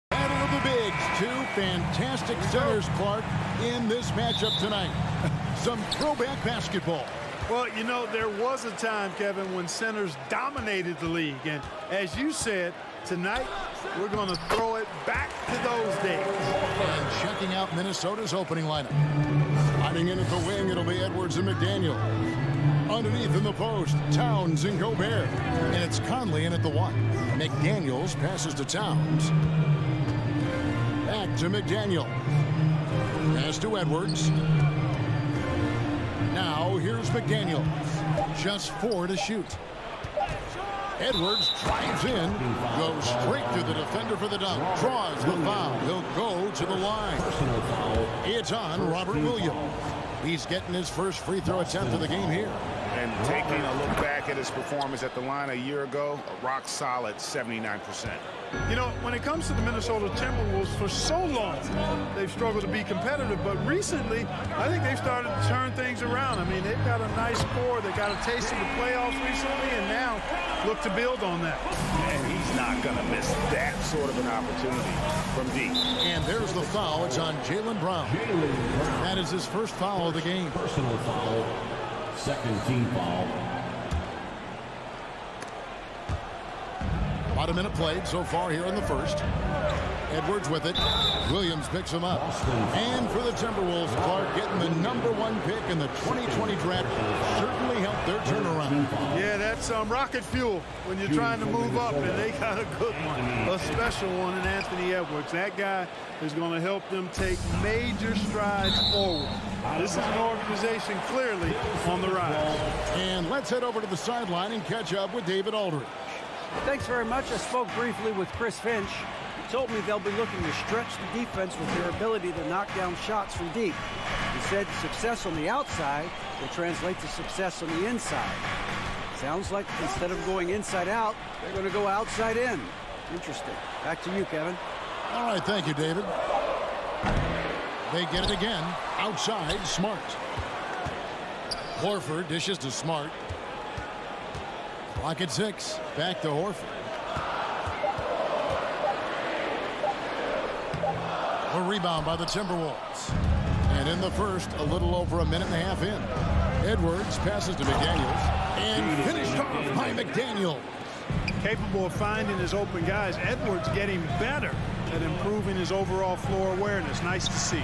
Battle of the bigs. Two fantastic centers, Clark, in this matchup tonight. Some throwback basketball. Well, you know, there was a time, Kevin, when centers dominated the league. And as you said, tonight we're going to throw it back to those days. And checking out Minnesota's opening lineup. Hiding in at the wing, it'll be Edwards and McDaniel. Underneath in the post, Towns and Gobert. And it's Conley in at the one. McDaniels passes to Towns. Back to McDaniel. Pass to Edwards. Now here's McDaniels. Just 4 to shoot. Edwards drives in, goes straight to the defender for the dunk, draws the foul. He'll go to the line. It's on Robert Williams. He's getting his first free throw attempt of the game here. And taking a look back at his performance at the line a year ago, a rock solid 79%. You know, when it comes to the Minnesota Timberwolves, for so long, they've struggled to be competitive. But recently, I think they've started to turn things around. I mean, they've got a nice core. They got a taste of the playoffs recently, and now look to build on that. And he's not going to miss that sort of an opportunity from deep. And there's the foul. It's on Jaylen Brown. That is his first foul of the game. Personal foul. Second team foul. About a minute played so far here in the first. Edwards with it. Williams picks him up. And for the Timberwolves, Clark getting the #1 pick in the 2020 draft certainly helped their turnaround. Yeah, that's rocket fuel when you're trying to move up, and they got a good one, a special one in Anthony Edwards. That guy is going to help them take major strides forward. This is an organization clearly on the rise. And let's head over to the sideline and catch up with David Aldridge. Thanks very much. I spoke briefly with Chris Finch. He told me they'll be looking to stretch the defense with their ability to knock down shots from deep. He said success on the outside will translate to success on the inside. Sounds like instead of going inside out, they're going to go outside in. Interesting. Back to you, Kevin. All right, thank you, David. They get it again. Outside, Smart. Horford dishes to Smart. Clock at 6. Back to Horford. A rebound by the Timberwolves. And in the first, a little over a minute and a half in. Edwards passes to McDaniels. And finished off by McDaniels. Capable of finding his open guys. Edwards getting better at improving his overall floor awareness. Nice to see.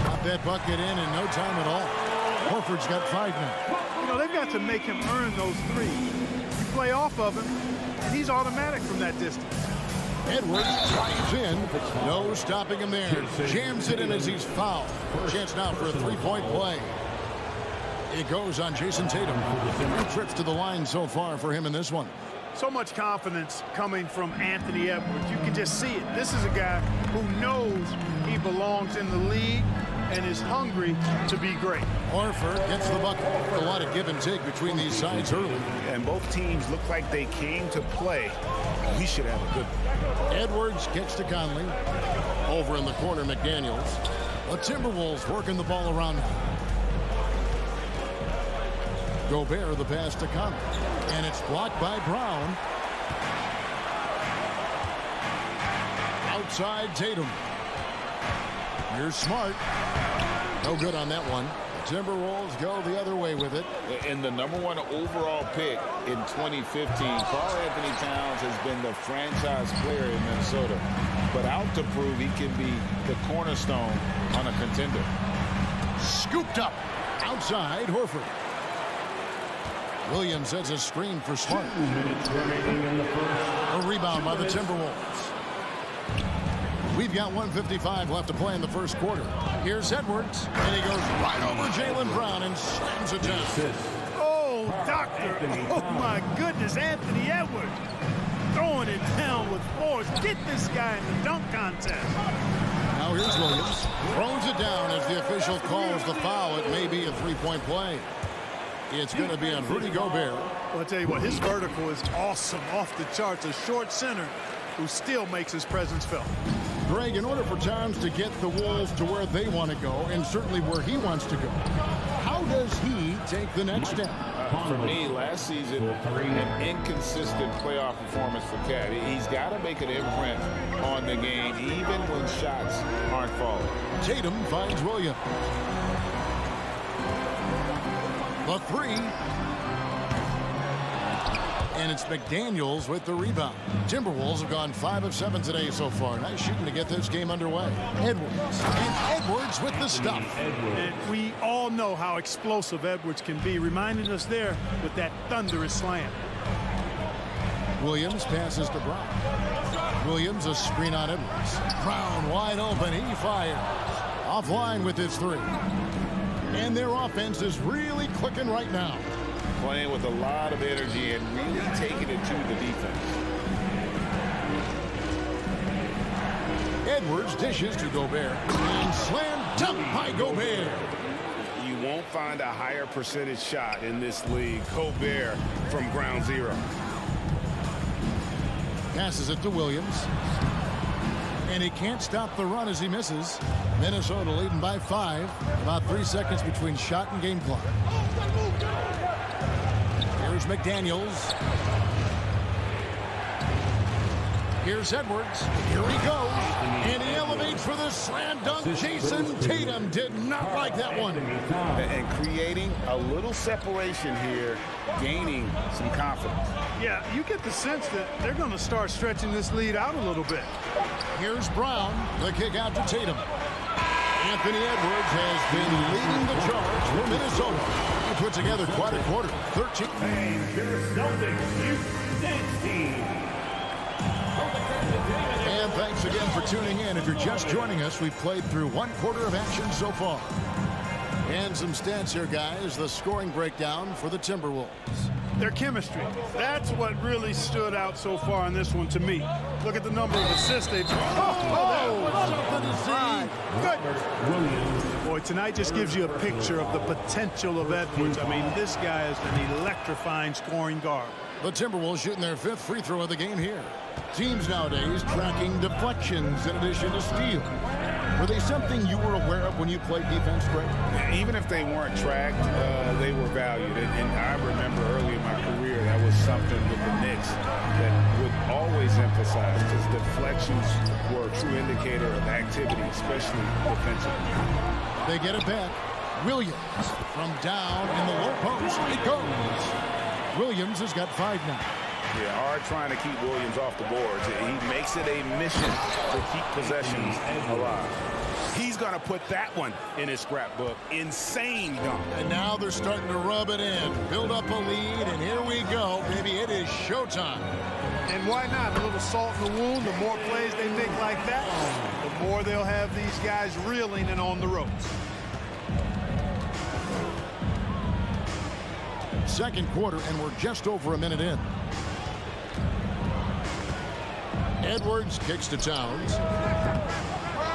Got that bucket in no time at all. Horford's got 5 now. You know, they've got to make him earn those threes. You play off of him, and he's automatic from that distance. Edwards drives in. No stopping him there. Jams it in as he's fouled. Chance now for a three-point play. It goes on Jason Tatum. 3 trips to the line so far for him in this one. So much confidence coming from Anthony Edwards. You can just see it. This is a guy who knows he belongs in the league and is hungry to be great. Horford gets the bucket. A lot of give and take between these sides early. And both teams look like they came to play. We should have a good one. Edwards gets to Conley. Over in the corner, McDaniels. The Timberwolves working the ball around now. Gobert the pass to Conley. And it's blocked by Brown. Outside Tatum. Here's Smart. No good on that one. The Timberwolves go the other way with it. And the #1 overall pick in 2015, Karl Anthony Towns has been the franchise player in Minnesota, but out to prove he can be the cornerstone on a contender. Scooped up. Outside Horford. Williams sets a screen for Smart. A rebound by the Timberwolves. We've got 1:55 left to play in the first quarter. Here's Edwards, and he goes right over Jaylen Brown and slams it down. Oh, doctor. Oh, my goodness. Anthony Edwards throwing it down with force. Get this guy in the dunk contest. Now here's Williams. Throws it down as the official calls the foul. It may be a three-point play. It's going to be on Rudy Gobert. Well, I'll tell you what, his vertical is awesome, off the charts. A short center who still makes his presence felt. Greg, in order for Towns to get the Wolves to where they want to go, and certainly where he wants to go, how does he take the next step? For me, last season, an inconsistent playoff performance for Cat. He's got to make an imprint on the game, even when shots aren't falling. Tatum finds Williams. The three. And it's McDaniels with the rebound. Timberwolves have gone 5 of 7 today so far. Nice shooting to get this game underway. Edwards. And Edwards with the stuff. And we all know how explosive Edwards can be, reminding us there with that thunderous slam. Williams passes to Brown. Williams a screen on Edwards. Brown wide open. He fires. Offline with his three. And their offense is really clicking right now. Playing with a lot of energy and really taking it to the defense. Edwards dishes to Gobert. And slam dunk by Gobert. You won't find a higher percentage shot in this league. Gobert from ground zero. Passes it to Williams. And he can't stop the run as he misses. Minnesota leading by 5. About 3 seconds between shot and game clock. Here's McDaniels. Here's Edwards. Here he goes. And he elevates for the slam dunk. Jason Tatum did not like that one. And creating a little separation here, gaining some confidence. Yeah, you get the sense that they're going to start stretching this lead out a little bit. Here's Brown. The kick out to Tatum. Anthony Edwards has been leading the charge for Minnesota. He put together quite a quarter. 13. And thanks again for tuning in. If you're just joining us, we've played through 1 quarter of action so far. And some stats here, guys. The scoring breakdown for the Timberwolves. Their chemistry. That's what really stood out so far in this one to me. Look at the number of assists they've... Something to see. Good. Boy, tonight just gives you a picture of the potential of Edwards. I mean, this guy is an electrifying scoring guard. The Timberwolves shooting their 5th free throw of the game here. Teams nowadays tracking deflections in addition to steals. Were they something you were aware of when you played defense, Greg? Even if they weren't tracked, they were valued. And I remember early in my career, that was something with the Knicks that would always emphasize, because deflections were a true indicator of activity, especially defensively. They get it back. Williams from down in the low post. It goes. Williams has got 5 now. Yeah, hard trying to keep Williams off the boards. He makes it a mission to keep possessions alive. He's going to put that one in his scrapbook. Insane dunk. And now they're starting to rub it in. Build up a lead, and here we go. Maybe it is showtime. And why not? A little salt in the wound. The more plays they make like that, the more they'll have these guys reeling and on the ropes. Second quarter, and we're just over a minute in. Edwards kicks to Towns.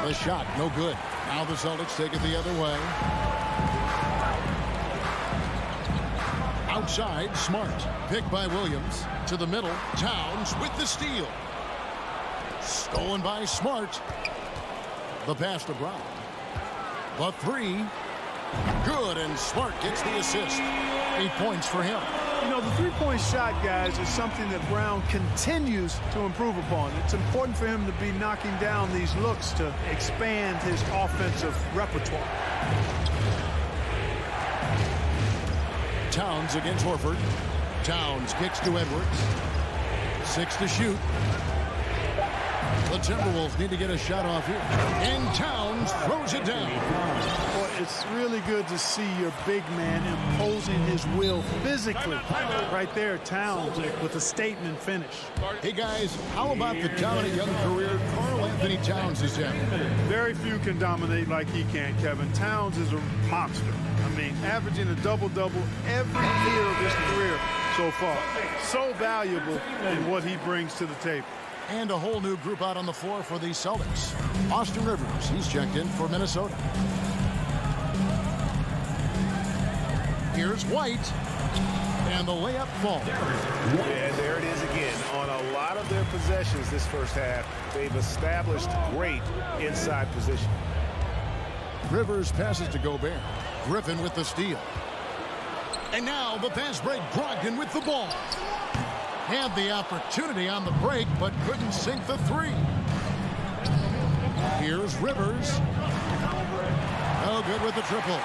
The shot, no good. Now the Celtics take it the other way. Outside, Smart. Picked by Williams. To the middle, Towns with the steal. Stolen by Smart. The pass to Brown. The three. Good, and Smart gets the assist. 8 points for him. You know, the three-point shot, guys, is something that Brown continues to improve upon. It's important for him to be knocking down these looks to expand his offensive repertoire. Towns against Horford. Towns kicks to Edwards. 6 to shoot. The Timberwolves need to get a shot off here. And Towns throws it down. Boy, it's really good to see your big man imposing his will physically. Right there, Towns with a statement finish. Hey, guys, how about the dominant young career Karl Anthony Towns has had? Very few can dominate like he can, Kevin. Towns is a monster. I mean, averaging a double-double every year of his career so far. So valuable in what he brings to the table. And a whole new group out on the floor for the Celtics. Austin Rivers, he's checked in for Minnesota. Here's White. And the layup falls. And there it is again. On a lot of their possessions this first half, they've established great inside position. Rivers passes to Gobert. Griffin with the steal. And now the fast break. Brogdon with the ball. Had the opportunity on the break, but couldn't sink the three. Here's Rivers. No good with the triple.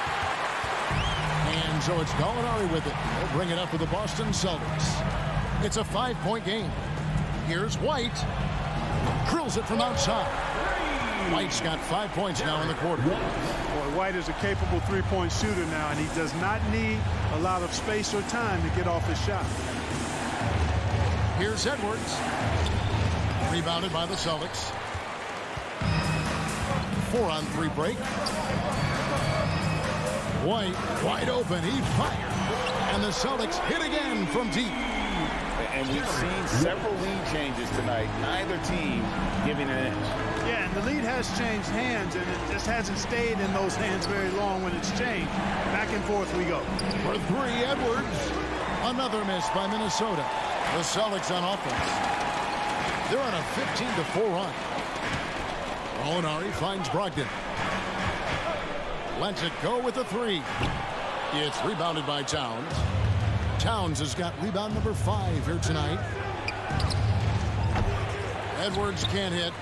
And so it's Gallinari with it. They'll bring it up for the Boston Celtics. It's a 5-point game. Here's White. Drills it from outside. White's got 5 points now in the quarter. Boy, White is a capable three-point shooter now, and he does not need a lot of space or time to get off his shot. Here's Edwards. Rebounded by the Celtics. 4-on-3 break. White wide open. He fired. And the Celtics hit again from deep. And we've seen several lead changes tonight. Neither team giving an inch. Yeah, and the lead has changed hands, and it just hasn't stayed in those hands very long when it's changed. Back and forth we go. For three, Edwards. Another miss by Minnesota. The Celtics on offense. They're on a 15-4 run. Gallinari finds Brogdon. Lets it go with the three. It's rebounded by Towns. Towns has got rebound number 5 here tonight. Edwards can't hit.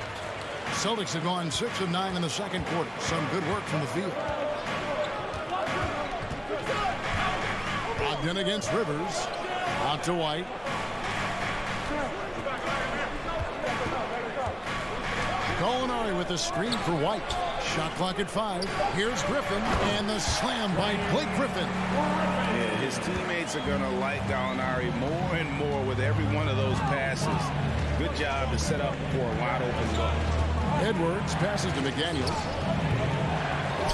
Celtics have gone 6 of 9 in the second quarter. Some good work from the field. Brogdon against Rivers. Out to White. Gallinari with a screen for White. Shot clock at 5. Here's Griffin, and the slam by Blake Griffin. Yeah, his teammates are going to like Gallinari more and more with every one of those passes. Good job to set up for a wide open look. Edwards passes to McDaniels.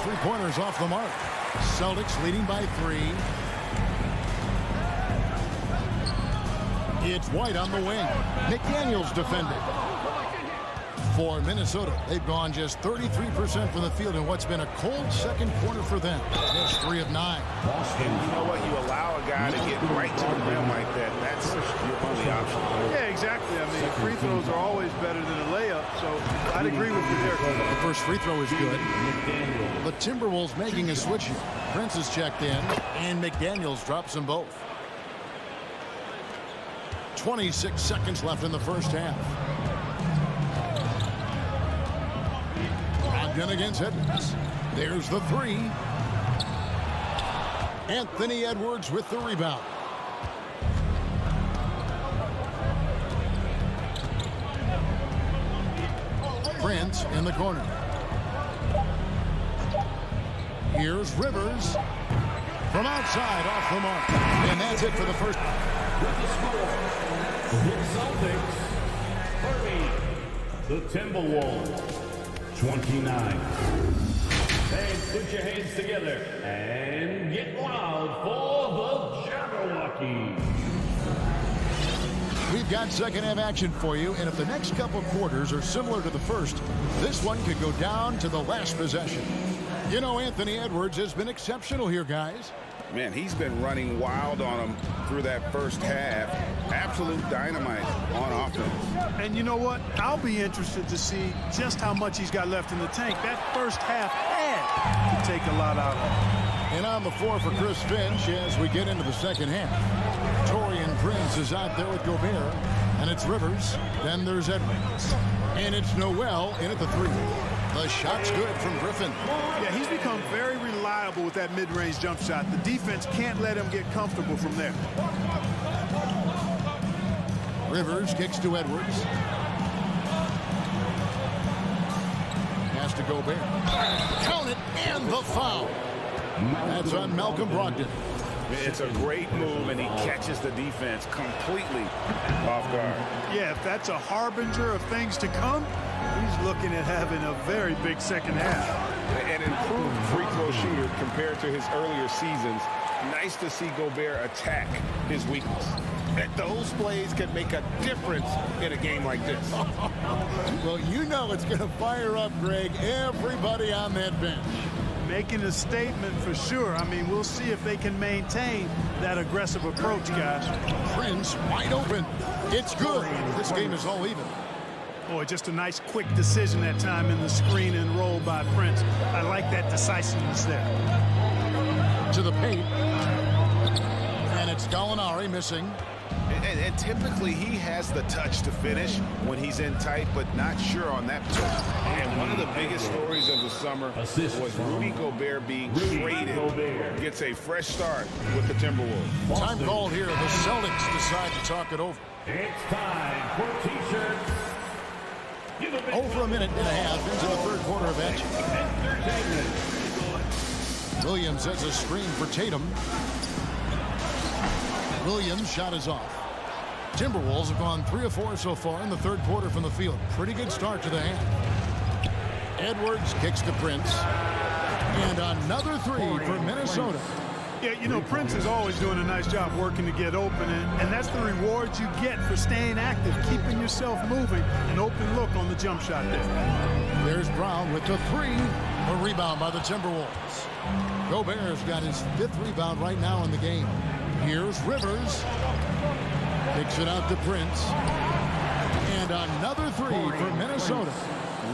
3-pointers off the mark. Celtics leading by 3. It's White on the wing. McDaniels defended. For Minnesota, they've gone just 33% from the field in what's been a cold second quarter for them. Just 3 of 9. And you know what? You allow a guy to get right to the rim like that. That's your only option. Yeah, exactly. I mean, free throws are always better than a layup, so I'd agree with you there. The first free throw is good. The Timberwolves making a switch here. Prince is checked in, and McDaniels drops them both. 26 seconds left in the first half. Brogdon against Edwards. There's the 3. Anthony Edwards with the rebound. Prince in the corner. Here's Rivers from outside off the mark. And that's it for the first. With the score, the Celtics 30, the Timberwolves 29. And put your hands together and get loud for the Jabberwocky. We've got second half action for you, and if the next couple quarters are similar to the first, this one could go down to the last possession. You know, Anthony Edwards has been exceptional here, guys. Man, he's been running wild on him through that first half. Absolute dynamite on offense. And you know what? I'll be interested to see just how much he's got left in the tank. That first half had to take a lot out of him. And on the floor for Chris Finch as we get into the second half. Taurean Prince is out there with Gobert, and it's Rivers. Then there's Edwards. And it's Noel in at the 3. The shot's good from Griffin. Yeah, he's become very reliable with that mid-range jump shot. The defense can't let him get comfortable from there. Rivers kicks to Edwards. Pass to Gobert. Count it, and the foul. That's on Malcolm Brogdon. It's a great move, and he catches the defense completely off guard. Yeah, if that's a harbinger of things to come, he's looking at having a very big second half. An improved free throw shooter compared to his earlier seasons. Nice to see Gobert attack his weakness. And those plays can make a difference in a game like this. Well, you know it's going to fire up, Greg, everybody on that bench. Making a statement for sure. I mean, we'll see if they can maintain that aggressive approach, guys. Prince wide open. It's good. This game is all even. Boy, just a nice quick decision that time in the screen and roll by Prince. I like that decisiveness there. To the paint. Gallinari missing. And typically he has the touch to finish when he's in tight, but not sure on that position. And one of the biggest stories of the summer was Rudy Gobert being traded. Gets a fresh start with the Timberwolves. Time called here. The Celtics decide to talk it over. It's time for T-shirts. Over a minute and a half into the third quarter of action. Williams has a screen for Tatum. Williams' shot is off. Timberwolves have gone 3 of 4 so far in the third quarter from the field. Pretty good start to the half. Edwards kicks to Prince. And another 3 for Minnesota. Yeah, you know, Prince is always doing a nice job working to get open, and that's the reward you get for staying active, keeping yourself moving, an open look on the jump shot there. There's Brown with the 3. A rebound by the Timberwolves. Gobert's got his 5th rebound right now in the game. Here's Rivers. Kicks it out to Prince. And another 3 for Minnesota.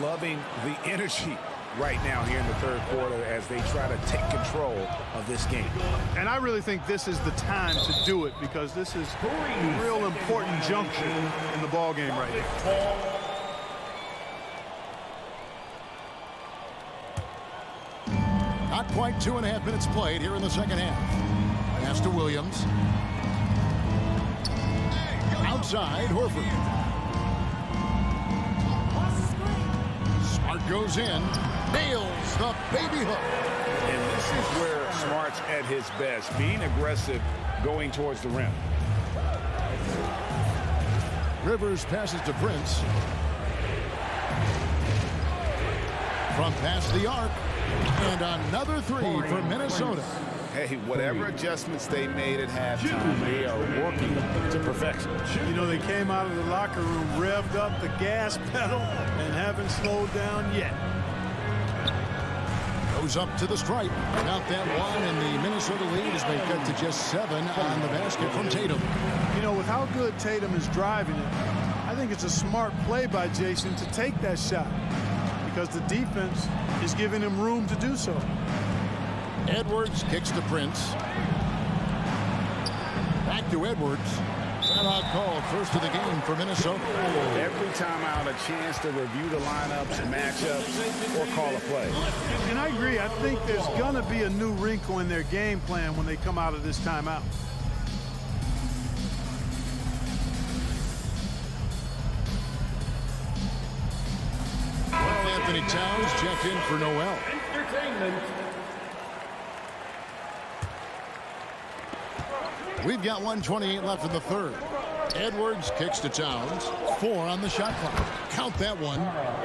Loving the energy right now here in the third quarter as they try to take control of this game. And I really think this is the time to do it because this is a real important juncture in the ball game right now. Not quite 2.5 minutes played here in the second half. Pass to Williams. Outside, Horford. Smart goes in. Nails the baby hook. And this is where Smart's at his best, being aggressive, going towards the rim. Rivers passes to Prince. From past the arc. And another 3 for Minnesota. Hey, whatever adjustments they made at halftime, they are working to perfection. You know, they came out of the locker room, revved up the gas pedal, and haven't slowed down yet. Goes up to the stripe. Count that one, and the Minnesota lead has been cut to just 7 on the basket from Tatum. You know, with how good Tatum is driving it, I think it's a smart play by Jason to take that shot because the defense is giving him room to do so. Edwards kicks to Prince. Back to Edwards. Timeout called, first of the game for Minnesota. Every time out, a chance to review the lineups, matchups, or call a play. And I agree. I think there's going to be a new wrinkle in their game plan when they come out of this timeout. Well, Anthony Towns checked in for Noel. Entertainment. We've got 1:28 left in the third. Edwards kicks to Towns. 4 on the shot clock. Count that one.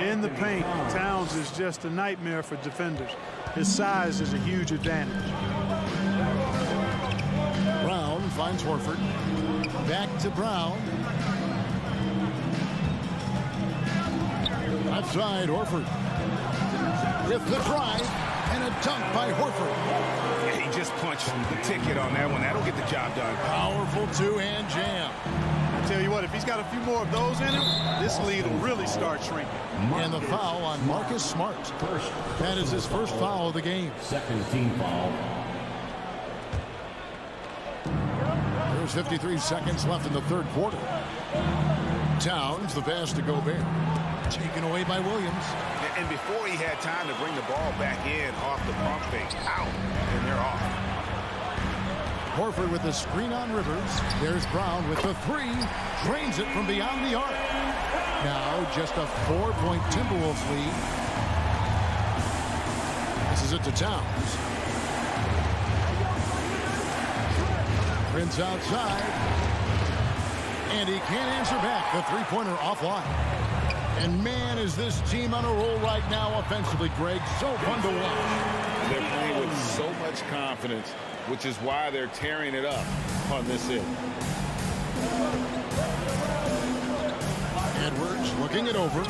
In the paint, Towns is just a nightmare for defenders. His size is a huge advantage. Brown finds Horford. Back to Brown. Outside Horford. With the drive and a dunk by Horford. He just punched the ticket on that one. That'll get the job done. Powerful 2-hand jam. I tell you what, if he's got a few more of those in him, this lead will really start shrinking. And the foul on Marcus Smart. That is his first foul of the game. Second team foul. There's 53 seconds left in the third quarter. Towns, the pass to Gobert. Taken away by Williams. And before he had time to bring the ball back in off the pump fake, out, and they're off. Horford with the screen on Rivers. There's Brown with the 3. Drains it from beyond the arc. Now just a 4-point Timberwolves lead. This is it to Towns. Prince outside. And he can't answer back. The 3-pointer offline. And man, is this team on a roll right now offensively, Greg. So fun to watch. They're playing with so much confidence, which is why they're tearing it up on this end. Edwards looking it over.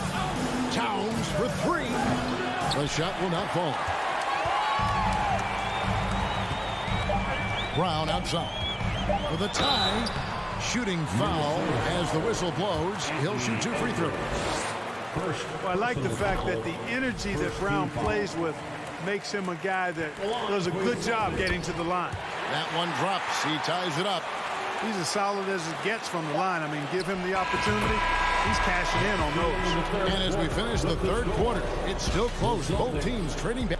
Towns for 3. The shot will not fall. Brown outside. For the tie. Shooting foul as the whistle blows. He'll shoot 2 free throws. Well, I like the fact that the energy that Brown plays with makes him a guy that does a good job getting to the line. That one drops. He ties it up. He's as solid as it gets from the line. I mean, give him the opportunity. He's cashing in on those. And as we finish the third quarter, it's still close. Both teams trading back.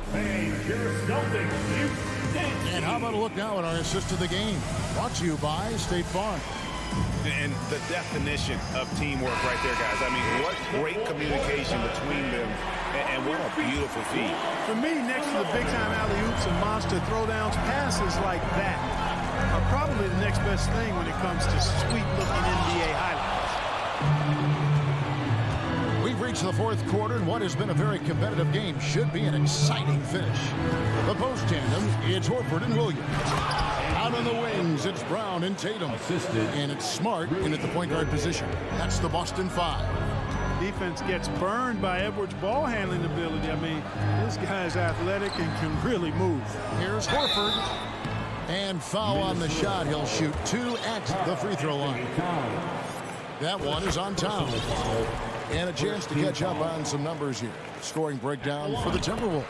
And how about a look now at our assist of the game? Brought to you by State Farm. And the definition of teamwork right there, guys. I mean, what great communication between them, and what a beautiful feed. For me, next to the big-time alley-oops and monster throwdowns, passes like that are probably the next best thing when it comes to sweet-looking NBA highlights. We've reached the fourth quarter, and what has been a very competitive game should be an exciting finish. The post tandem, it's Horford and Williams. Out on the wings, it's Brown and Tatum. And it's Smart in at the point guard position. That's the Boston Five. Defense gets burned by Edwards' ball handling ability. I mean, this guy's athletic and can really move. Here's Horford. And foul on the shot. He'll shoot 2 at the free throw line. That one is on Town. And a chance to catch up on some numbers here. Scoring breakdown for the Timberwolves.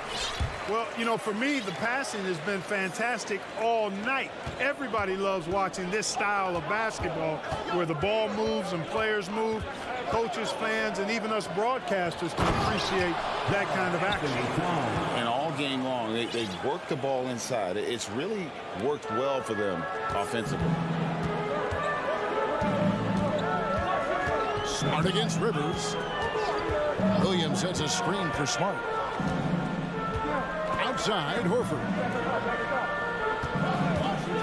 Well, you know, for me, the passing has been fantastic all night. Everybody loves watching this style of basketball where the ball moves and players move. Coaches, fans, and even us broadcasters can appreciate that kind of action. And all game long, they work the ball inside. It's really worked well for them offensively. Smart against Rivers. Williams sets a screen for Smart. Outside, Horford.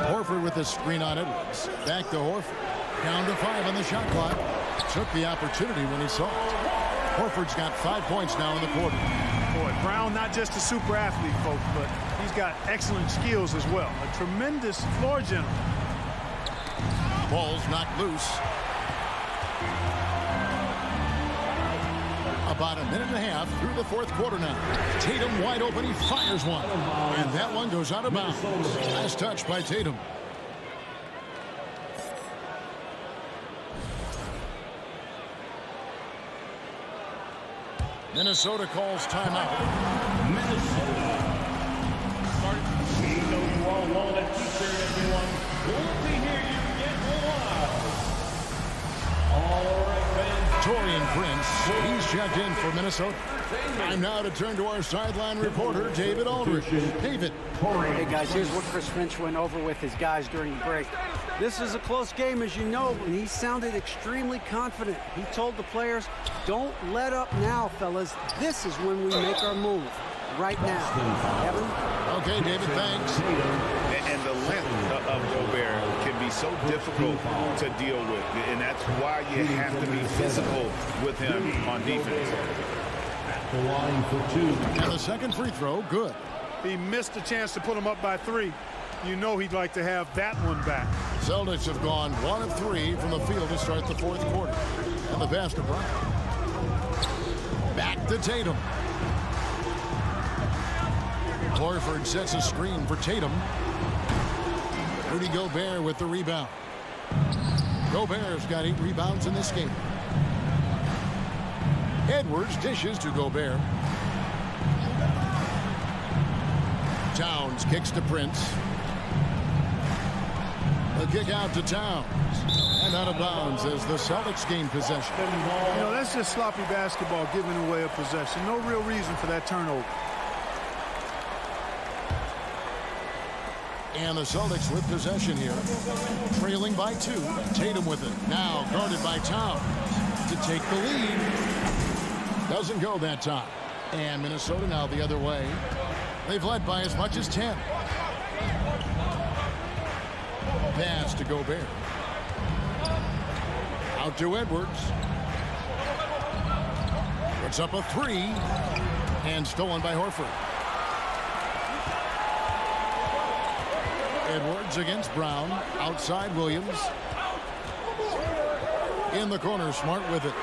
Horford with the screen on Edwards. Back to Horford. Down to 5 on the shot clock. Took the opportunity when he saw it. Horford's got 5 points now in the quarter. Boy, Brown not just a super athlete, folks, but he's got excellent skills as well. A tremendous floor general. Ball's knocked loose. About a minute and a half through the fourth quarter now. Tatum wide open. He fires one. And that one goes out of bounds. Last touch by Tatum. Minnesota calls timeout. Minnesota. We know you all know that T-shirt, everyone. We'll be here. You get wild. All right, fans. Torian Prince, he's checked in for Minnesota. Time now to turn to our sideline reporter, David Aldridge. David. Hey, guys, here's what Chris Finch went over with his guys during the break. This is a close game, as you know, and he sounded extremely confident. He told the players, don't let up now, fellas. This is when we make our move. Right now. Evan? Okay, David, thanks. And the length of Gobert can be so difficult to deal with. And that's why you have to be physical with him on defense. The line for 2. And the second free throw, good. He missed a chance to put him up by 3. You know he'd like to have that one back. Celtics have gone 1 of 3 from the field to start the fourth quarter. And the pass to Brown. Back to Tatum. Horford sets a screen for Tatum. Rudy Gobert with the rebound. Gobert's got 8 rebounds in this game. Edwards dishes to Gobert. Towns kicks to Prince. The kick out to Towns. And out of bounds as the Celtics gain possession. You know, that's just sloppy basketball, giving away a possession. No real reason for that turnover. And the Celtics with possession here. Trailing by 2. Tatum with it. Now guarded by Towns to take the lead. Doesn't go that time. And Minnesota now the other way. They've led by as much as 10. Pass to Gobert. Out to Edwards. Puts up a 3. And stolen by Horford. Edwards against Brown. Outside Williams. In the corner, Smart with it.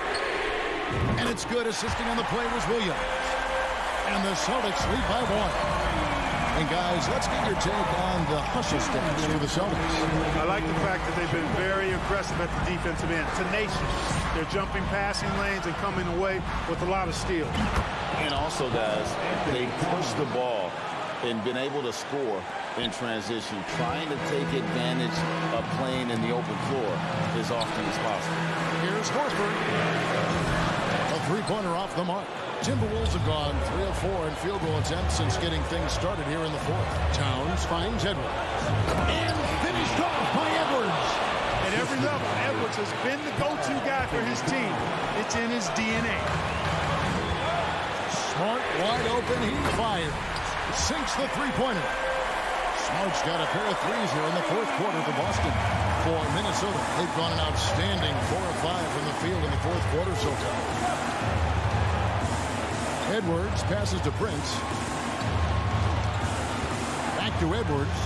And it's good. Assisting on the play was Williams. And the Celtics lead by 1. And guys, let's get your take on the hustle stats for the Celtics. I like the fact that they've been very aggressive at the defensive end. Tenacious. They're jumping passing lanes and coming away with a lot of steal. And also, guys, they push the ball and been able to score in transition, trying to take advantage of playing in the open floor as often as possible. Here's Horford. A three-pointer off the mark. Timberwolves have gone 3 of 4 in field goal attempts since getting things started here in the fourth. Towns finds Edwards. And finished off by Edwards. At every level, Edwards has been the go-to guy for his team. It's in his DNA. Smart wide open. He fires. Sinks the three-pointer. Smart's got a pair of threes here in the fourth quarter for Boston. For Minnesota, they've gone an outstanding 4 of 5 from the field in the fourth quarter so far. Edwards passes to Prince. Back to Edwards.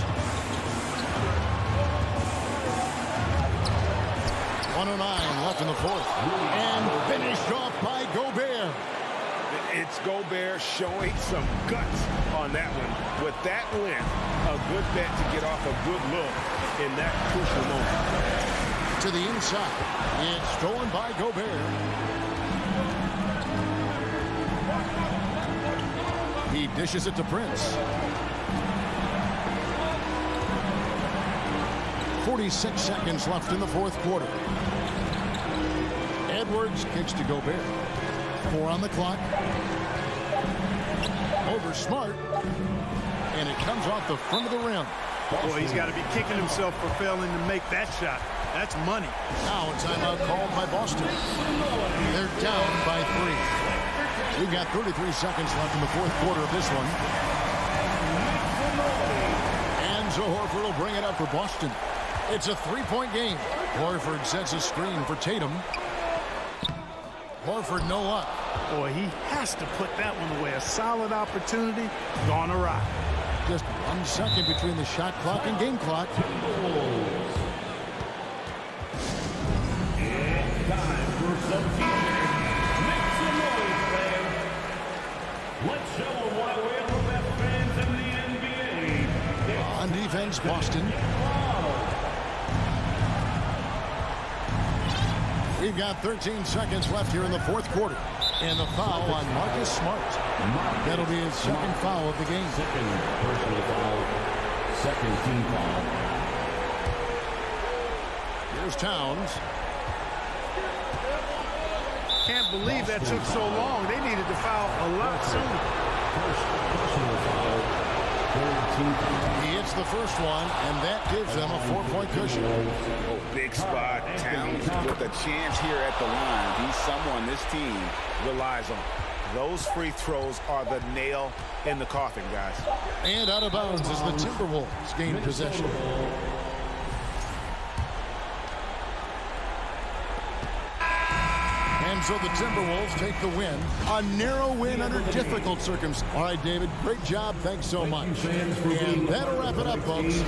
1:09 left in the fourth. And finished off by Gobert. It's Gobert showing some guts on that one. With that length, a good bet to get off a good look in that crucial moment. To the inside. It's stolen by Gobert. He dishes it to Prince. 46 seconds left in the fourth quarter. Edwards kicks to Gobert. 4 on the clock. Over Smart. And it comes off the front of the rim. Boy, he's got to be kicking himself for failing to make that shot. That's money. Now a timeout called by Boston. They're down by 3. We've got 33 seconds left in the fourth quarter of this one. And so Horford will bring it up for Boston. It's a 3-point game. Horford sets a screen for Tatum. Horford no luck. Boy, he has to put that one away. A solid opportunity gone awry. Just 1 second between the shot clock and game clock. It's time for some teachers. Make some noise, fans. Let's show them why we're the best fans in the NBA. On defense, Boston. We've got 13 seconds left here in the fourth quarter. And the foul on Marcus Smart. That'll be his second foul of the game. Second personal foul. Second team foul. Here's Towns. Can't believe that took so long. They needed to foul a lot sooner. First personal foul. Third team foul. He hits the first one, and that gives them a 4-point cushion. Oh, big spot. Towns with a chance here at the line. He's someone this team relies on. Those free throws are the nail in the coffin, guys. And out of bounds as the Timberwolves gain possession. And so the Timberwolves take the win. A narrow win under difficult circumstances. All right, David, great job. Thanks so much. And that'll wrap it up, folks.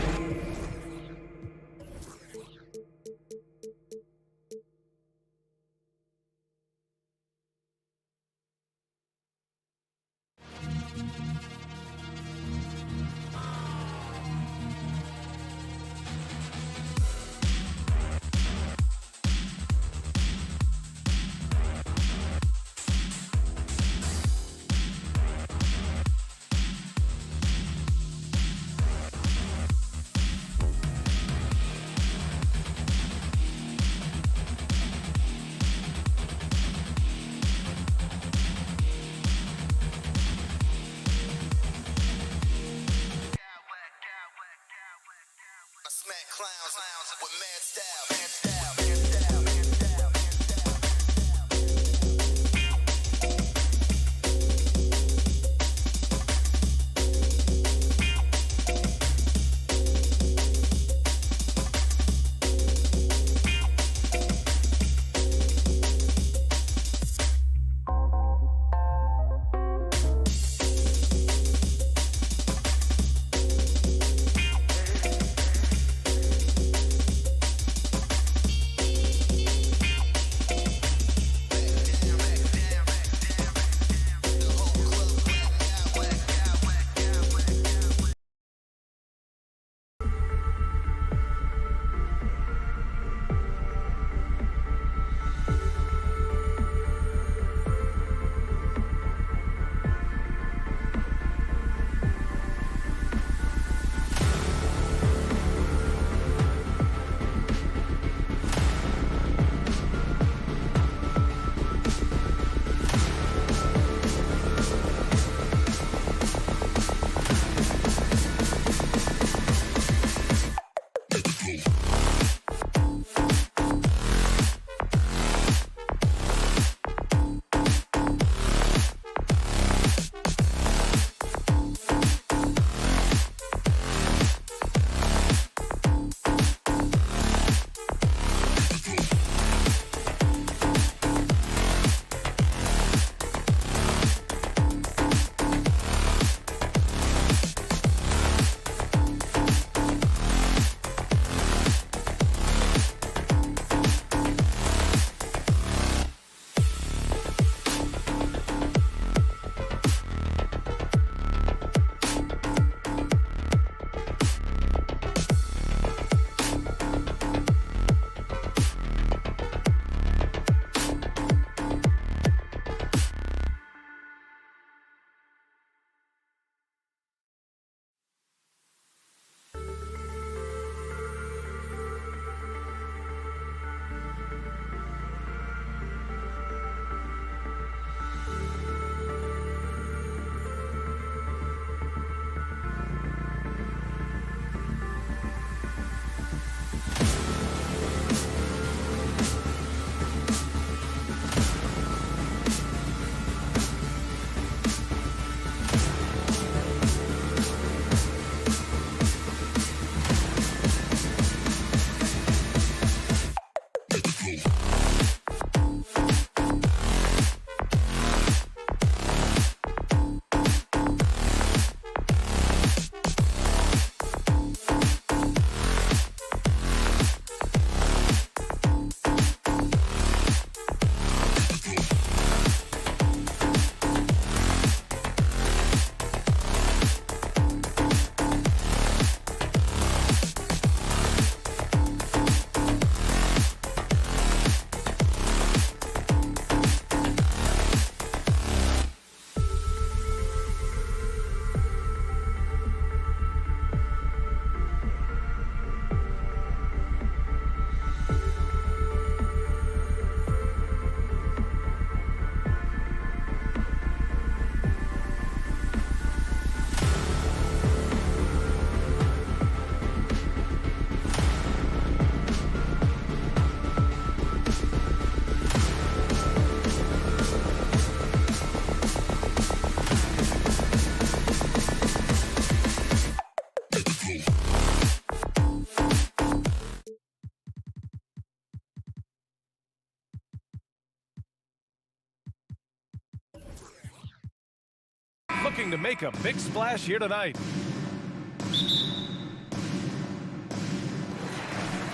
looking to make a big splash here tonight.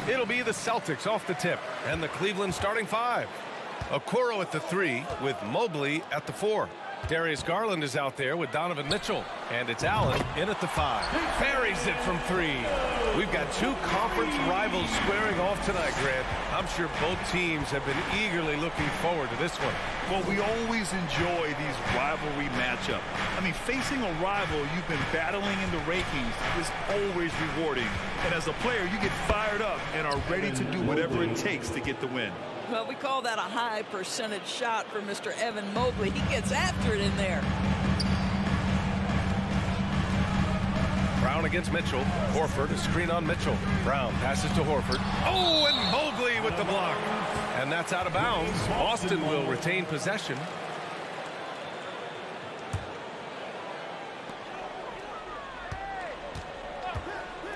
It'll be the Celtics off the tip, and the Cleveland starting five. Okoro at the 3 with Mobley at the 4. Darius Garland is out there with Donovan Mitchell, and it's Allen in at the 5. Buries it from 3. We've got two conference rivals squaring off tonight, Grant. I'm sure both teams have been eagerly looking forward to this one. Well, we always enjoy these rivalry matchups. I mean, facing a rival you've been battling in the rankings is always rewarding. And as a player, you get fired up and are ready to do whatever it takes to get the win. Well, we call that a high percentage shot for Mr. Evan Mobley. He gets after it in there. Brown against Mitchell. Horford, a screen on Mitchell. Brown passes to Horford. Oh, and Mobley with the block. And that's out of bounds. Boston will retain possession.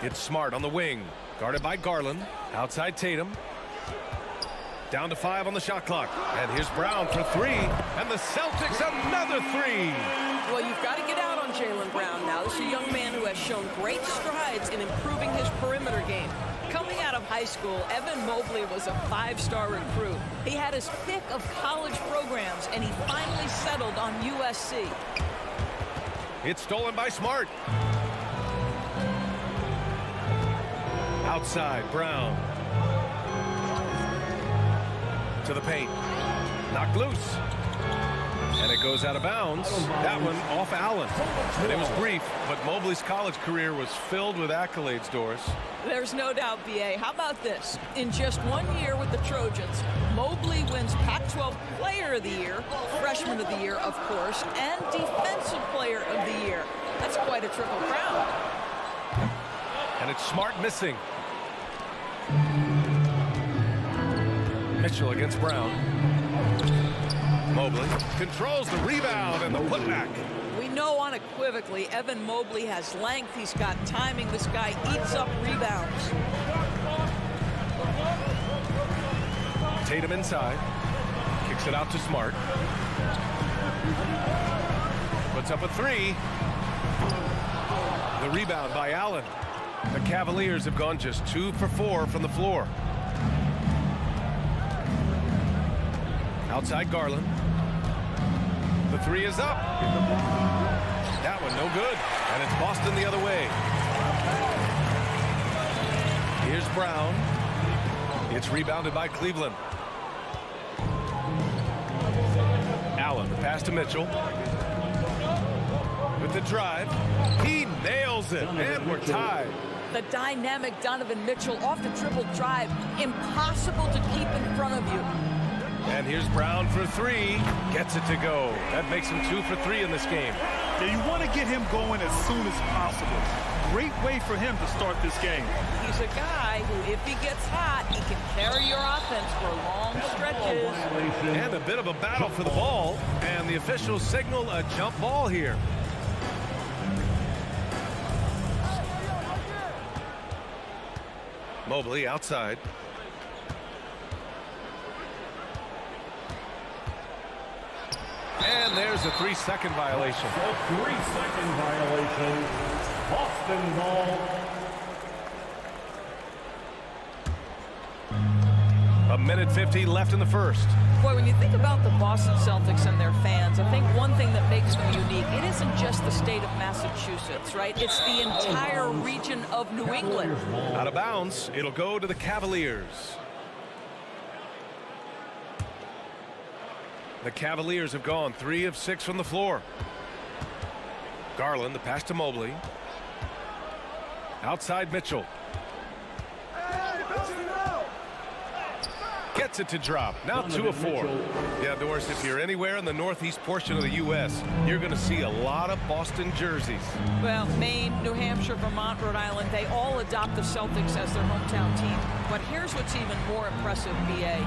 It's Smart on the wing. Guarded by Garland. Outside Tatum. Down to 5 on the shot clock. And here's Brown for 3. And the Celtics another 3. Well, you've got to get out on Jaylen Brown now. This is a young man who has shown great strides in improving his perimeter game. Coming out of high school, Evan Mobley was a 5-star recruit. He had his pick of college programs, and he finally settled on USC. It's stolen by Smart. Outside, Brown. To the paint. Knocked loose. And it goes out of bounds. That one off Allen. And it was brief, but Mobley's college career was filled with accolades, Doris. There's no doubt, B.A. How about this? In just 1 year with the Trojans, Mobley wins Pac-12 Player of the Year, Freshman of the Year, of course, and Defensive Player of the Year. That's quite a triple crown. And it's Smart missing. Mitchell against Brown. Mobley controls the rebound and the putback. We know unequivocally Evan Mobley has length. He's got timing. This guy eats up rebounds. Tatum inside. Kicks it out to Smart. Puts up a 3. The rebound by Allen. The Cavaliers have gone just 2 for 4 from the floor. Outside Garland. The 3 is up. That one no good. And it's Boston the other way. Here's Brown. It's rebounded by Cleveland. Allen, the pass to Mitchell. With the drive. He nails it. And we're tied. The dynamic Donovan Mitchell off the triple drive. Impossible to keep in front of you. And here's Brown for 3. Gets it to go. That makes him 2 for 3 in this game. Yeah, you want to get him going as soon as possible. Great way for him to start this game. He's a guy who, if he gets hot, he can carry your offense for long stretches. And a bit of a battle for the ball. And the officials signal a jump ball here. Mobley outside. And there's a 3-second violation. A 3-second violation. Boston ball. A minute 50 left in the first. Boy, when you think about the Boston Celtics and their fans, I think one thing that makes them unique, it isn't just the state of Massachusetts, right? It's the entire region of New England. Out of bounds. It'll go to the Cavaliers. The Cavaliers have gone 3 of 6 from the floor. Garland, the pass to Mobley. Outside Mitchell. Gets it to drop. Now 2 of 4. Yeah, Doris, if you're anywhere in the northeast portion of the U.S., you're going to see a lot of Boston jerseys. Well, Maine, New Hampshire, Vermont, Rhode Island, they all adopt the Celtics as their hometown team. But here's what's even more impressive, B.A.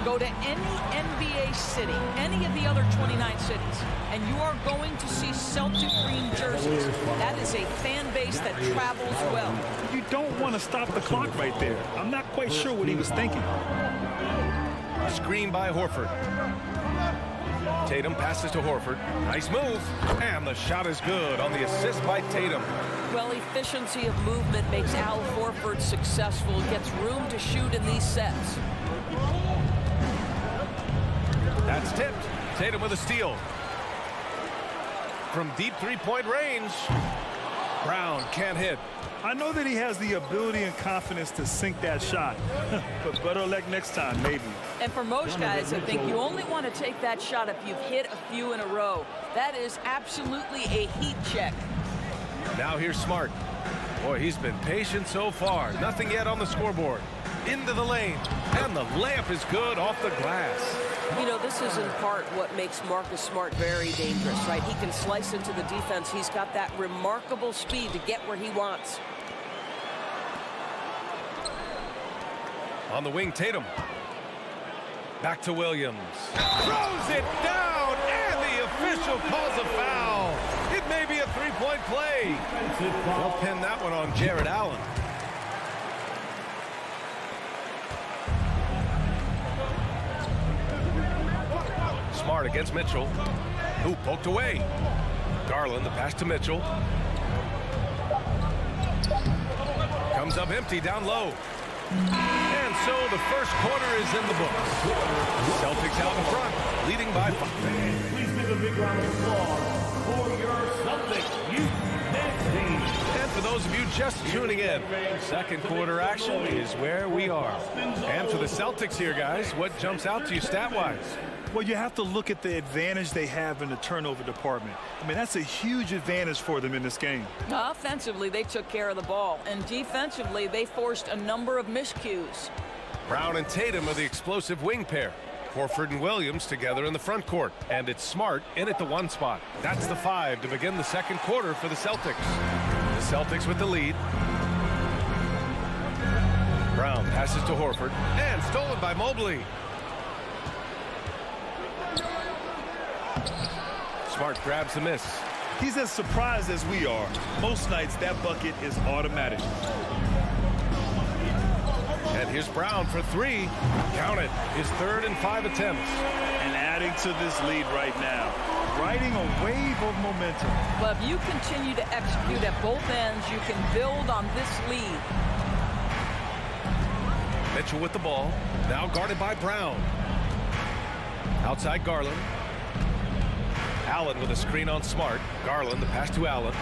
Go to any NBA city, any of the other 29 cities, and you are going to see Celtic green jerseys. That is a fan base that travels well. You don't want to stop the clock right there. I'm not quite sure what he was thinking. Screen by Horford. Tatum passes to Horford. Nice move. And the shot is good on the assist by Tatum. Well, efficiency of movement makes Al Horford successful. Gets room to shoot in these sets. That's tipped. Tatum with a steal. From deep three-point range, Brown can't hit. I know that he has the ability and confidence to sink that shot, but better luck next time, maybe. And for most guys, I think you only want to take that shot if you've hit a few in a row. That is absolutely a heat check. Now here's Smart. Boy, he's been patient so far. Nothing yet on the scoreboard. Into the lane, and the layup is good off the glass. You know, this is in part what makes Marcus Smart very dangerous, right? He can slice into the defense. He's got that remarkable speed to get where he wants. On the wing, Tatum. Back to Williams. Throws it down, and the official calls a foul. It may be a three-point play. They'll pin that one on Jared Allen. Smart against Mitchell. Who poked away. Garland, the pass to Mitchell. Comes up empty down low. And so the first quarter is in the books. Celtics out in front, leading by 5. Please give a big round of applause for your Celtics youth next team. And for those of you just tuning in, second quarter action is where we are. And for the Celtics here, guys, what jumps out to you stat-wise? Well, you have to look at the advantage they have in the turnover department. I mean, that's a huge advantage for them in this game. Offensively, they took care of the ball. And defensively, they forced a number of miscues. Brown and Tatum are the explosive wing pair. Horford and Williams together in the front court. And it's Smart in at the 1 spot. That's the 5 to begin the second quarter for the Celtics. The Celtics with the lead. Brown passes to Horford. And stolen by Mobley. Smart grabs the miss. He's as surprised as we are. Most nights, that bucket is automatic. And here's Brown for 3. Count it. His 3rd and 5 attempts. And adding to this lead right now. Riding a wave of momentum. Well, if you continue to execute at both ends, you can build on this lead. Mitchell with the ball. Now guarded by Brown. Outside Garland. Allen with a screen on Smart. Garland, the pass to Allen.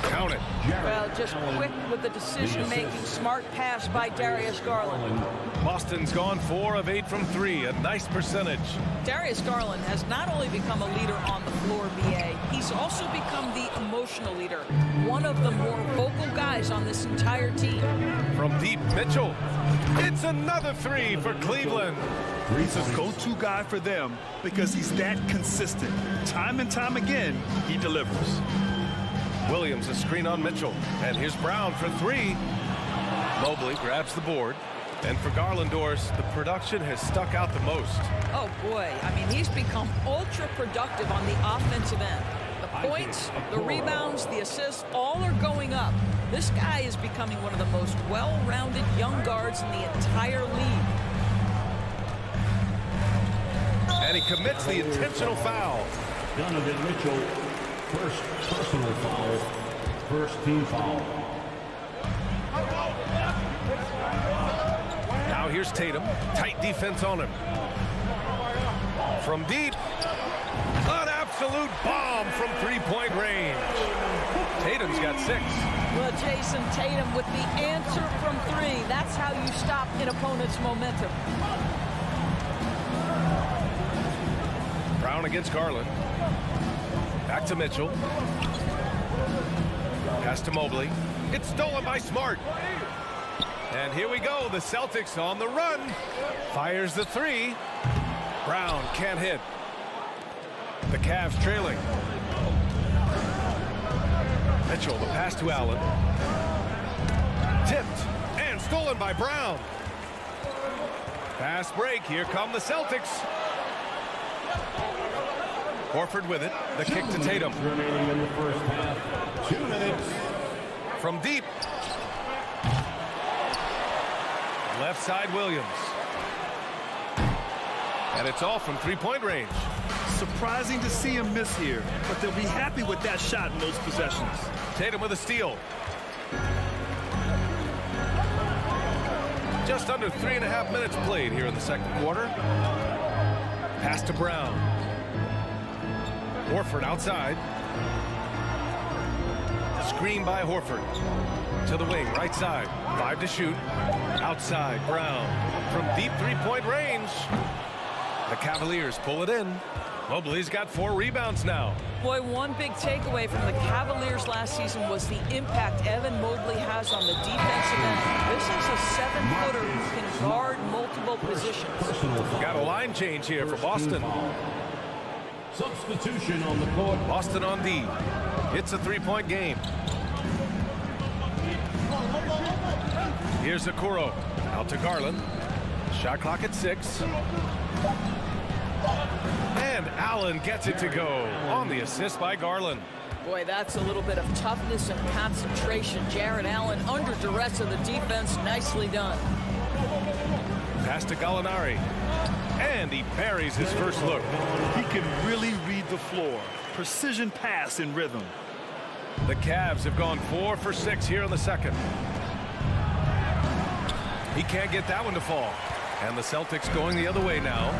Count it. Well, just quick with the decision-making. Smart pass by Darius Garland. Boston's gone 4 of 8 from 3. A nice percentage. Darius Garland has not only become a leader on the floor, BA, he's also become the emotional leader. One of the more vocal guys on this entire team. From deep, Mitchell. It's another 3 for Cleveland. He's a go-to guy for them because he's that consistent. Time and time again, he delivers. Williams a screen on Mitchell. And here's Brown for 3. Mobley grabs the board. And for Garlandors, the production has stuck out the most. Oh, boy. I mean, he's become ultra-productive on the offensive end. The points, the rebounds, the assists, all are going up. This guy is becoming one of the most well-rounded young guards in the entire league. And he commits the intentional foul. Donovan Mitchell, first personal foul, first team foul. Now here's Tatum. Tight defense on him. From deep. An absolute bomb from three-point range. Tatum's got 6. Well, Jason Tatum with the answer from 3. That's how you stop an opponent's momentum. Brown against Garland. Back to Mitchell. Pass to Mobley. It's stolen by Smart. And here we go. The Celtics on the run. Fires the 3. Brown can't hit. The Cavs trailing. Mitchell, the pass to Allen. Tipped and stolen by Brown. Fast break. Here come the Celtics. Horford with it. The kick to Tatum. Remaining in the first half. 2 minutes. From deep. Left side Williams. And it's all from three-point range. Surprising to see him miss here, but they'll be happy with that shot in most possessions. Tatum with a steal. Just under 3.5 minutes played here in the second quarter. Pass to Brown. Horford outside. Screen by Horford. To the wing, right side. 5 to shoot. Outside, Brown. From deep three-point range. The Cavaliers pull it in. Mobley's got 4 rebounds now. Boy, one big takeaway from the Cavaliers last season was the impact Evan Mobley has on the defensive end. This is a 7-footer who can guard multiple positions. Got a line change here for Boston. Substitution on the court. Boston on D. It's a 3-point game. Here's Okoro. Out to Garland. Shot clock at 6. And Allen gets it to go on the assist by Garland. Boy, that's a little bit of toughness and concentration. Jarrett Allen under duress of the defense. Nicely done. Pass to Gallinari. And he buries his first look. He can really read the floor. Precision pass in rhythm. The Cavs have gone 4 for 6 here in the second. He can't get that one to fall. And the Celtics going the other way now.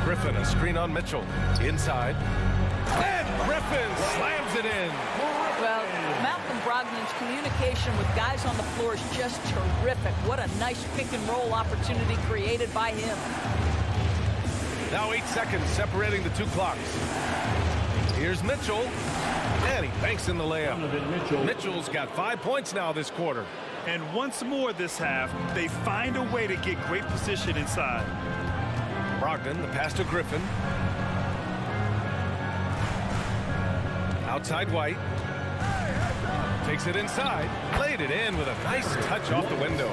Griffin, a screen on Mitchell. Inside. And Griffin slams it in. Well, Malcolm Brogdon's communication with guys on the floor is just terrific. What a nice pick-and-roll opportunity created by him. Now 8 seconds separating the 2 clocks. Here's Mitchell. And he banks in the layup. Mitchell's got 5 points now this quarter. And once more this half, they find a way to get great position inside. Brogdon, the pass to Griffin. Outside White. Takes it inside. Played it in with a nice touch off the window.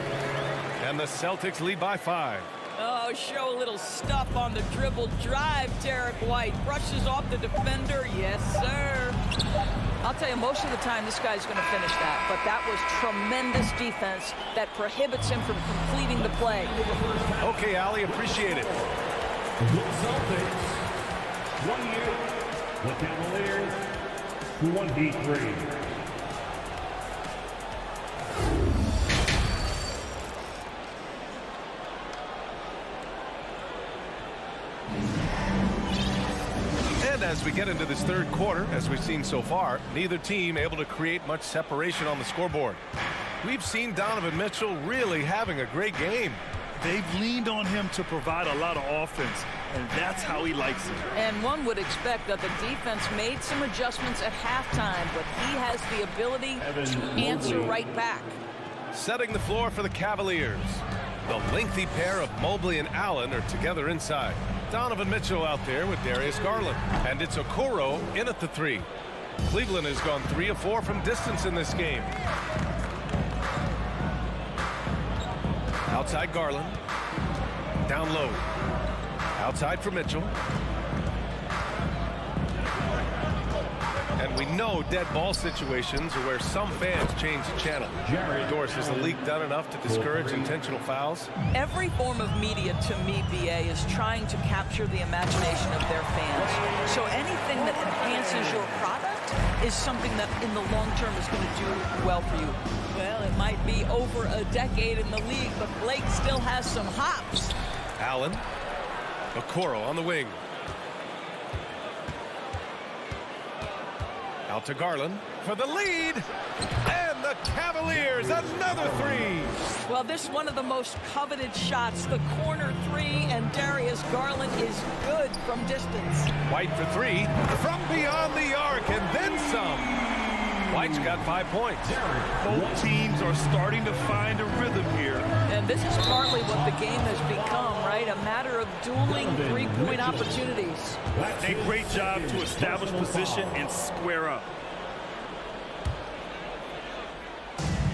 And the Celtics lead by 5. Oh, show a little stuff on the dribble drive. Derek White brushes off the defender. Yes, sir. I'll tell you, most of the time this guy's going to finish that. But that was tremendous defense that prohibits him from completing the play. Okay, Ali, appreciate it. The Celtics, 1 year. The Cavaliers, 1D3. And as we get into this third quarter, as we've seen so far, neither team able to create much separation on the scoreboard. We've seen Donovan Mitchell really having a great game. They've leaned on him to provide a lot of offense, and that's how he likes it. And one would expect that the defense made some adjustments at halftime, but he has the ability to answer right back. Setting the floor for the Cavaliers. The lengthy pair of Mobley and Allen are together inside. Donovan Mitchell out there with Darius Garland. And it's Okoro in at the 3. Cleveland has gone 3 of 4 from distance in this game. Outside Garland. Down low. Outside for Mitchell. And we know dead ball situations are where some fans change the channel. Doris, has the league done enough to discourage intentional fouls? Every form of media, to me, BA, is trying to capture the imagination of their fans. So anything that enhances your product is something that in the long term is going to do well for you. Well, it might be over a decade in the league, but Blake still has some hops. Allen. Okoro on the wing. Out to Garland for the lead. And the Cavaliers, another 3. Well, this one of the most coveted shots, the corner 3, and Darius Garland is good from distance. White for 3 from beyond the arc, and then some. White's got 5 points. Both teams are starting to find a rhythm here. And this is partly what the game has become, right? A matter of dueling three-point opportunities. A great job to establish position and square up.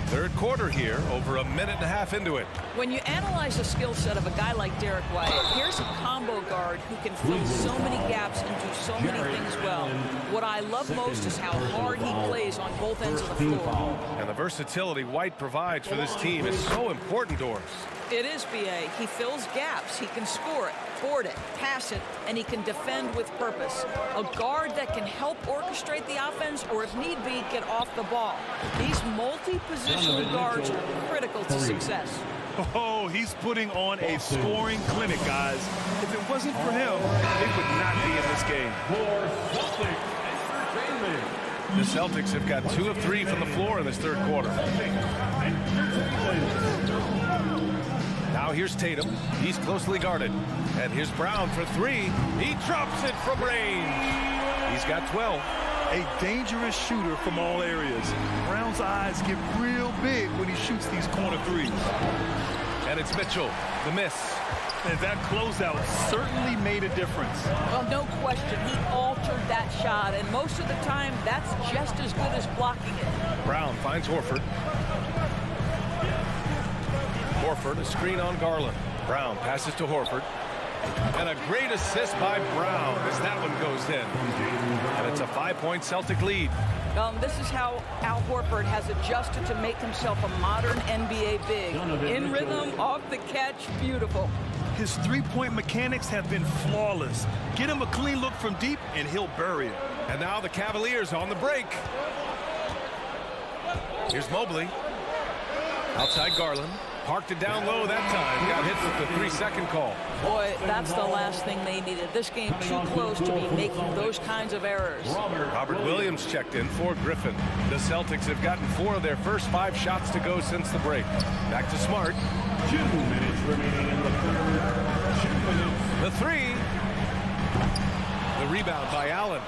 Third quarter here, over a minute and a half into it. When you analyze the skill set of a guy like Derek White, here's a combo guard who can fill so many gaps and do so many things well. What I love most is how hard he plays on both ends of the floor. And the versatility White provides for this team is so important, Doris. It is, B.A. He fills gaps. He can score it, board it, pass it, and he can defend with purpose. A guard that can help orchestrate the offense or, if need be, get off the ball. These multi-position guards are critical to success. Oh, he's putting on a scoring clinic, guys. If it wasn't for him, they would not be in this game. The Celtics have got 2 of 3 from the floor in this third quarter. Now here's Tatum. He's closely guarded. And here's Brown for 3. He drops it from range. He's got 12. A dangerous shooter from all areas. Brown's eyes get real big when he shoots these corner threes. And it's Mitchell, the miss. And that closeout certainly made a difference. Well, no question. He altered that shot, and most of the time, that's just as good as blocking it. Brown finds Horford. Horford, a screen on Garland. Brown passes to Horford. And a great assist by Brown as that one goes in. And it's a 5-point Celtic lead. This is how Al Horford has adjusted to make himself a modern NBA big. In rhythm, off the catch, beautiful. His three-point mechanics have been flawless. Get him a clean look from deep, and he'll bury it. And now the Cavaliers on the break. Here's Mobley. Outside Garland. Parked it down low that time. Got hit with the 3-second call. Boy, that's the last thing they needed. This game too close to be making those kinds of errors. Robert Williams checked in for Griffin. The Celtics have gotten 4 of their first 5 shots to go since the break. Back to Smart. 2 minutes remaining in the third. 2 minutes. The 3. The rebound by Allen.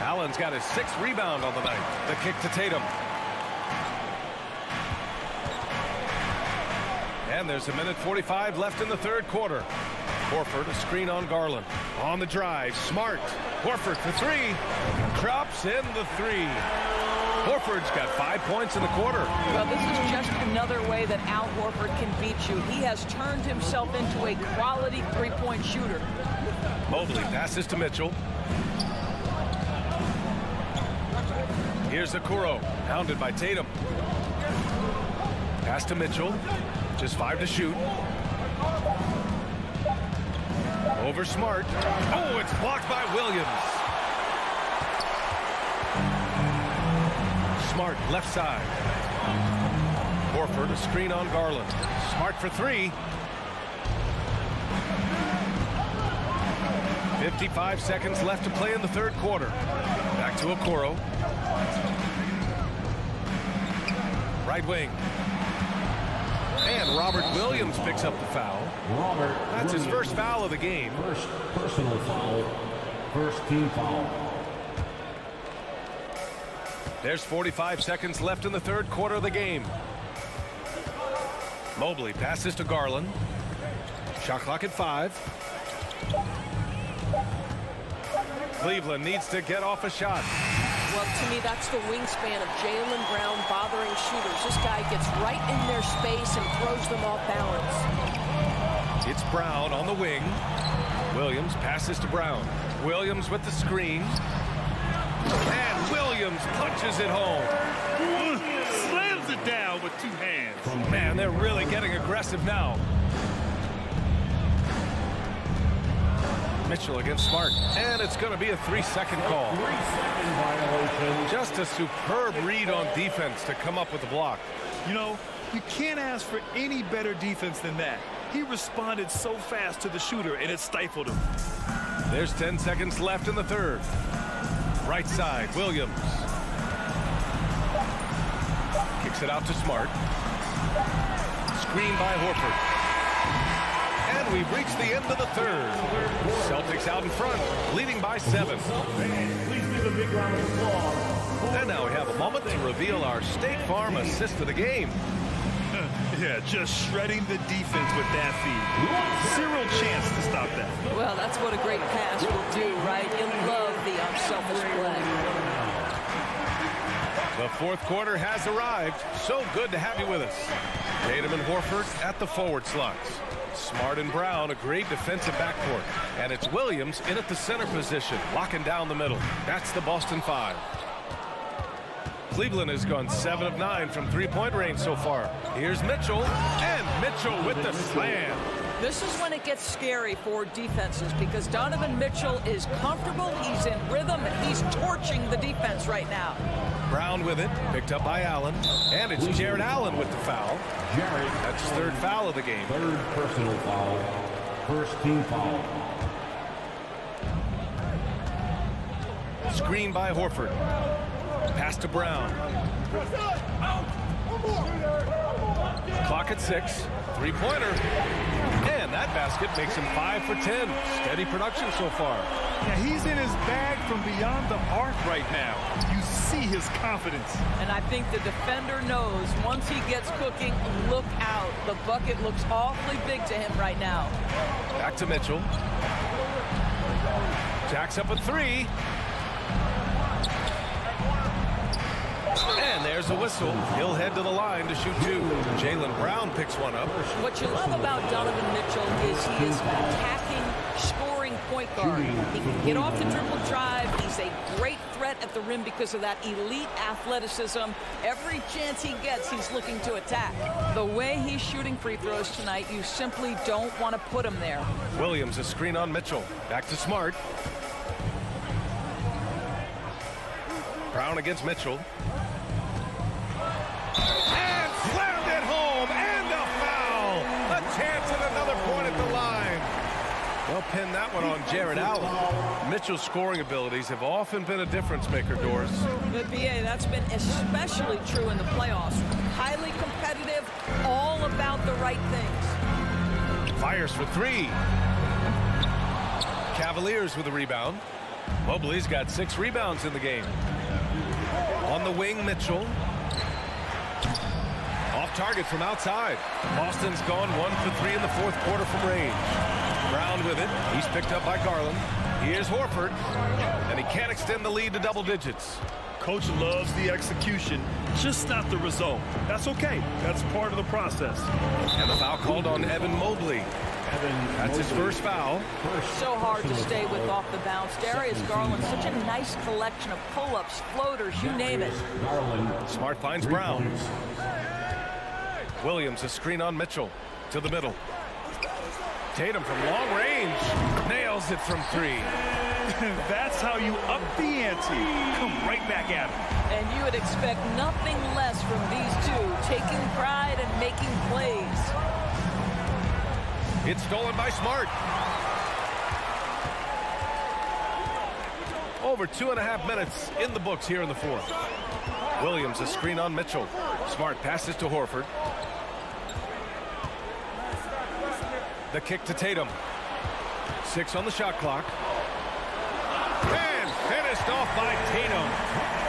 Allen's got his 6th rebound on the night. The kick to Tatum. And there's 1:45 left in the third quarter. Horford, a screen on Garland. On the drive, Smart. Horford for 3. Drops in the 3. Horford's got 5 points in the quarter. Well, this is just another way that Al Horford can beat you. He has turned himself into a quality three-point shooter. Mobley passes to Mitchell. Here's Okoro, hounded by Tatum. Pass to Mitchell. Just 5 to shoot. Over Smart. Oh, it's blocked by Williams. Smart, left side. Horford, a screen on Garland. Smart for 3. 55 seconds left to play in the third quarter. Back to Okoro. Right wing. And Robert Williams picks up the foul. That's his first foul of the game. First personal foul. First team foul. There's 45 seconds left in the third quarter of the game. Mobley passes to Garland. Shot clock at 5. Cleveland needs to get off a shot. Well, to me, that's the wingspan of Jaylen Brown bothering shooters. This guy gets right in their space and throws them off balance. It's Brown on the wing. Williams passes to Brown. Williams with the screen. And Williams punches it home. Slams it down with 2 hands. Man, they're really getting aggressive now. Mitchell against Smart. And it's going to be a 3-second call. 3-second violation. Just a superb read on defense to come up with the block. You know, you can't ask for any better defense than that. He responded so fast to the shooter, and it stifled him. There's 10 seconds left in the third. Right side, Williams. Kicks it out to Smart. Screen by Horford. And we've reached the end of the third. Celtics out in front, leading by 7. Please give a big round of applause. And now we have a moment to reveal our State Farm assist of the game. Yeah, just shredding the defense with that feed. Zero chance to stop that. Well, that's what a great pass will do, right? You love the unselfish play. The fourth quarter has arrived. So good to have you with us. Tatum and Horford at the forward slots. Smart and Brown, a great defensive backcourt. And it's Williams in at the center position, locking down the middle. That's the Boston 5. Cleveland has gone 7 of 9 from three-point range so far. Here's Mitchell, and Mitchell with the slam. This is when it gets scary for defenses because Donovan Mitchell is comfortable, he's in rhythm, and he's torching the defense right now. Brown with it, picked up by Allen, and it's Jared Allen with the foul. That's his third foul of the game. Third personal foul. First team foul. Screen by Horford. Pass to Brown. Clock at 6. Three-pointer. And that basket makes him 5 for 10. Steady production so far. Yeah, he's in his bag from beyond the arc right now. You see his confidence. And I think the defender knows once he gets cooking, look out. The bucket looks awfully big to him right now. Back to Mitchell. Jacks up a 3. And there's a whistle. He'll head to the line to shoot 2. Jaylen Brown picks one up. What you love about Donovan Mitchell is he is an attacking, scoring point guard. He can get off the dribble drive. He's a great threat at the rim because of that elite athleticism. Every chance he gets, he's looking to attack. The way he's shooting free throws tonight, you simply don't want to put him there. Williams, a screen on Mitchell. Back to Smart. Brown against Mitchell. And slammed it home, and a foul. A chance at another point at the line. They'll pin that one on Jared Allen. Mitchell's scoring abilities have often been a difference maker, Doors. But BA, that's been especially true in the playoffs. Highly competitive, all about the right things. Fires for 3. Cavaliers with a rebound. Mobley's got 6 rebounds in the game. On the wing, Mitchell. Off target from outside. Boston's gone 1 for 3 in the fourth quarter from range. Brown with it. He's picked up by Garland. Here's Horford. And he can't extend the lead to double digits. Coach loves the execution, just not the result. That's okay. That's part of the process. And the foul called on Evan Mobley. That's his first foul. So hard to stay with off the bounce. Darius Garland, such a nice collection of pull-ups, floaters, you name it. Smart finds Brown. Williams, a screen on Mitchell. To the middle. Tatum from long range. Nails it from 3. That's how you up the ante. Come right back at him. And you would expect nothing less from these two, taking pride and making plays. It's stolen by Smart. Over 2.5 minutes in the books here in the fourth. Williams, a screen on Mitchell. Smart passes to Horford. The kick to Tatum. 6 on the shot clock. And finished off by Tatum.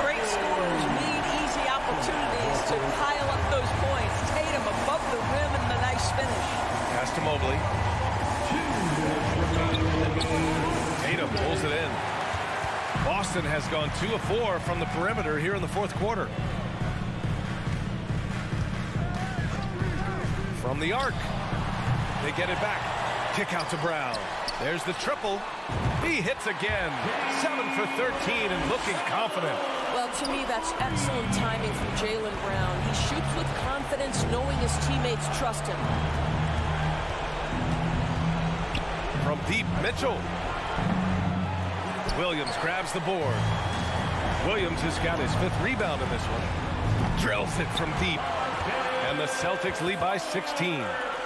Great scorers need easy opportunities to pile up those points. Tatum above the rim and the nice finish. Pass to Mobley. Tatum pulls it in. Boston has gone 2 of 4 from the perimeter here in the fourth quarter. From the arc. They get it back. Kick out to Brown. There's the triple. He hits again. 7 for 13 and looking confident. Well, to me, that's excellent timing from Jaylen Brown. He shoots with confidence, knowing his teammates trust him. From deep, Mitchell. Williams grabs the board. Williams has got his 5th rebound in this one. Drills it from deep. And the Celtics lead by 16.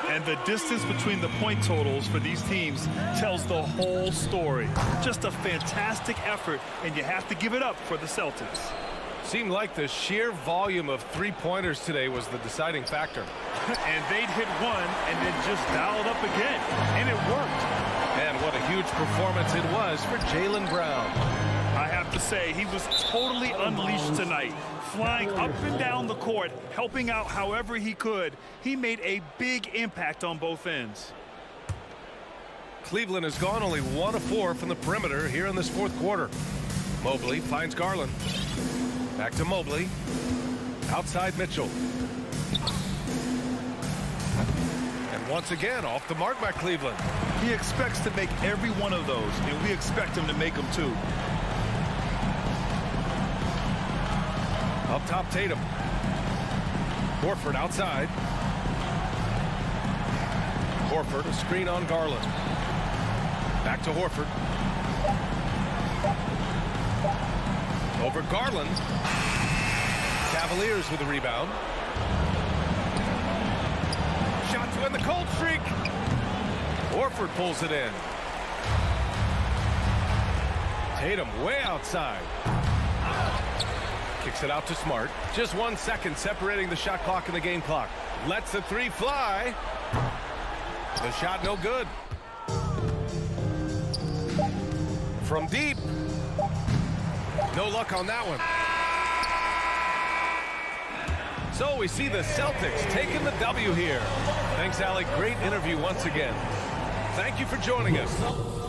And the distance between the point totals for these teams tells the whole story. Just a fantastic effort, and you have to give it up for the Celtics. Seemed like the sheer volume of three-pointers today was the deciding factor. And they'd hit one and then just dial it up again. And it worked. And what a huge performance it was for Jaylen Brown. I have to say, he was totally unleashed tonight. Flying up and down the court, helping out however he could. He made a big impact on both ends. Cleveland has gone only 1 of 4 from the perimeter here in this fourth quarter. Mobley finds Garland. Back to Mobley. Outside Mitchell. And once again, off the mark by Cleveland. He expects to make every one of those, and we expect him to make them too. Up top, Tatum. Horford outside. Horford, a screen on Garland. Back to Horford. Over Garland. Cavaliers with the rebound. Shot to end the cold streak. Horford pulls it in. Tatum way outside. Kicks it out to Smart. Just 1 second separating the shot clock and the game clock. Lets the three fly. The shot no good. From deep. No luck on that one. So we see the Celtics taking the W here. Thanks, Alec. Great interview once again. Thank you for joining us.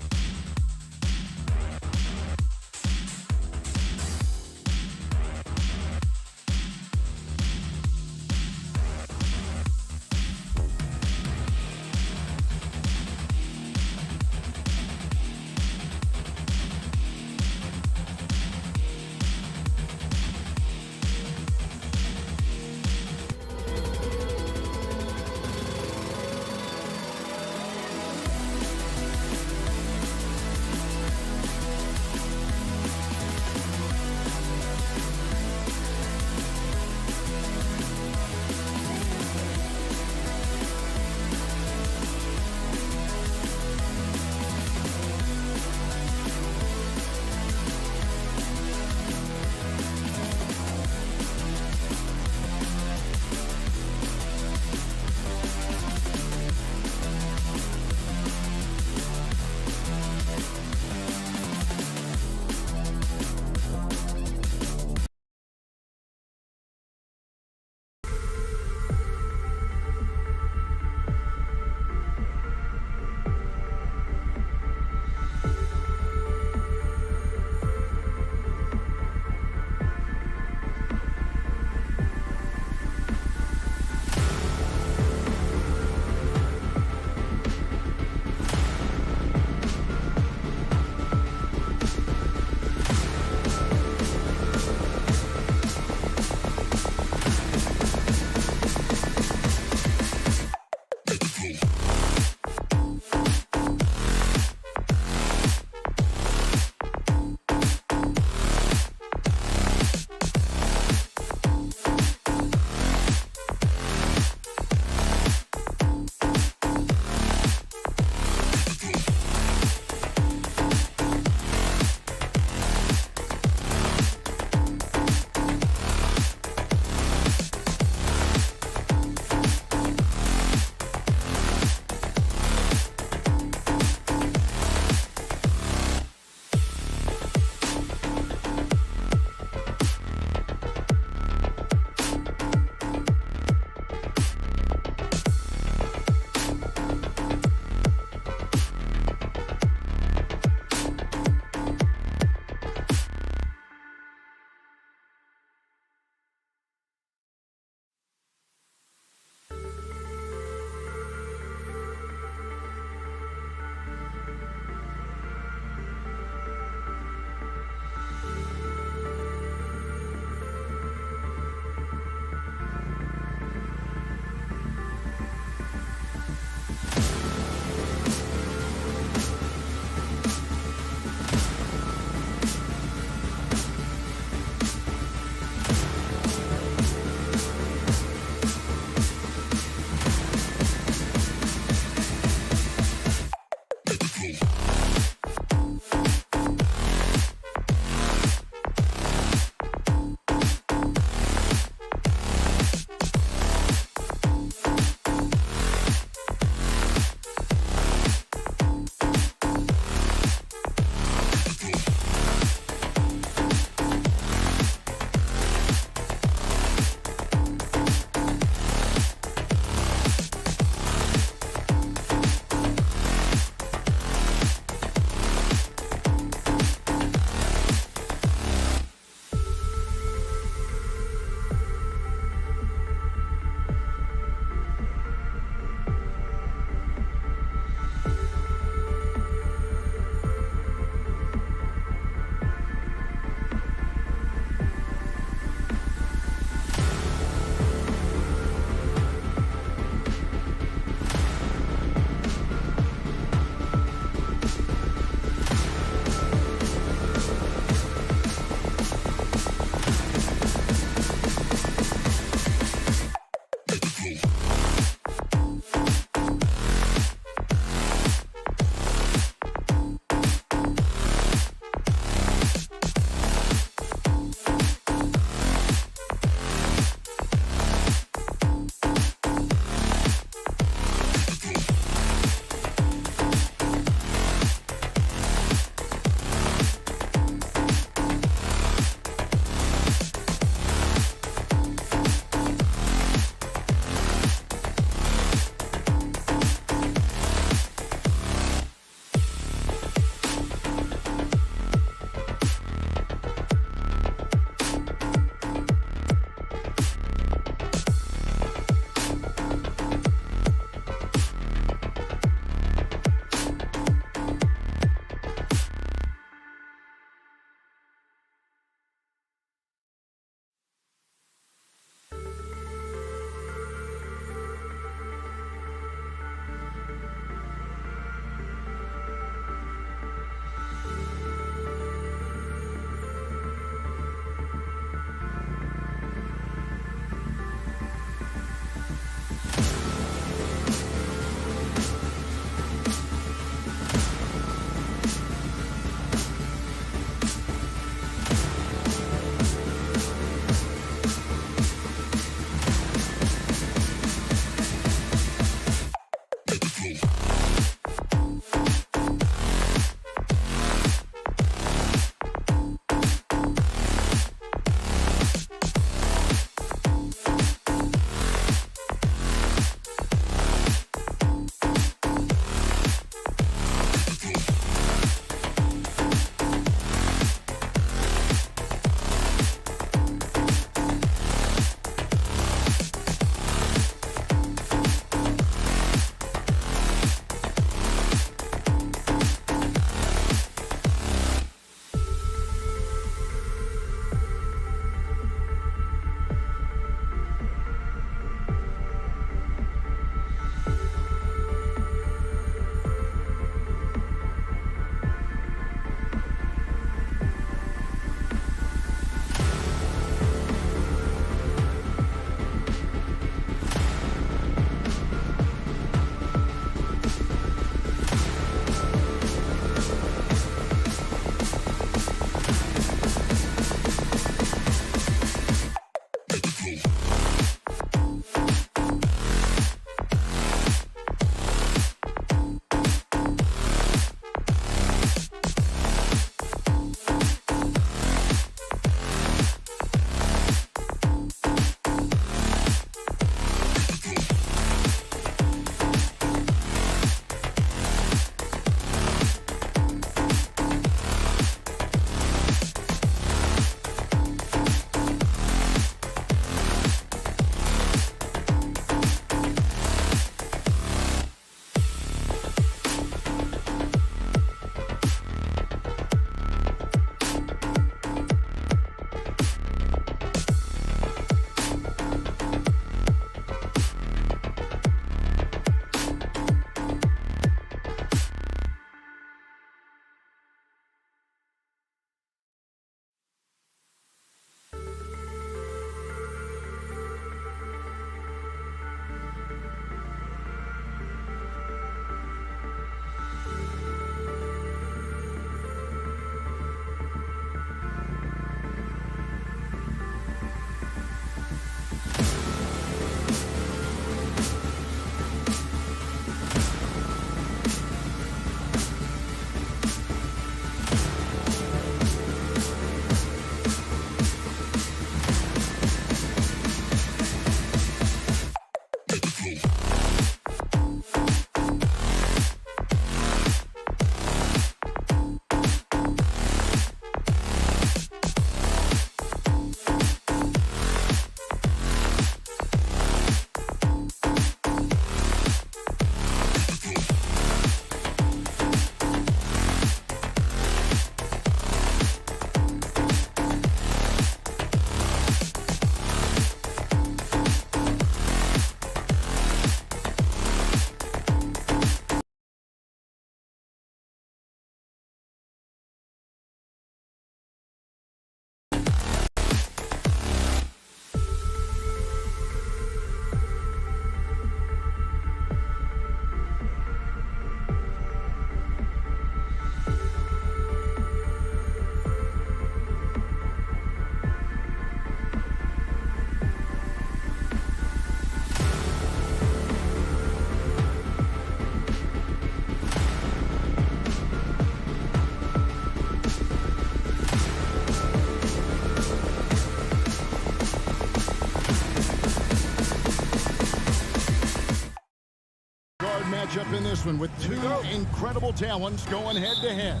matchup in this one with two incredible talents going head-to-head.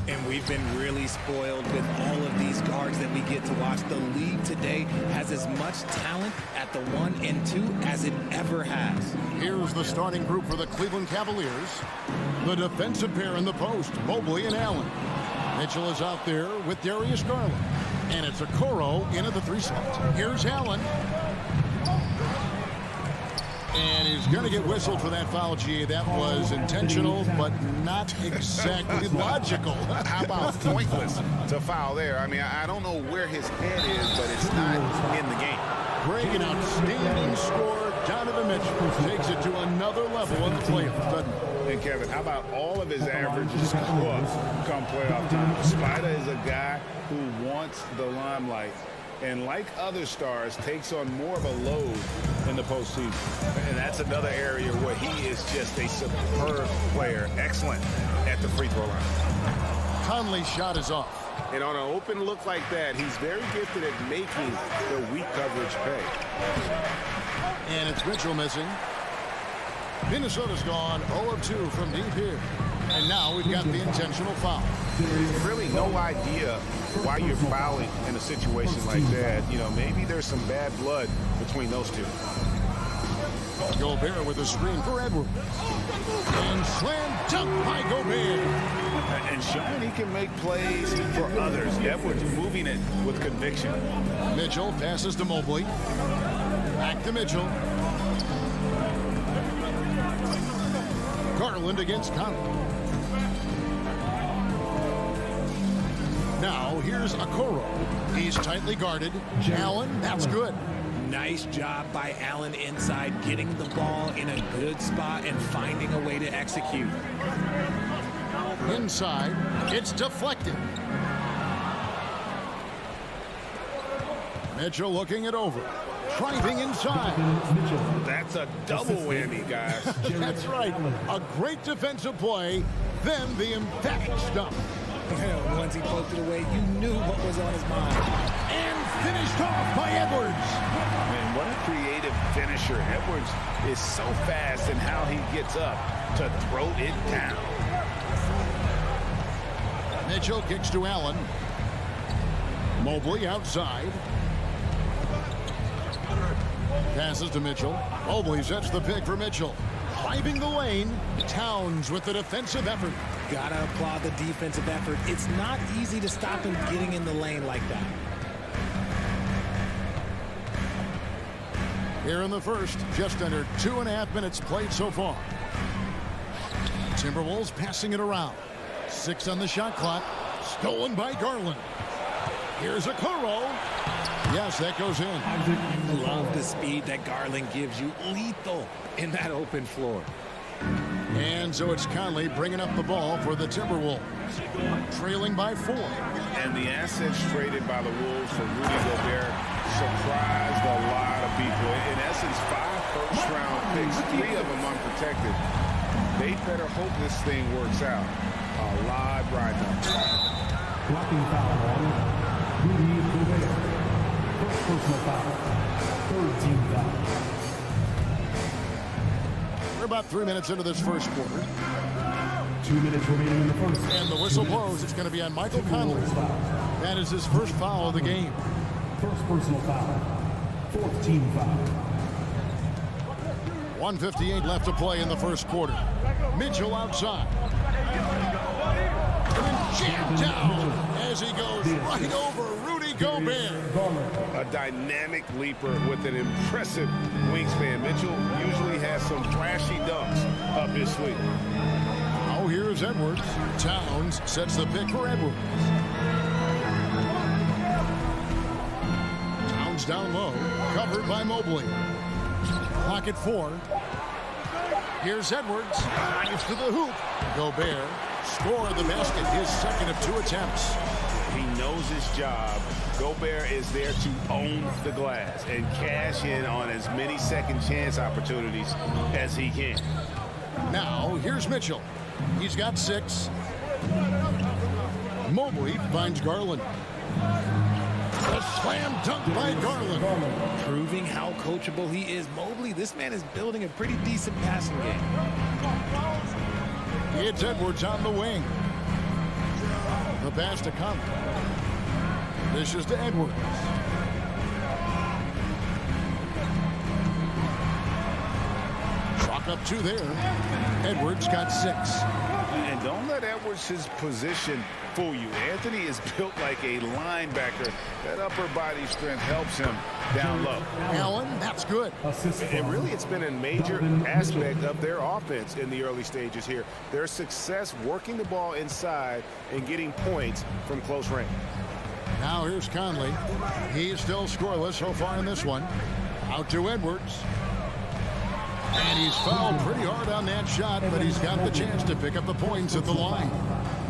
And we've been really spoiled with all of these guards that we get to watch. The league today has as much talent at the 1 and 2 as it ever has. Here's the starting group for the Cleveland Cavaliers. The defensive pair in the post, Mobley and Allen. Mitchell is out there with Darius Garland. And it's Okoro into the 3 slot. Here's Allen. And he's going to get whistled for that foul, G. That was intentional, but not exactly logical. How about pointless to foul there? I mean, I don't know where his head is, but it's not in the game. Great, an outstanding score. Donovan Mitchell takes it to another level in the playoffs, doesn't he? And Kevin, how about all of his averages go up come playoff time? Spider is a guy who wants the limelight, and like other stars, takes on more of a load in the postseason. And that's another area where he is just a superb player, excellent at the free throw line. Conley's shot is off. And on an open look like that, he's very gifted at making the weak coverage pay. And it's Mitchell missing. Minnesota's gone 0 of 2 from deep here. And now we've got the intentional foul. There's really no idea why you're fouling in a situation like that. You know, maybe there's some bad blood between those two. Gobert with a screen for Edwards. And slam dunk by Gobert. And showing he can make plays for others. Edwards moving it with conviction. Mitchell passes to Mobley. Back to Mitchell. Garland against Conley. Now here's Okoro. He's tightly guarded. Allen, that's good. Nice job by Allen inside, getting the ball in a good spot and finding a way to execute. Inside, it's deflected. Mitchell looking it over. Driving inside. That's a double whammy, guys. That's right. A great defensive play, then the emphatic stop. Once he poked it away, you knew what was on his mind. And finished off by Edwards. Man, what a creative finisher. Edwards is so fast in how he gets up to throw it down. Mitchell kicks to Allen. Mobley outside. Passes to Mitchell. Mobley sets the pick for Mitchell. Driving the lane. Towns with the defensive effort. Gotta applaud the defensive effort. It's not easy to stop him getting in the lane like that. Here in the first, just under 2.5 minutes played so far. Timberwolves passing it around. 6 on the shot clock. Stolen by Garland. Here's Okoro. Yes, that goes in. Love the speed that Garland gives you. Lethal in that open floor. And so it's Conley bringing up the ball for the Timberwolves. Trailing by 4. And the assets traded by the Wolves for Rudy Gobert surprised a lot of people. In essence, 5 first-round picks, 3 of them unprotected. They better hope this thing works out. A live ride now. Blocking foul on Rudy Gobert. First personal foul. 3rd team foul. We're about 3 minutes into this first quarter. 2 minutes remaining in the first. And the whistle blows. It's going to be on Michael Conley. That is his first foul of the game. First personal foul. 4th team foul. 1:58 left to play in the first quarter. Mitchell outside. And jammed down as he goes right over Rudy Gobert. A dynamic leaper with an impressive wingspan. Mitchell usually has some flashy dunks up his sleeve. Oh, here's Edwards. Towns sets the pick for Edwards. Towns down low, covered by Mobley. Clock at 4. Here's Edwards. Drives to the hoop. Gobert scored the basket, his second of 2 attempts. He knows his job. Gobert is there to own the glass and cash in on as many second chance opportunities as he can. Now, here's Mitchell. He's got 6. Mobley finds Garland. A slam dunk by Garland. proving how coachable he is. Mobley, this man is building a pretty decent passing game. It's Edwards on the wing. The pass to Conley. This is to Edwards. Chalk up 2 there. Edwards got 6. And don't let Edwards' position fool you. Anthony is built like a linebacker. That upper body strength helps him down low. Allen, that's good. And really, it's been a major aspect of their offense in the early stages here. Their success working the ball inside and getting points from close range. Now here's Conley. He's still scoreless so far in this one. Out to Edwards. And he's fouled pretty hard on that shot, but he's got the chance to pick up the points at the line.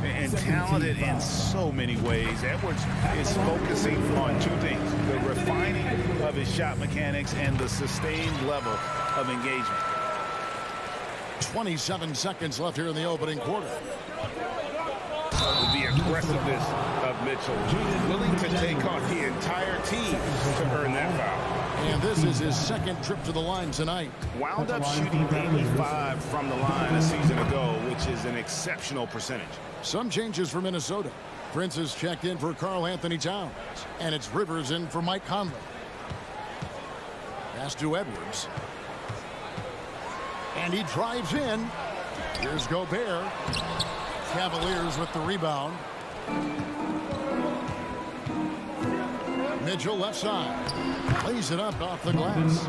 And talented in so many ways. Edwards is focusing on 2 things: the refining of his shot mechanics and the sustained level of engagement. 27 seconds left here in the opening quarter. The aggressiveness of Mitchell, willing to take on the entire team to earn that foul. And this is his 2nd trip to the line tonight. Wound up shooting 85 from the line a season ago, which is an exceptional percentage. Some changes for Minnesota. Prince is checked in for Karl Anthony Towns. And it's Rivers in for Mike Conley. Pass to Edwards. And he drives in. Here's Gobert. Cavaliers with the rebound. Mitchell left side. Plays it up off the glass.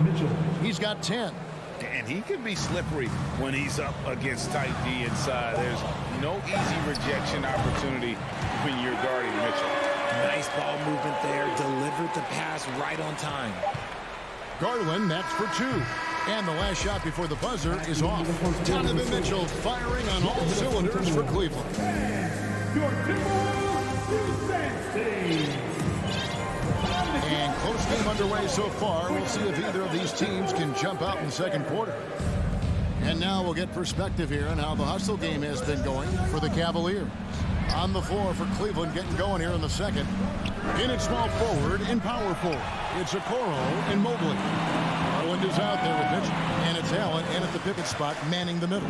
He's got 10. And he can be slippery when he's up against tight D inside. There's no easy rejection opportunity when you're guarding Mitchell. Nice ball movement there. Delivered the pass right on time. Garland, that's for 2. And the last shot before the buzzer is off. Donovan Mitchell firing on all cylinders for Cleveland. Your Timberwolves defense. And close game underway so far. We'll see if either of these teams can jump out in the 2nd quarter. And now we'll get perspective here on how the hustle game has been going for the Cavaliers. On the floor for Cleveland, getting going here in the 2nd. In at small forward and power forward. It's Okoro and Mobley. Garland is out there with Mitchell. And it's Allen in at the pivot spot, manning the middle.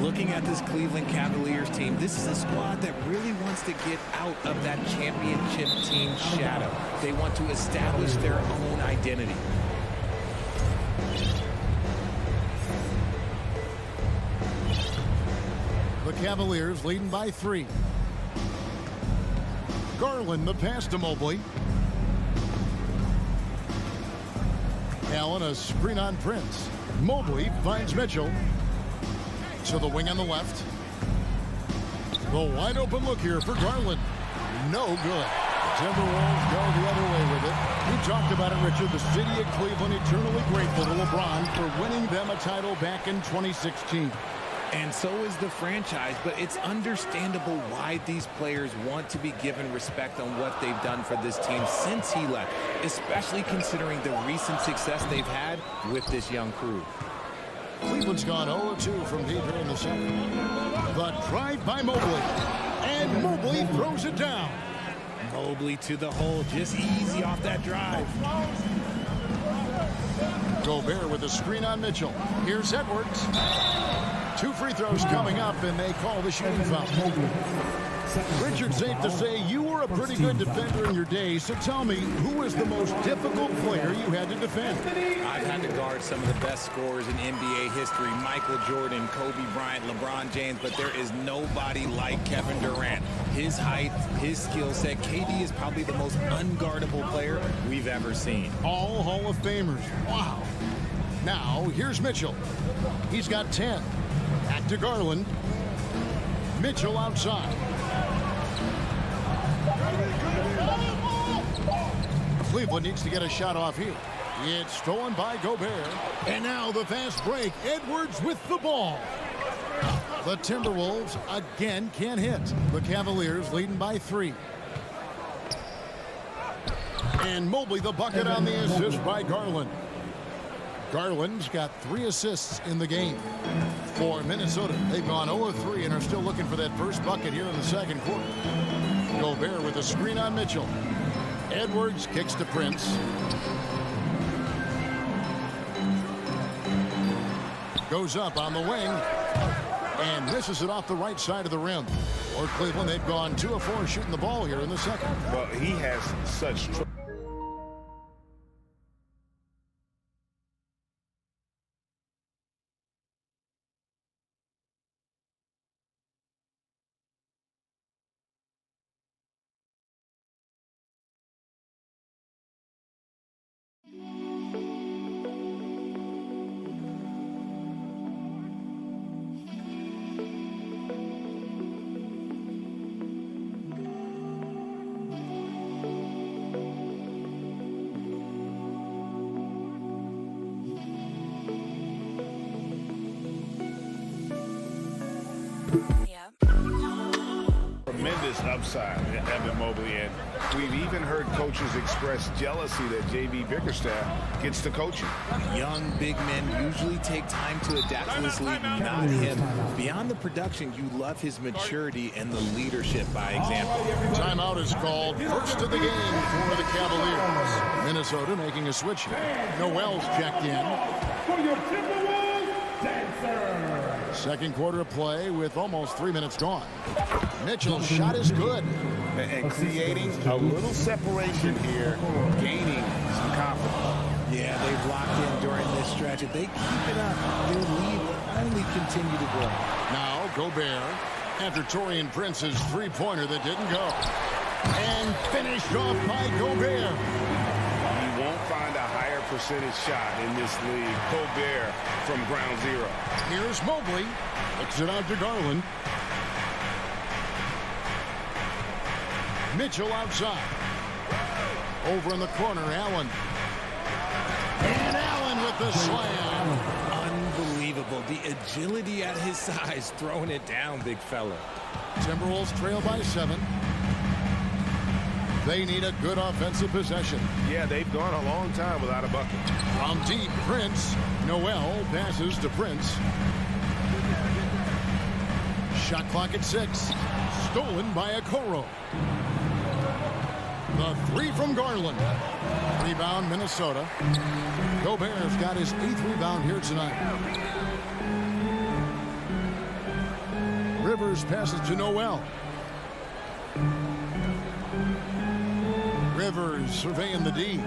Looking at this Cleveland Cavaliers team, this is a squad that really wants to get out of that championship team shadow. They want to establish their own identity. The Cavaliers leading by 3. Garland, the pass to Mobley. Allen, a screen on Prince. Mobley finds Mitchell. To the wing on the left. The wide open look here for Garland. No good. Timberwolves go the other way with it. We talked about it, Richard. The city of Cleveland eternally grateful to LeBron for winning them a title back in 2016. And so is the franchise, but it's understandable why these players want to be given respect on what they've done for this team since he left, especially considering the recent success they've had with this young crew. Cleveland's gone 0-2 from deep here in the 2nd. The drive by Mobley. And Mobley throws it down. Mobley to the hole, just easy off that drive. Gobert with a screen on Mitchell. Here's Edwards. 2 free throws coming up, and they call the shooting foul. Richard, safe to say you were a pretty good defender in your day, so tell me, who was the most difficult player you had to defend? I've had to guard some of the best scorers in NBA history, Michael Jordan, Kobe Bryant, LeBron James, but there is nobody like Kevin Durant. His height, his skill set, KD is probably the most unguardable player we've ever seen. All Hall of Famers. Wow. Now, here's Mitchell. He's got 10. Back to Garland. Mitchell outside. Cleveland needs to get a shot off here. It's stolen by Gobert. And now the fast break. Edwards with the ball. The Timberwolves again can't hit. The Cavaliers leading by 3. And Mobley the bucket on the assist by Garland. Garland's got 3 assists in the game for Minnesota. They've gone 0-3 and are still looking for that first bucket here in the 2nd quarter. Gobert with a screen on Mitchell. Edwards kicks to Prince. Goes up on the wing and misses it off the right side of the rim. For Cleveland, they've gone 2 of 4 shooting the ball here in the second. Well, he has such trouble. Tremendous upside in Evan Mobley, and we've even heard coaches express jealousy that J.B. Bickerstaff gets to coaching. Young big men usually take time to adapt to this league, not him. Beyond the production, you love his maturity and the leadership by example. Timeout is called. First of the game for the Cavaliers. Minnesota making a switch here. Noel's checked in. For your Timberwolves, Dancer. Second quarter of play with almost 3 minutes gone. Mitchell's shot is good. And creating a little separation here, gaining some confidence. Yeah, they've locked in during this stretch. If they keep it up, their lead will only continue to grow. Now Gobert after Taurean Prince's three-pointer that didn't go. And finished off by Gobert. You won't find a higher percentage shot in this league. Gobert from ground zero. Here's Mobley. Kicks it out to Garland. Mitchell outside. Over in the corner, Allen. And Allen with the slam. Unbelievable. The agility at his size, throwing it down, big fella. Timberwolves trail by 7. They need a good offensive possession. Yeah, they've gone a long time without a bucket. From deep, Prince. Noel passes to Prince. Shot clock at 6. Stolen by Okoro. The 3 from Garland. Rebound, Minnesota. Gobert's got his 8th rebound here tonight. Rivers passes to Noel. Rivers surveying the D.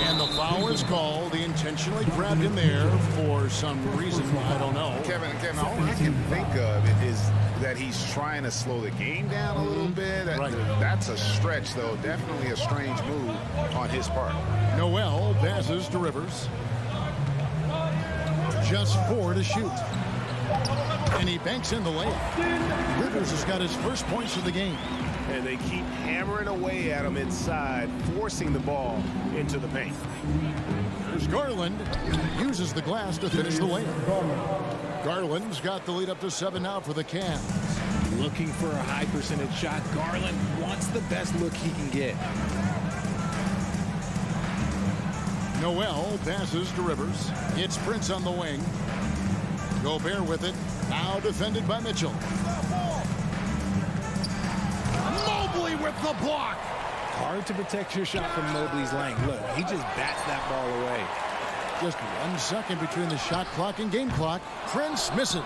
And the foul is called. He intentionally grabbed him there for some reason. I don't know. Kevin, all I can think of is that he's trying to slow the game down a little bit. Right. That's a stretch, though. Definitely a strange move on his part. Noel passes to Rivers. Just 4 to shoot. And he banks in the layup. Rivers has got his first points of the game. And they keep hammering away at him inside, forcing the ball into the paint. There's Garland. Uses the glass to finish the layup. Garland's got the lead up to 7 now for the Cavs. Looking for a high percentage shot. Garland wants the best look he can get. Noel passes to Rivers. It's Prince on the wing. Gobert with it. Now defended by Mitchell. Mobley with the block. Hard to protect your shot from Mobley's length. Look, he just bats that ball away. Just 1 second between the shot clock and game clock. Prince misses.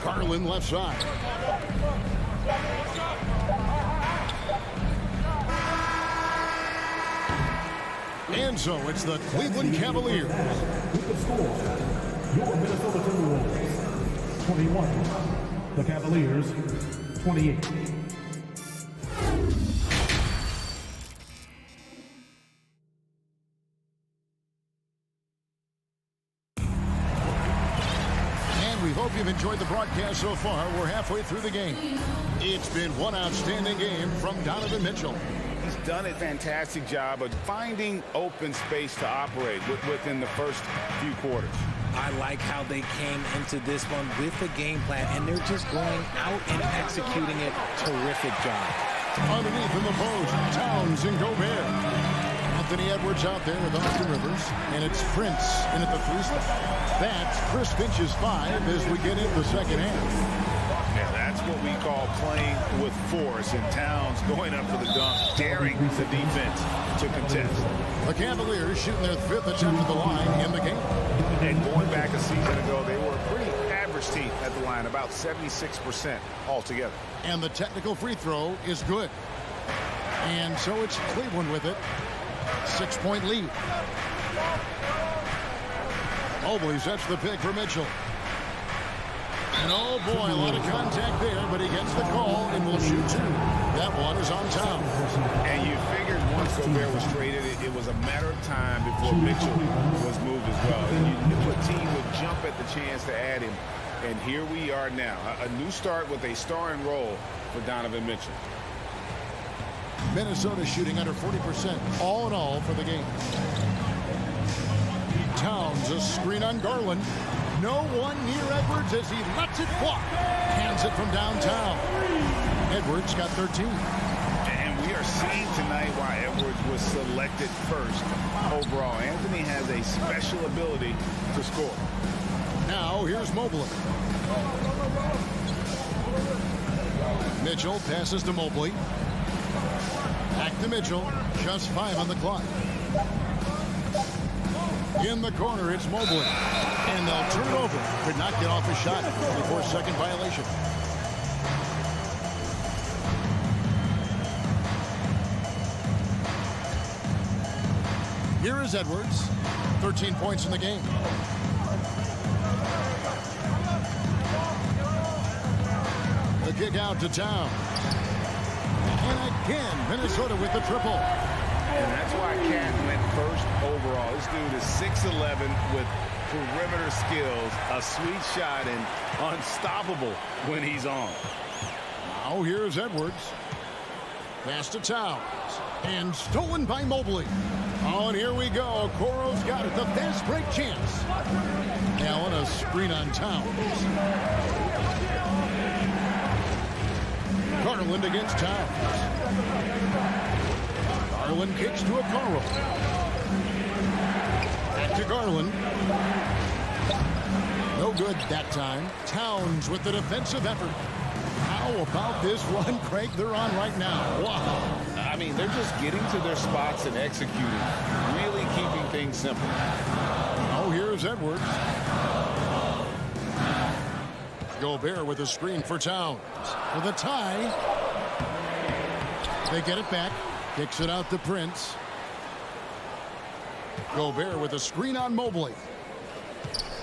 Garland left side. And so it's the Cleveland Cavaliers. With the score, your Minnesota Timberwolves, 21. The Cavaliers, 28. And we hope you've enjoyed the broadcast so far. We're halfway through the game. It's been one outstanding game from Donovan Mitchell. He's done a fantastic job of finding open space to operate within the first few quarters. I like how they came into this one with a game plan, and they're just going out and executing it. Terrific job. Underneath in the post, Towns and Gobert. Anthony Edwards out there with Austin Rivers, and it's Prince in at the 3 spot. That's Chris Finch's 5 as we get into the second half. Yeah, that's what we call playing with force. force, and Towns going up for the dunk, daring the defense to contest. The Cavaliers shooting their 5th attempt at the line in the game. And going back a season ago, they were a pretty average team at the line, about 76% altogether. And the technical free throw is good. And so it's Cleveland with it. 6-point lead. Mobley sets the pick for Mitchell. And oh boy, a lot of contact there, but he gets the call and will shoot 2. That one is on Towns. And you figured once Gobert was traded, it was a matter of time before Mitchell was moved as well. And you knew a team would jump at the chance to add him. And here we are now, a new start with a starring role for Donovan Mitchell. Minnesota shooting under 40% all in all for the game. Towns, a screen on Garland. No one near Edwards as he lets it fly. Hands it from downtown. Edwards got 13. And we are seeing tonight why Edwards was selected first overall. Anthony has a special ability to score. Now here's Mobley. Mitchell passes to Mobley. Back to Mitchell. Just 5 on the clock. In the corner, it's Mobley. And they'll turn it over. Could not get off a shot. 24-second violation. Here is Edwards. 13 points in the game. The kick out to Towns. And again, Minnesota with the triple. And that's why Cat went first overall. This dude is 6'11" with perimeter skills, a sweet shot, and unstoppable when he's on. Now here's Edwards. Pass to Towns. And stolen by Mobley. Oh, and here we go. Okoro's got it. The fast break chance. Now on a screen on Towns. Garland against Towns. Garland kicks to Okoro. Back to Garland. No good that time. Towns with the defensive effort. How about this run, Craig, they're on right now? Wow. I mean, they're just getting to their spots and executing, really keeping things simple. Oh, here's Edwards. Gobert with a screen for Towns. For the tie. They get it back. Kicks it out to Prince. Gobert with a screen on Mobley.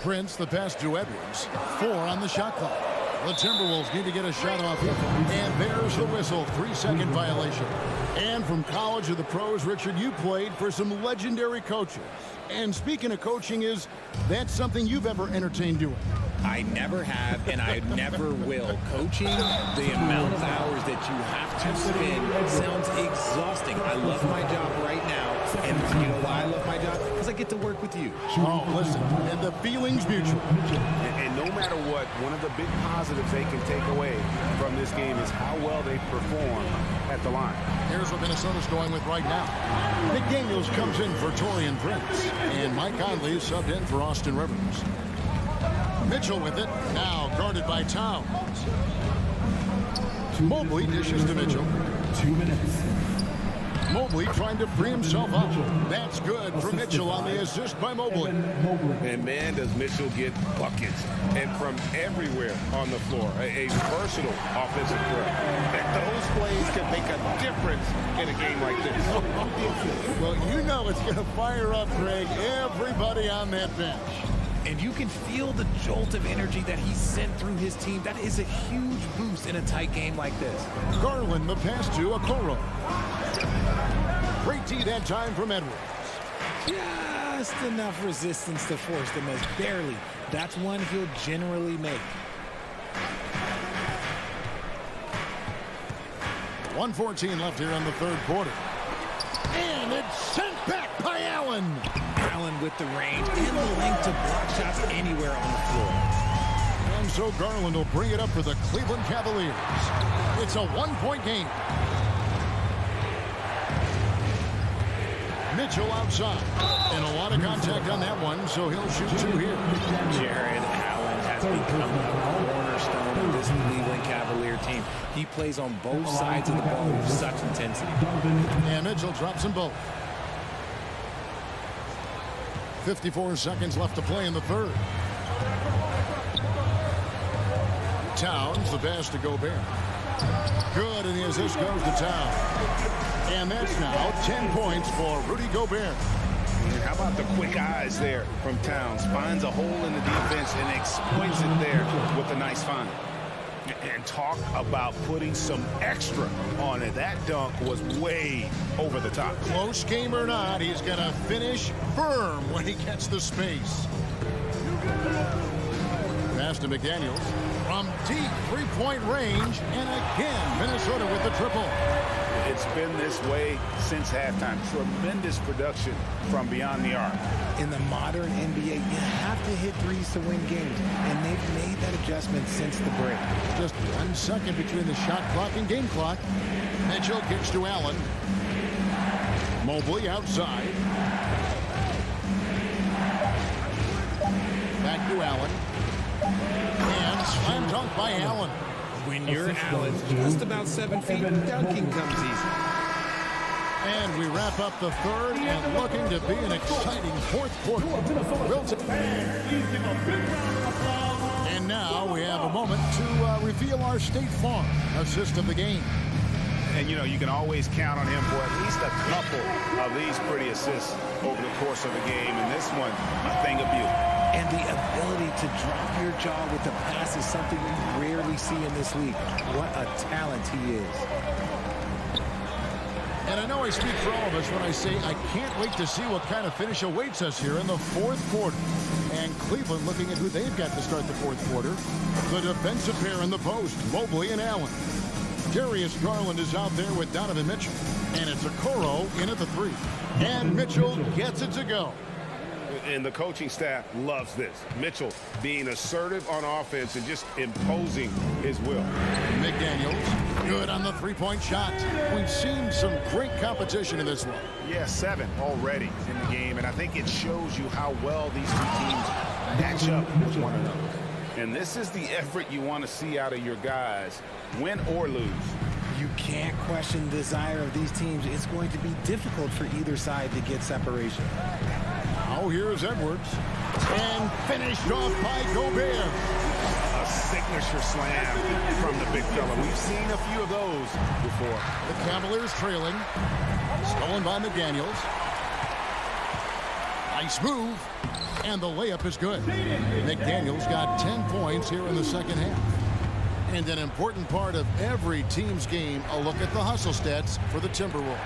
Prince, the pass to Edwards. 4 on the shot clock. The Timberwolves need to get a shot off here. And there's the whistle. 3-second violation. And from college to the pros, Richard, you played for some legendary coaches. And speaking of coaching, is that something you've ever entertained doing? I never have, and I never will. Coaching, the amount of hours that you have to spend sounds exhausting. I love my job right now, and you know why I love my job? Because I get to work with you. Oh, listen, and the feeling's mutual. And no matter what, one of the big positives they can take away from this game is how well they perform at the line. Here's what Minnesota's going with right now. McDaniels comes in for Taurean Prince, and Mike Conley is subbed in for Austin Rivers. Mitchell with it, now guarded by Towns. Mobley dishes to Mitchell. 2 minutes. Mobley trying to free himself up. That's good for Mitchell on the assist by Mobley. And man, does Mitchell get buckets. And from everywhere on the floor. A versatile offensive threat. And those plays can make a difference in a game like this. Well, you know it's going to fire up, Greg, everybody on that bench. And you can feel the jolt of energy that he sent through his team. That is a huge boost in a tight game like this. Garland, the pass to Okoro. Great D that time from Edwards. Just enough resistance to force the miss. Barely. That's one he'll generally make. 1:14 left here in the third quarter. And it's sent back by Allen. Allen with the range and the length to block shots anywhere on the floor. And so Garland will bring it up for the Cleveland Cavaliers. It's a 1-point game. Mitchell outside. And a lot of contact on that one, so he'll shoot 2 here. Jared Allen has become the cornerstone of this Cleveland Cavalier team. He plays on both sides of the ball with such intensity. And Mitchell drops them both. 54 seconds left to play in the third. Towns, the pass to Gobert. Good, and the assist goes to Towns. And that's now 10 points for Rudy Gobert. And how about the quick eyes there from Towns? Finds a hole in the defense and exploits it there with a nice find. And talk about putting some extra on it. That dunk was way over the top. Close game or not, he's going to finish firm when he gets the space. Pass to McDaniels from deep three-point range, and again Minnesota with the triple. It's been this way since halftime. Tremendous production from beyond the arc. In the modern NBA, you have to hit threes to win games, and they've made that adjustment since the break. Just 1 second between the shot clock and game clock. Mitchell kicks to Allen. Mobley outside. Back to Allen. And slam dunk by Allen. When you're Allen, just about 7 feet, dunking comes easy. And we wrap up the third and looking to be an exciting fourth quarter. And now we have a moment to reveal our State Farm assist of the game. And, you know, you can always count on him for at least a couple of these pretty assists over the course of the game. And this one, a thing of beauty. And the ability to drop your jaw with the pass is something you rarely see in this league. What a talent he is. And I know I speak for all of us when I say I can't wait to see what kind of finish awaits us here in the fourth quarter. And Cleveland looking at who they've got to start the fourth quarter. The defensive pair in the post, Mobley and Allen. Darius Garland is out there with Donovan Mitchell. And it's Okoro in at the three. And Mitchell gets it to go. And the coaching staff loves this. Mitchell being assertive on offense and just imposing his will. McDaniels, good on the three-point shot. We've seen some great competition in this one. Yeah, 7 already in the game, and I think it shows you how well these two teams match up with one another. And this is the effort you want to see out of your guys, win or lose. You can't question the desire of these teams. It's going to be difficult for either side to get separation. Now here's Edwards. And finished off by Gobert. A signature slam from the big fella. We've seen a few of those before. The Cavaliers trailing. Stolen by McDaniels. Nice move. And the layup is good. McDaniels got 10 points here in the second half. And an important part of every team's game, a look at the hustle stats for the Timberwolves.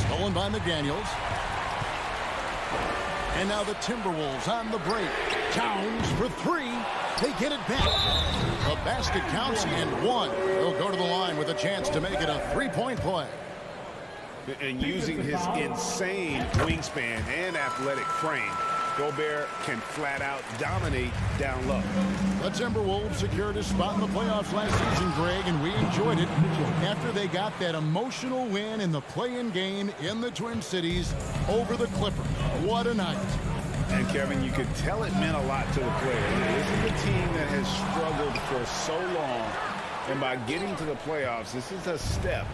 Stolen by McDaniels. And now the Timberwolves on the break. Towns for three. They get it back. The basket counts and one. He'll go to the line with a chance to make it a three-point play. And using his insane wingspan and athletic frame, Gobert can flat out dominate down low. The Timberwolves secured a spot in the playoffs last season, Greg, and we enjoyed it after they got that emotional win in the play-in game in the Twin Cities over the Clippers. What a night. And, Kevin, you could tell it meant a lot to the players. This is a team that has struggled for so long, and by getting to the playoffs, this is a step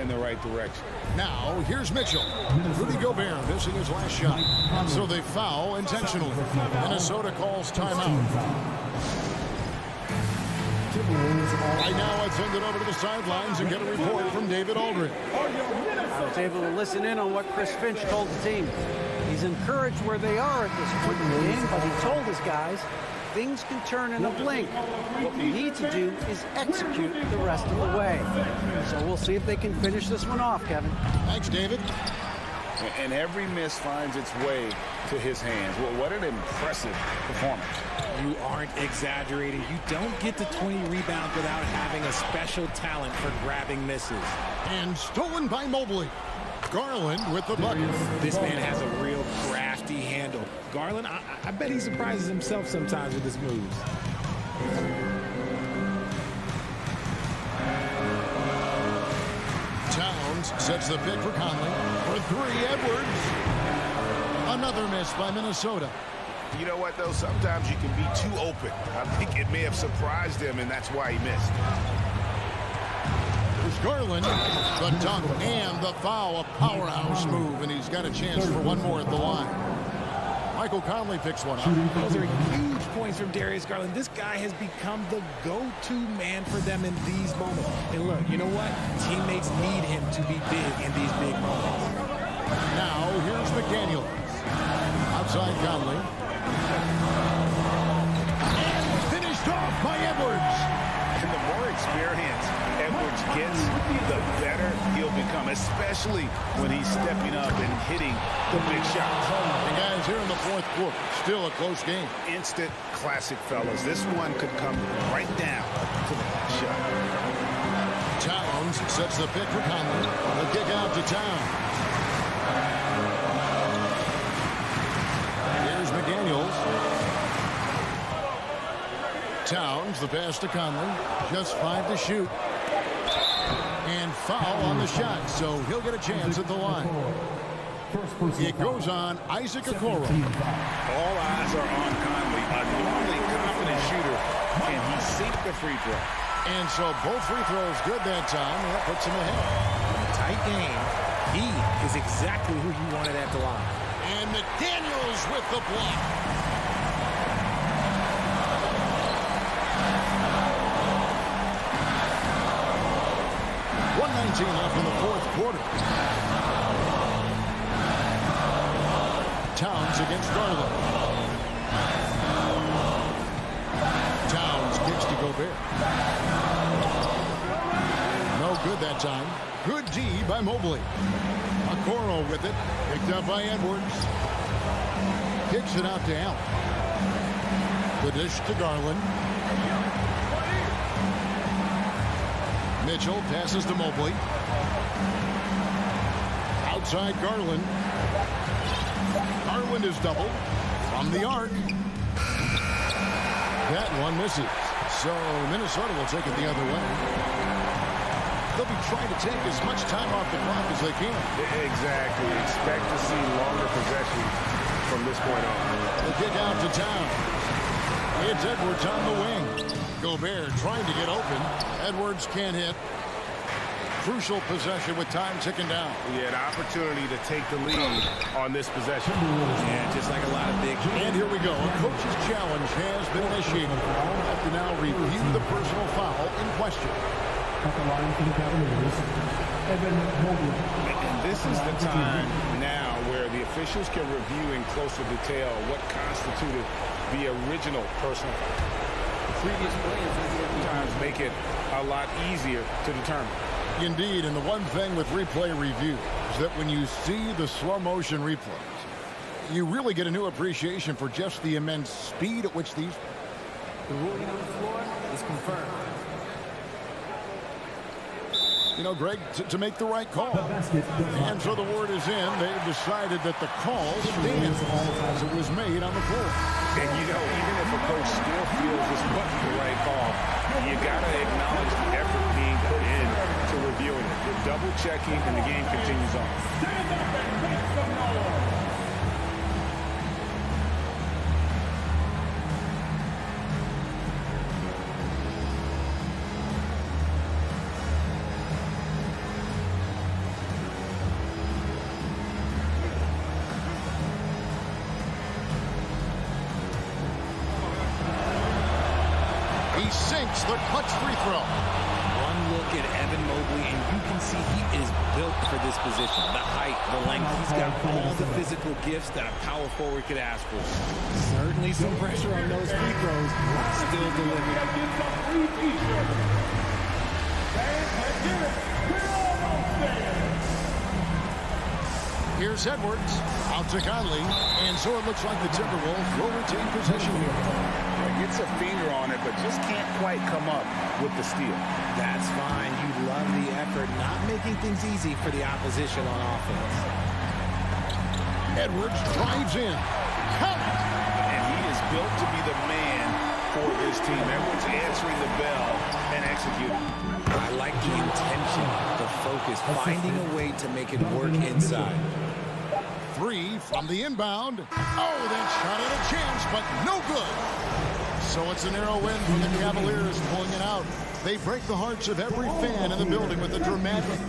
in the right direction. Now, here's Mitchell. Rudy Gobert missing his last shot. So they foul intentionally. Minnesota calls timeout. Right now, let's send it over to the sidelines and get a report from David Aldridge. I was able to listen in on what Chris Finch told the team. He's encouraged where they are at this point in the game, but he told his guys things can turn in a blink. What we need to do is execute the rest of the way. So we'll see if they can finish this one off, Kevin. Thanks, David. And every miss finds its way to his hands. Well, what an impressive performance. You aren't exaggerating. You don't get to 20 rebounds without having a special talent for grabbing misses. And stolen by Mobley. Garland with the bucket. This man has a real crafty handle. Garland, I bet he surprises himself sometimes with his moves. Towns sets the pick for Conley. For three, Edwards. Another miss by Minnesota. You know what, though? Sometimes you can be too open. I think it may have surprised him, and that's why he missed. Here's Garland, the dunk and the foul, a powerhouse move, and he's got a chance for one more at the line. Michael Conley picks one up. Those are huge points from Darius Garland. This guy has become the go-to man for them in these moments. And look, you know what? Teammates need him to be big in these big moments. Now, here's McDaniels. Outside Conley. And finished off by Edwards. And the more experience Edwards gets, the better he'll become, especially when he's stepping up and hitting the big shots. And guys, here in the fourth quarter, still a close game. Instant classic, fellas. This one could come right down to the last shot. Towns sets the pick for Conley. The kick out to Towns. Here's McDaniels. Towns, the pass to Conley. Just 5 to shoot. And foul on the shot, so he'll get a chance at the line. It goes on Isaac Okoro. All eyes are on Conley, a normally confident shooter. Can he sink the free throw? And so both free throws good that time. That puts him ahead. Tight game. He is exactly who you wanted at the line. And McDaniels with the block. 1:19 left in the fourth quarter. Towns against Garland. Towns kicks to Gobert. No good that time. Good D by Mobley. Okoro with it. Picked up by Edwards. Kicks it out to Allen. The dish to Garland. Mitchell passes to Mobley. Outside Garland. Garland is doubled from the arc. That one misses. So Minnesota will take it the other way. They'll be trying to take as much time off the clock as they can. Exactly. Expect to see longer possession from this point on. The kick out to Town. It's Edwards on the wing. Gobert trying to get open. Edwards can't hit. Crucial possession with time ticking down. He had opportunity to take the lead on this possession. Yeah, just like a lot of big. And here we go. A coach's challenge has been initiated. We'll have to now review the personal foul in question. At the line for the Cavaliers, Evan Mobley. And this is the time now where the officials can review in closer detail what constituted the original personal foul. Previous players sometimes make it a lot easier to determine. Indeed, and the one thing with replay review is that when you see the slow motion replays, you really get a new appreciation for just the immense speed at which these... The ruling on the floor is confirmed. You know, Greg, to make the right call. And so the word is in. They've decided that the call stands as it was made on the floor. And, you know, even if a coach still feels this wasn't the right call, you got to acknowledge the effort being put in to reviewing it. You're double-checking, and the game continues on. He sinks the clutch free throw. One look at Evan Mobley, and you can see he is built for this position. The height, the length, he's got all the physical gifts that a power forward could ask for. Certainly some pressure on those free throws, still delivering. Here's Edwards, out to Conley, and so it looks like the Timberwolves will retain possession here. Gets a finger on it, but just can't quite come up with the steal. That's fine. You love the effort, not making things easy for the opposition on offense. Edwards drives in. Count. And he is built to be the man for this team. Edwards answering the bell and executing. I like the intention, the focus, finding a way to make it work inside. three from the inbound. Oh, that shot had a chance, but no good. So it's a narrow win for the Cavaliers pulling it out. They break the hearts of every fan in the building with a dramatic...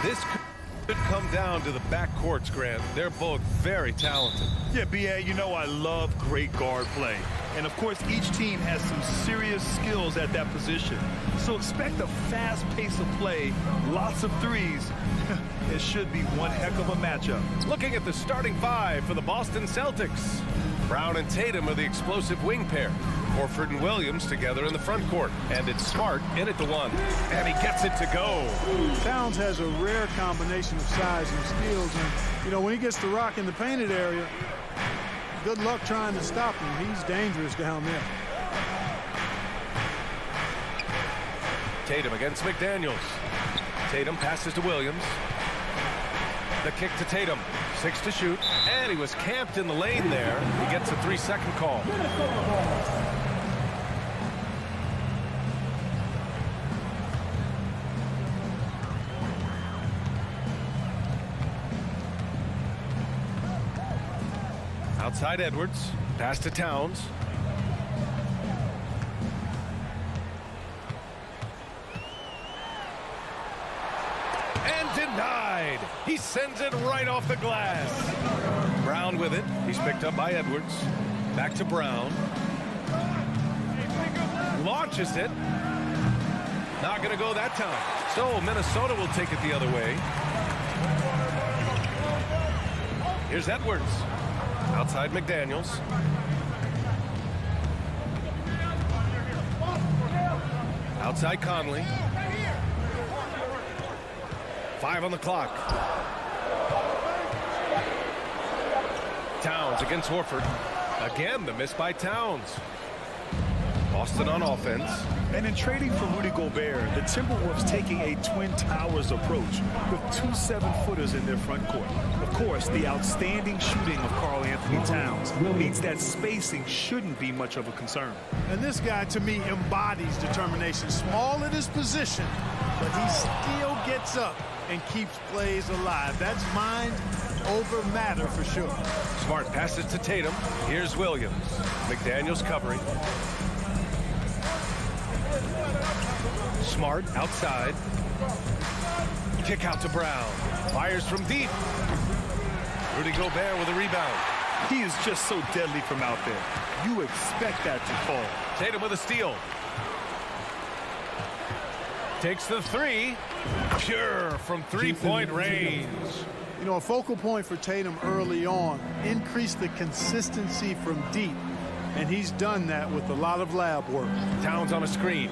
This could come down to the backcourts, Grant. They're both very talented. Yeah, B.A., you know I love great guard play. And, of course, each team has some serious skills at that position. So expect a fast pace of play, lots of threes. It should be one heck of a matchup. Looking at the starting five for the Boston Celtics. Brown and Tatum are the explosive wing pair. Horford and Williams together in the front court. And it's Smart in at the one. And he gets it to go. Towns has a rare combination of size and skills. And, you know, when he gets to rock in the painted area, good luck trying to stop him. He's dangerous down there. Tatum against McDaniels. Tatum passes to Williams. The kick to Tatum. 6 to shoot. And he was camped in the lane there. He gets a 3-second call. Outside Edwards. Pass to Towns. And denied. He sends it right off the glass. Brown with it. He's picked up by Edwards. Back to Brown. Launches it. Not going to go that time. So Minnesota will take it the other way. Here's Edwards. Outside McDaniels. Outside Conley. 5 on the clock. Towns against Horford. Again, the miss by Towns. Boston on offense. And in trading for Rudy Gobert, the Timberwolves taking a Twin Towers approach with 2 7-footers in their front court. Of course, the outstanding shooting of Karl Anthony Towns means that spacing shouldn't be much of a concern. And this guy, to me, embodies determination. Small at his position, but he still gets up and keeps plays alive. That's mind over matter for sure. Smart passes to Tatum. Here's Williams. McDaniels covering. Smart outside. Kick out to Brown. Fires from deep. Rudy Gobert with a rebound. He is just so deadly from out there. You expect that to fall. Tatum with a steal. Takes the three. Pure from three-point range. You know, a focal point for Tatum early on. Increase the consistency from deep. And he's done that with a lot of lab work. Towns on a screen.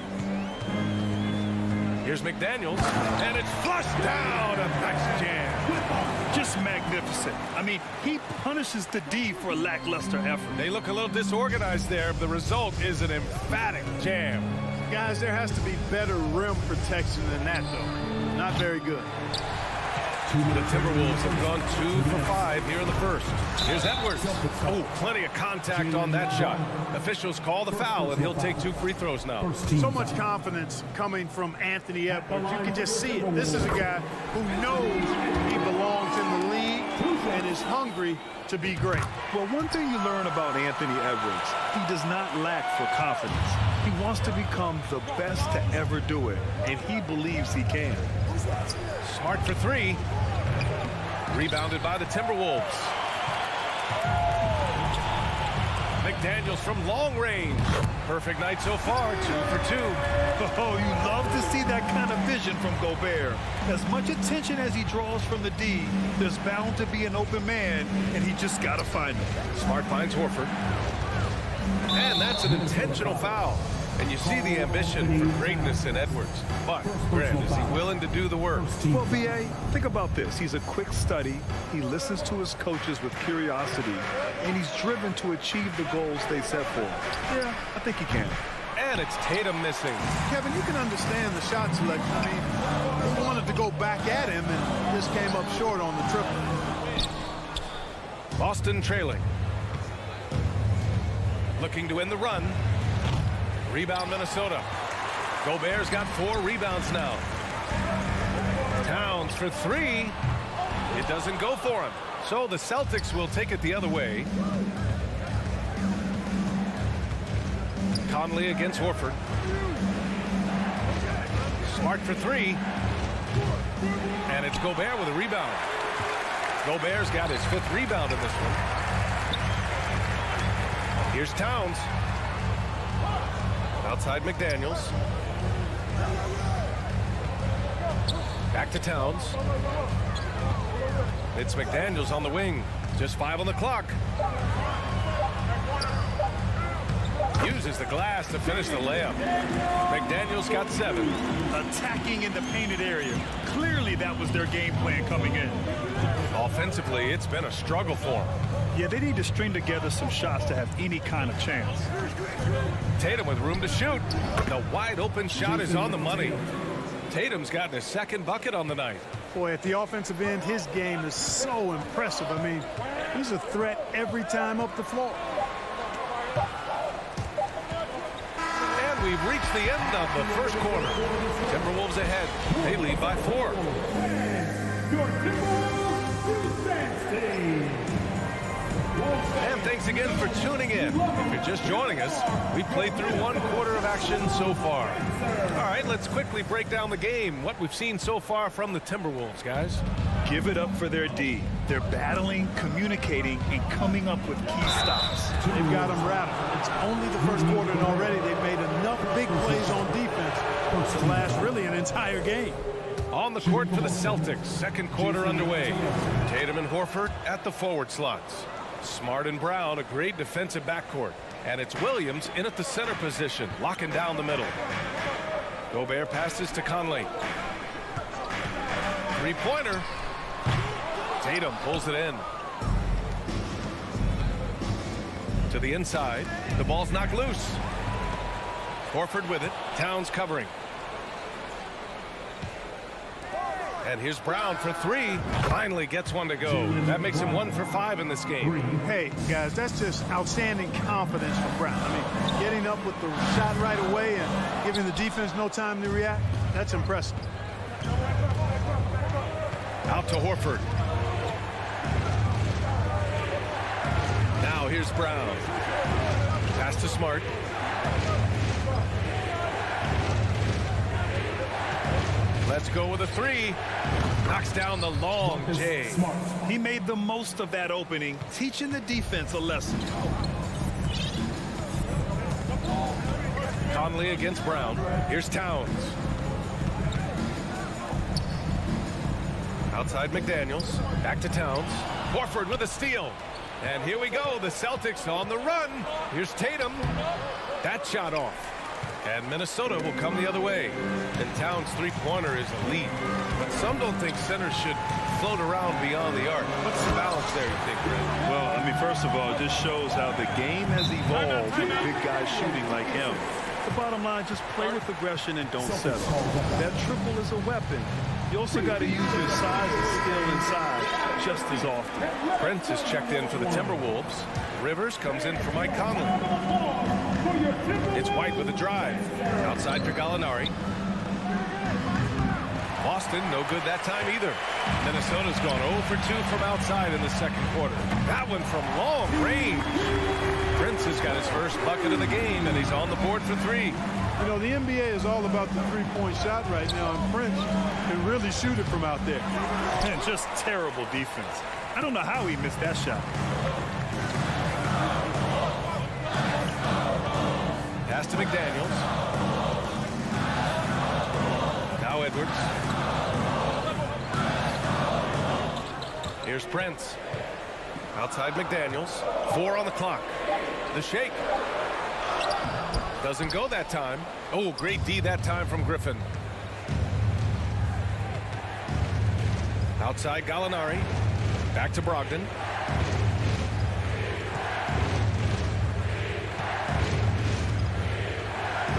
Here's McDaniels, and it's flushed down. A nice jam. Just magnificent. I mean, he punishes the D for a lackluster effort. They look a little disorganized there. The result is an emphatic jam. Guys, there has to be better rim protection than that, though. Not very good. The Timberwolves have gone 2 for 5 here in the first. Here's Edwards. Oh, plenty of contact on that shot. Officials call the foul, and he'll take 2 free throws now. So much confidence coming from Anthony Edwards. You can just see it. This is a guy who knows he belongs in the league and is hungry to be great. Well, one thing you learn about Anthony Edwards, he does not lack for confidence. He wants to become the best to ever do it, and he believes he can. Smart for 3. Rebounded by the Timberwolves. McDaniels from long range. Perfect night so far, 2 for 2. Oh, you love to see that kind of vision from Gobert. As much attention as he draws from the D, there's bound to be an open man, and he just got to find him. Smart finds Horford. And that's an intentional foul. And you see the ambition for greatness in Edwards. But, Grant, is he willing to do the work? Well, B.A., think about this. He's a quick study. He listens to his coaches with curiosity. And he's driven to achieve the goals they set for him. Yeah, I think he can. And it's Tatum missing. Kevin, you can understand the shot selection. I mean, he wanted to go back at him and just came up short on the triple. Boston trailing. Looking to win the run. Rebound Minnesota. Gobert's got 4 rebounds now. Towns for 3. It doesn't go for him. So the Celtics will take it the other way. Conley against Horford. Smart for 3. And it's Gobert with a rebound. Gobert's got his 5th rebound in this one. Here's Towns. Outside McDaniels. Back to Towns. It's McDaniels on the wing. Just 5 on the clock. Uses the glass to finish the layup. McDaniels got 7. Attacking in the painted area. Clearly that was their game plan coming in. Offensively, it's been a struggle for them. Yeah, they need to string together some shots to have any kind of chance. Tatum with room to shoot. The wide open shot is on the money. Tatum's gotten his 2nd bucket on the night. Boy, at the offensive end, his game is so impressive. I mean, he's a threat every time up the floor. And we've reached the end of the first quarter. Timberwolves ahead. They lead by 4. And thanks again for tuning in. If you're just joining us, we've played through 1 quarter of action so far. All right, let's quickly break down the game, what we've seen so far from the Timberwolves, guys. Give it up for their D. They're battling, communicating, and coming up with key stops. They've got them rattled. It's only the first quarter, and already they've made enough big plays on defense to last really an entire game. On the court for the Celtics, 2nd quarter underway. Tatum and Horford at the forward slots. Smart and Brown, a great defensive backcourt. And it's Williams in at the center position, locking down the middle. Gobert passes to Conley. 3-pointer. Tatum pulls it in. To the inside. The ball's knocked loose. Horford with it. Towns covering. And here's Brown for 3. Finally gets one to go. That makes him 1 for 5 in this game. Hey, guys, that's just outstanding confidence from Brown. I mean, getting up with the shot right away and giving the defense no time to react, that's impressive. Out to Horford. Now here's Brown. Pass to Smart. Let's go with a 3. Knocks down the long J. He made the most of that opening, teaching the defense a lesson. Conley against Brown. Here's Towns. Outside McDaniels. Back to Towns. Horford with a steal. And here we go. The Celtics on the run. Here's Tatum. That shot off. And Minnesota will come the other way. And Towns' 3-pointer is elite. But some don't think centers should float around beyond the arc. What's the balance there, you think, Brent? Well, I mean, first of all, it just shows how the game has evolved with big guys shooting like him. The bottom line, just play with aggression and don't settle. That triple is a weapon. You also got to use your size and skill inside just as often. Prince is checked in for the Timberwolves. Rivers comes in for Mike Conley. It's White with a drive. Outside for Gallinari. Boston, no good that time either. Minnesota's gone 0 for 2 from outside in the 2nd quarter. That one from long range. Prince has got his first bucket of the game, and he's on the board for 3. You know, the NBA is all about the 3-point shot right now, and Prince can really shoot it from out there. And just terrible defense. I don't know how he missed that shot. Pass to McDaniels. Now Edwards. Here's Prince. Outside McDaniels. 4 on the clock. The shake. Doesn't go that time. Oh, great D that time from Griffin. Outside Gallinari. Back to Brogdon.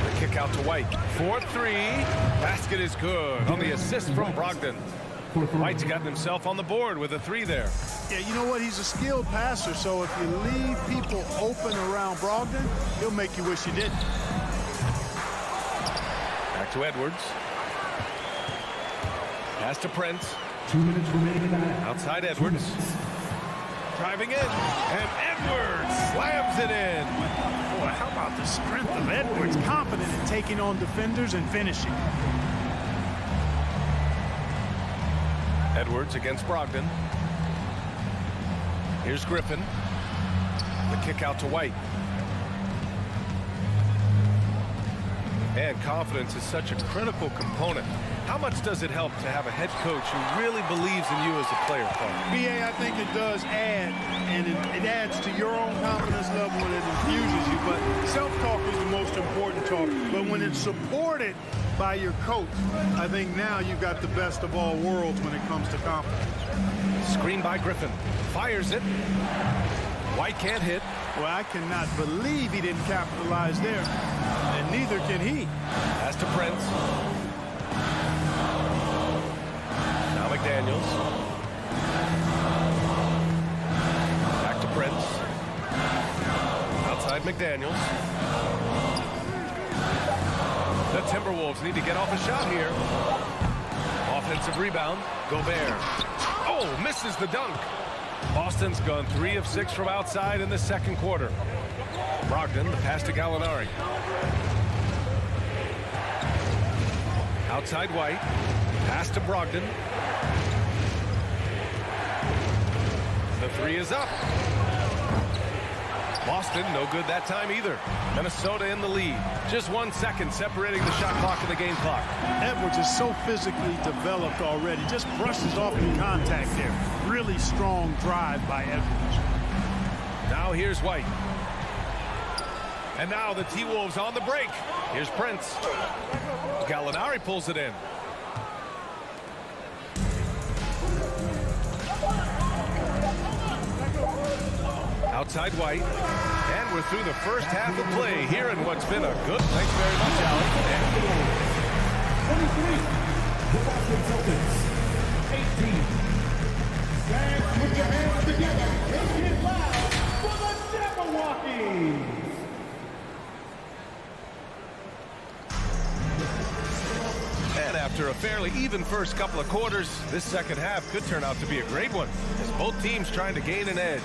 The kick out to White. 4-3. Basket is good on the assist from Brogdon. White's gotten himself on the board with a 3 there. Yeah, you know what? He's a skilled passer, so if you leave people open around Brogdon, he'll make you wish you didn't. Back to Edwards. Pass to Prince. 2 minutes remaining. Outside Edwards. Driving in. And Edwards slams it in. Boy, how about the strength of Edwards? Confident in taking on defenders and finishing. Edwards against Brogdon. Here's Griffin. The kick out to White. And confidence is such a critical component. How much does it help to have a head coach who really believes in you as a player, Paul? BA, I think it does add, and it adds to your own confidence level and it infuses you. But self-talk is the most important talk. But when it's supported by your coach, I think now you've got the best of all worlds when it comes to confidence. Screen by Griffin. Fires it. White can't hit. Well, I cannot believe he didn't capitalize there. And neither can he. Pass to Prince. Now McDaniels. Back to Prince. Outside McDaniels. The Timberwolves need to get off a shot here. Offensive rebound. Gobert. Oh, misses the dunk. Boston's gone 3 of 6 from outside in the second quarter. Brogdon, the pass to Gallinari. Outside White. Pass to Brogdon. The 3 is up. Boston, no good that time either. Minnesota in the lead. Just 1 second separating the shot clock and the game clock. Edwards is so physically developed already. Just brushes off the contact there. Really strong drive by Edwards. Now here's White. And now the T-Wolves on the break. Here's Prince. Gallinari pulls it in. Outside White. And we're through the first half of play here in what's been a good... Thanks very much, Alex. 23. The Boston Celtics. 18. Fans, put your hands together. Let's get loud for the Jabberwockies. And after a fairly even first couple of quarters, this second half could turn out to be a great one, as both teams trying to gain an edge.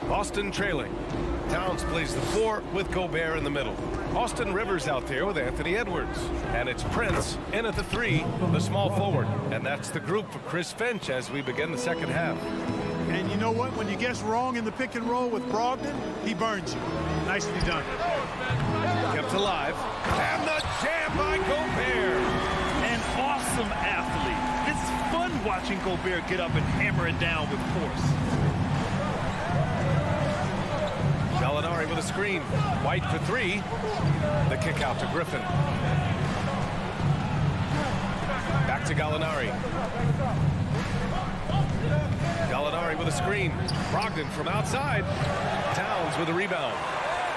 Boston trailing. Towns plays the 4 with Gobert in the middle. Austin Rivers out there with Anthony Edwards. And it's Prince in at the 3, the small forward. And that's the group for Chris Finch as we begin the second half. And you know what? When you guess wrong in the pick and roll with Brogdon, he burns you. Nicely done. Kept alive. And the jam by Gobert. An awesome athlete. It's fun watching Gobert get up and hammer it down with force. Gallinari with a screen. White for 3. The kick out to Griffin. Back to Gallinari. Gallinari with a screen. Brogdon from outside. Towns with a rebound.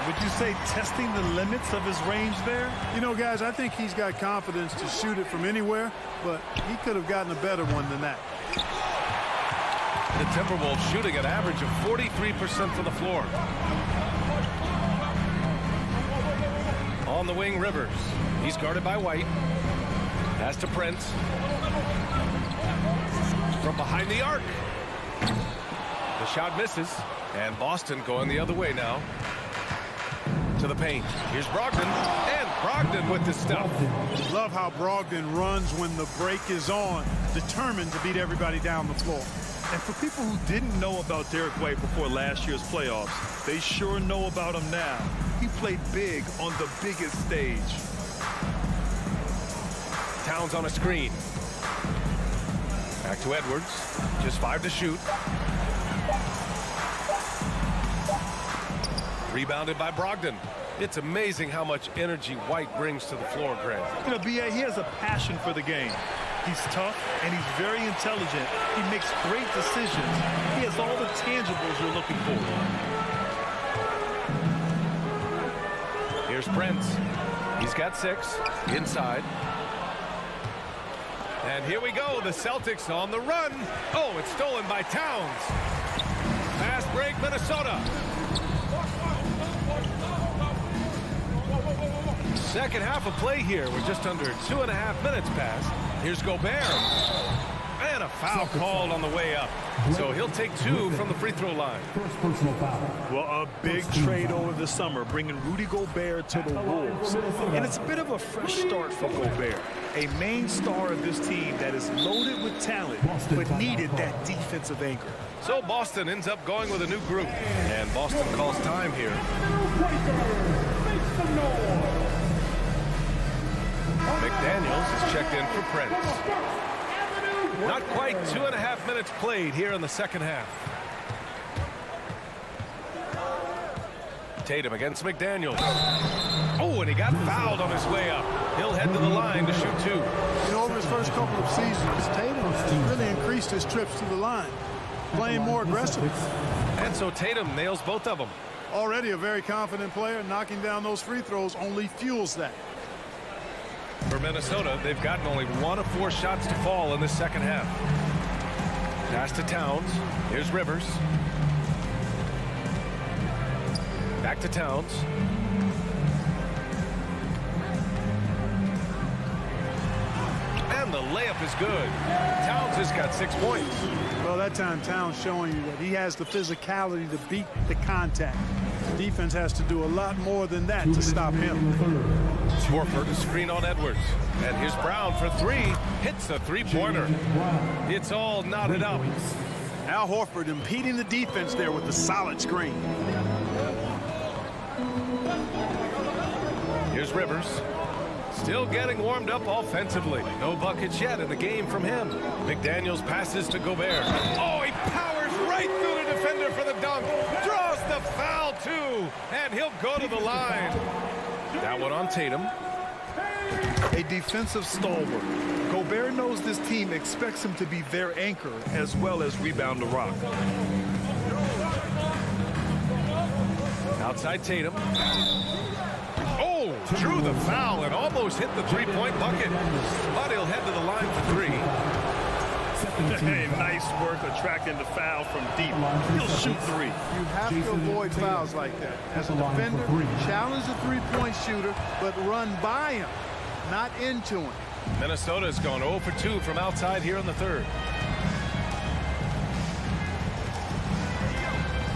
Would you say testing the limits of his range there? You know, guys, I think he's got confidence to shoot it from anywhere, but he could have gotten a better one than that. The Timberwolves shooting an average of 43% from the floor. On the wing, Rivers. He's guarded by White. Pass to Prince. From behind the arc. The shot misses. And Boston going the other way now. To the paint. Here's Brogdon. And Brogdon with the stuff. Love how Brogdon runs when the break is on. Determined to beat everybody down the floor. And for people who didn't know about Derek White before last year's playoffs, they sure know about him now. He played big on the biggest stage. Towns on a screen. Back to Edwards. Just 5 to shoot. Rebounded by Brogdon. It's amazing how much energy White brings to the floor, Greg. You know, B.A., he has a passion for the game. He's tough, and he's very intelligent. He makes great decisions. He has all the tangibles you're looking for. Here's Prince. He's got 6. Inside. And here we go. The Celtics on the run. Oh, it's stolen by Towns. Fast break, Minnesota. Second half of play here. We're just under 2.5 minutes past. Here's Gobert. And a foul called on the way up. So he'll take 2 from the free throw line. First personal foul. Well, a big trade over the summer, bringing Rudy Gobert to the Wolves. And it's a bit of a fresh start for Gobert, a main star of this team that is loaded with talent, but needed that defensive anchor. So Boston ends up going with a new group. And Boston calls time here. McDaniels is checked in for Prince. Not quite 2.5 minutes played here in the second half. Tatum against McDaniels. Oh, and he got fouled on his way up. He'll head to the line to shoot 2. You know, over his first couple of seasons, Tatum has really increased his trips to the line, playing more aggressive. And so Tatum nails both of them. Already a very confident player, knocking down those free throws only fuels that. For Minnesota, they've gotten only 1 of 4 shots to fall in this second half. Pass to Towns. Here's Rivers. Back to Towns. And the layup is good. Towns has got 6 points. Well, that time Towns showing you that he has the physicality to beat the contact. The defense has to do a lot more than that to stop him. Horford to screen on Edwards. And here's Brown for 3. Hits the three-pointer. It's all knotted up. Al Horford impeding the defense there with the solid screen. Here's Rivers. Still getting warmed up offensively. No buckets yet in the game from him. McDaniels passes to Gobert. Oh, he powers right through the defender for the dunk. Draws the foul, too. And he'll go to the line. That one on Tatum. A defensive stalwart. Gobert knows this team expects him to be their anchor as well as rebound the rock. Outside Tatum. Oh, drew the foul and almost hit the three-point bucket. But he'll head to the line for 3. Hey, nice work attracting the foul from deep. He'll shoot 3. You have to avoid fouls like that. As a defender, challenge the three-point shooter, but run by him, not into him. Minnesota's gone 0 for 2 from outside here in the third.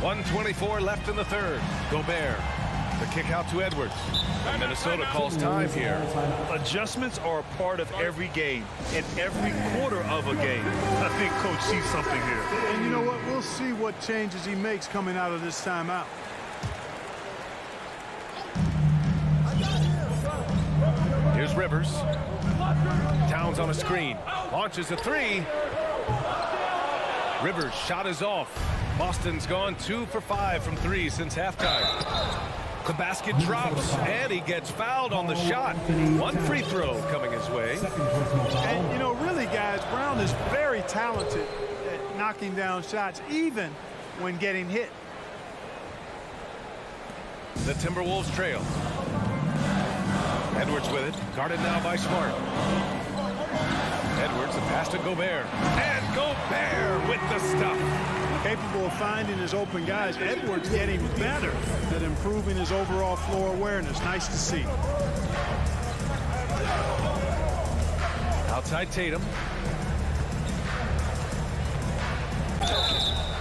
1:24 left in the third. Gobert. The kick out to Edwards. And Minnesota calls time here. Adjustments are a part of every game and every quarter of a game. I think Coach sees something here. And you know what? We'll see what changes he makes coming out of this timeout. Here's Rivers. Towns on a screen. Launches a 3. Rivers' shot is off. Boston's gone 2 for 5 from 3 since halftime. The basket drops, and he gets fouled on the shot. 1 free throw coming his way. And, you know, really, guys, Brown is very talented at knocking down shots, even when getting hit. The Timberwolves trail. Edwards with it. Guarded now by Smart. Edwards, a pass to Gobert. And Gobert with the stuff. Capable of finding his open guys. Edwards getting better at improving his overall floor awareness. Nice to see. Outside Tatum.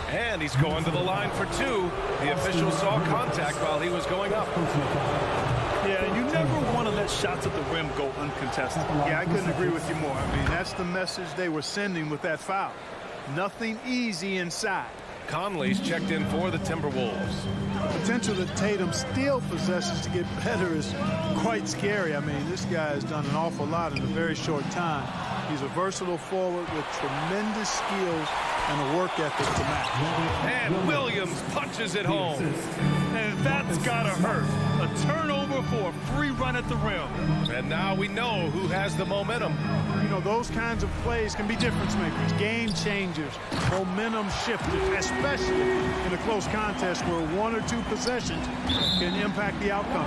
And he's going to the line for 2. The official saw contact while he was going up. Yeah, you never want to let shots at the rim go uncontested. Yeah, I couldn't agree with you more. I mean, that's the message they were sending with that foul. Nothing easy inside. Conley's checked in for the Timberwolves. The potential that Tatum still possesses to get better is quite scary. I mean, this guy has done an awful lot in a very short time. He's a versatile forward with tremendous skills and a work ethic to match. And Williams punches it home. And that's gotta hurt. A turnover for a free run at the rim. And now we know who has the momentum. You know, those kinds of plays can be difference makers, game changers, momentum shifters, especially in a close contest where 1 or 2 possessions can impact the outcome.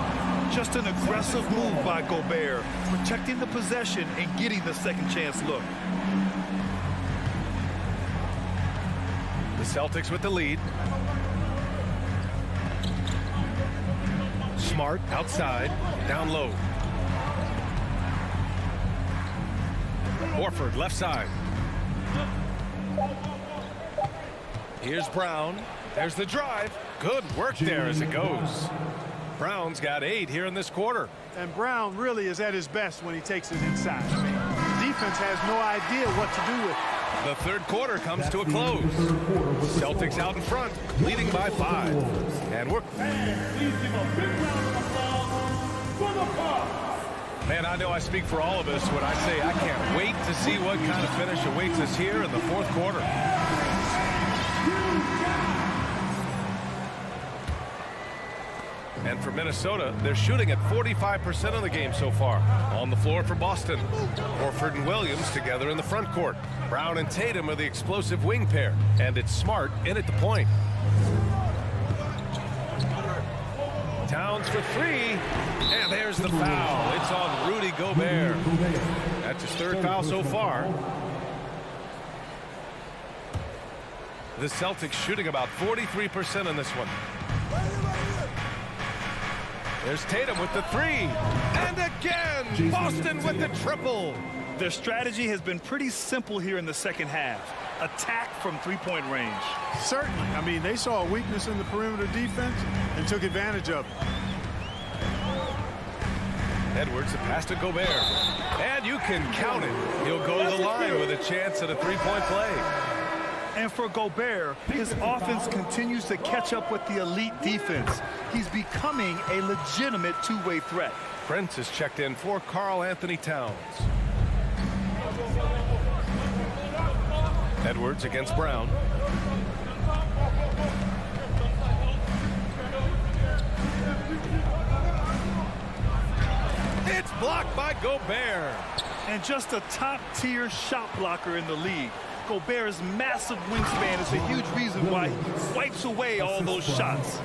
Just an aggressive move by Gobert, protecting the possession and getting the second chance look. The Celtics with the lead. Smart outside, down low. Horford left side. Here's Brown. There's the drive. Good work there as it goes. Brown's got 8 here in this quarter. And Brown really is at his best when he takes it inside. I mean, the defense has no idea what to do with it. The third quarter comes to a close. Celtics out in front, leading by 5. And we're... Please give a big round of applause for the Bucks. Man, I know I speak for all of us when I say I can't wait to see what kind of finish awaits us here in the fourth quarter. And for Minnesota, they're shooting at 45% of the game so far. On the floor for Boston, Horford and Williams together in the front court. Brown and Tatum are the explosive wing pair, and it's Smart in at the point. Towns for 3, and there's the foul. It's on Rudy Gobert. That's his 3rd foul so far. The Celtics shooting about 43% in this one. There's Tatum with the 3. And again, Boston with the triple. Their strategy has been pretty simple here in the second half. Attack from three-point range. Certainly. I mean, they saw a weakness in the perimeter defense and took advantage of it. Edwards, a pass to Gobert. And you can count it. He'll go to the line with a chance at a 3-point play. And for Gobert, his offense continues to catch up with the elite defense. He's becoming a legitimate two-way threat. Prince is checked in for Karl Anthony Towns. Edwards against Brown. It's blocked by Gobert. And just a top-tier shot blocker in the league. Gobert's massive wingspan is a huge reason why he wipes away all those shots.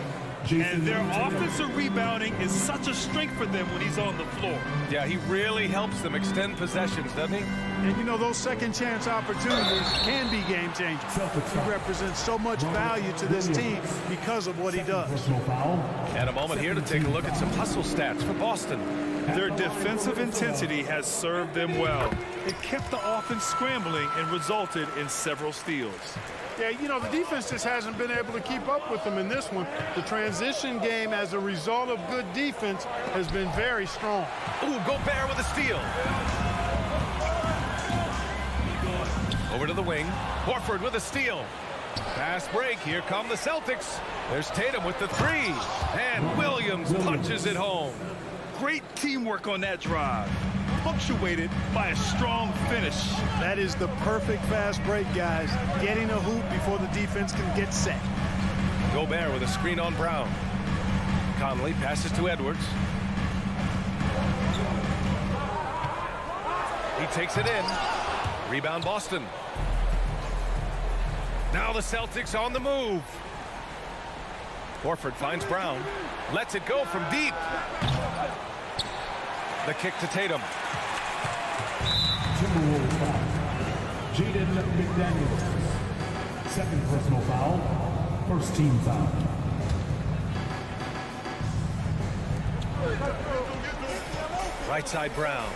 And their offensive rebounding is such a strength for them when he's on the floor. Yeah, he really helps them extend possessions, doesn't he? And you know, those second chance opportunities can be game changers. He represents so much value to this team because of what he does. And a moment here to take a look at some hustle stats for Boston. Their defensive intensity has served them well. It kept the offense scrambling and resulted in several steals. Yeah, you know, the defense just hasn't been able to keep up with them in this one. The transition game, as a result of good defense, has been very strong. Ooh, Gobert with a steal. Over to the wing. Horford with a steal. Fast break. Here come the Celtics. There's Tatum with the 3. And Williams punches it home. Great teamwork on that drive, punctuated by a strong finish. That is the perfect fast break, guys. Getting a hoop before the defense can get set. Gobert with a screen on Brown. Conley passes to Edwards. He takes it in. Rebound Boston. Now the Celtics on the move. Horford finds Brown. Lets it go from deep. The kick to Tatum. Timberwolves foul. Jaden McDaniels. Second personal foul. First team foul. Right side Brown.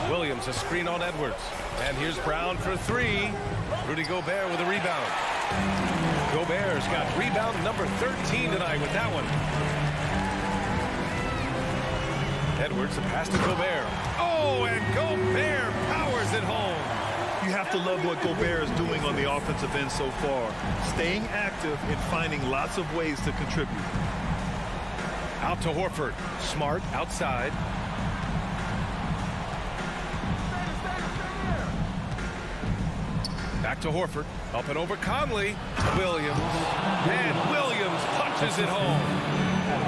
Williams a screen on Edwards. And here's Brown for 3. Rudy Gobert with a rebound. Gobert's got rebound number 13 tonight with that one. Edwards, a pass to Gobert. Oh, and Gobert powers it home. You have to love what Gobert is doing on the offensive end so far. Staying active and finding lots of ways to contribute. Out to Horford. Smart outside. Back to Horford. Up and over Conley. Williams. And Williams punches it home.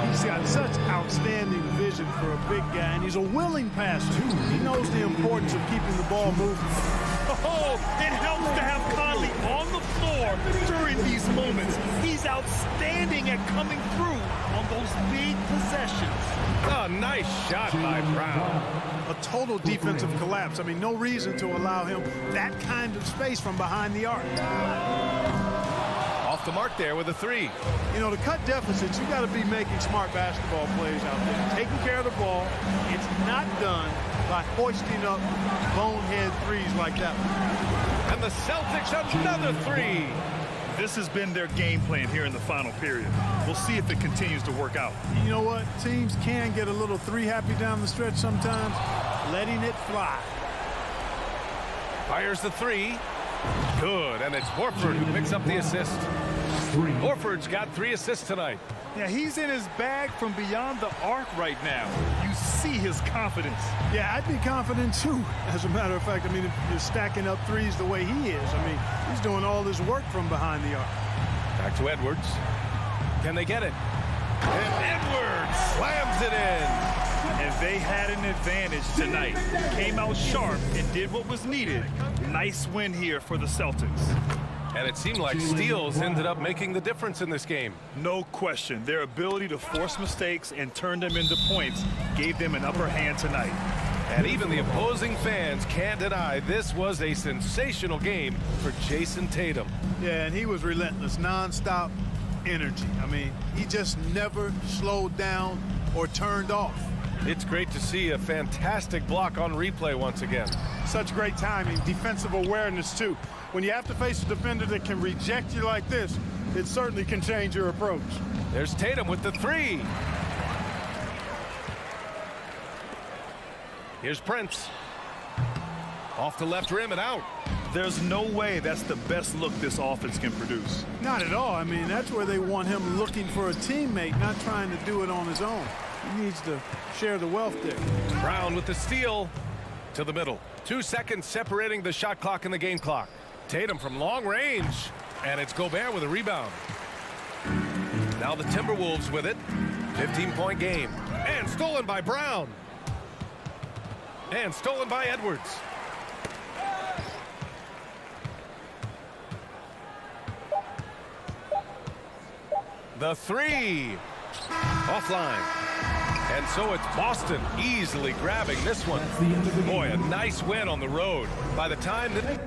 He's got such outstanding vision for a big guy, and he's a willing passer. He knows the importance of keeping the ball moving. Oh, it helps to have Conley on the floor during these moments. He's outstanding at coming through on those big possessions. A nice shot by Brown. A total defensive collapse. I mean, no reason to allow him that kind of space from behind the arc. Off the mark there with a 3. You know, to cut deficits, you got to be making smart basketball plays out there. Taking care of the ball. It's not done by hoisting up bonehead threes like that one. And the Celtics another three. This has been their game plan here in the final period. We'll see if it continues to work out. You know what? Teams can get a little three happy down the stretch sometimes, letting it fly. Fires the three. Good, and it's Horford who picks up the assist. Horford's got 3 assists tonight. Yeah, he's in his bag from beyond the arc right now. You see his confidence. Yeah, I'd be confident too. As a matter of fact, I mean, if you're stacking up threes the way he is, I mean, he's doing all his work from behind the arc. Back to Edwards. Can they get it? And Edwards slams it in. And they had an advantage tonight. Came out sharp and did what was needed. Nice win here for the Celtics. And it seemed like steals ended up making the difference in this game. No question. Their ability to force mistakes and turn them into points gave them an upper hand tonight. And even the opposing fans can't deny this was a sensational game for Jason Tatum. Yeah, and he was relentless, nonstop energy. I mean, he just never slowed down or turned off. It's great to see a fantastic block on replay once again. Such great timing, defensive awareness too. When you have to face a defender that can reject you like this, it certainly can change your approach. There's Tatum with the three. Here's Prince. Off the left rim and out. There's no way that's the best look this offense can produce. Not at all. I mean, that's where they want him looking for a teammate, not trying to do it on his own. He needs to share the wealth there. Brown with the steal to the middle. 2 seconds separating the shot clock and the game clock. Tatum from long range, and it's Gobert with a rebound. Now the Timberwolves with it. 15-point game. And stolen by Brown. And stolen by Edwards. The three. Offline. And so it's Boston easily grabbing this one. Boy, a nice win on the road. By the time that...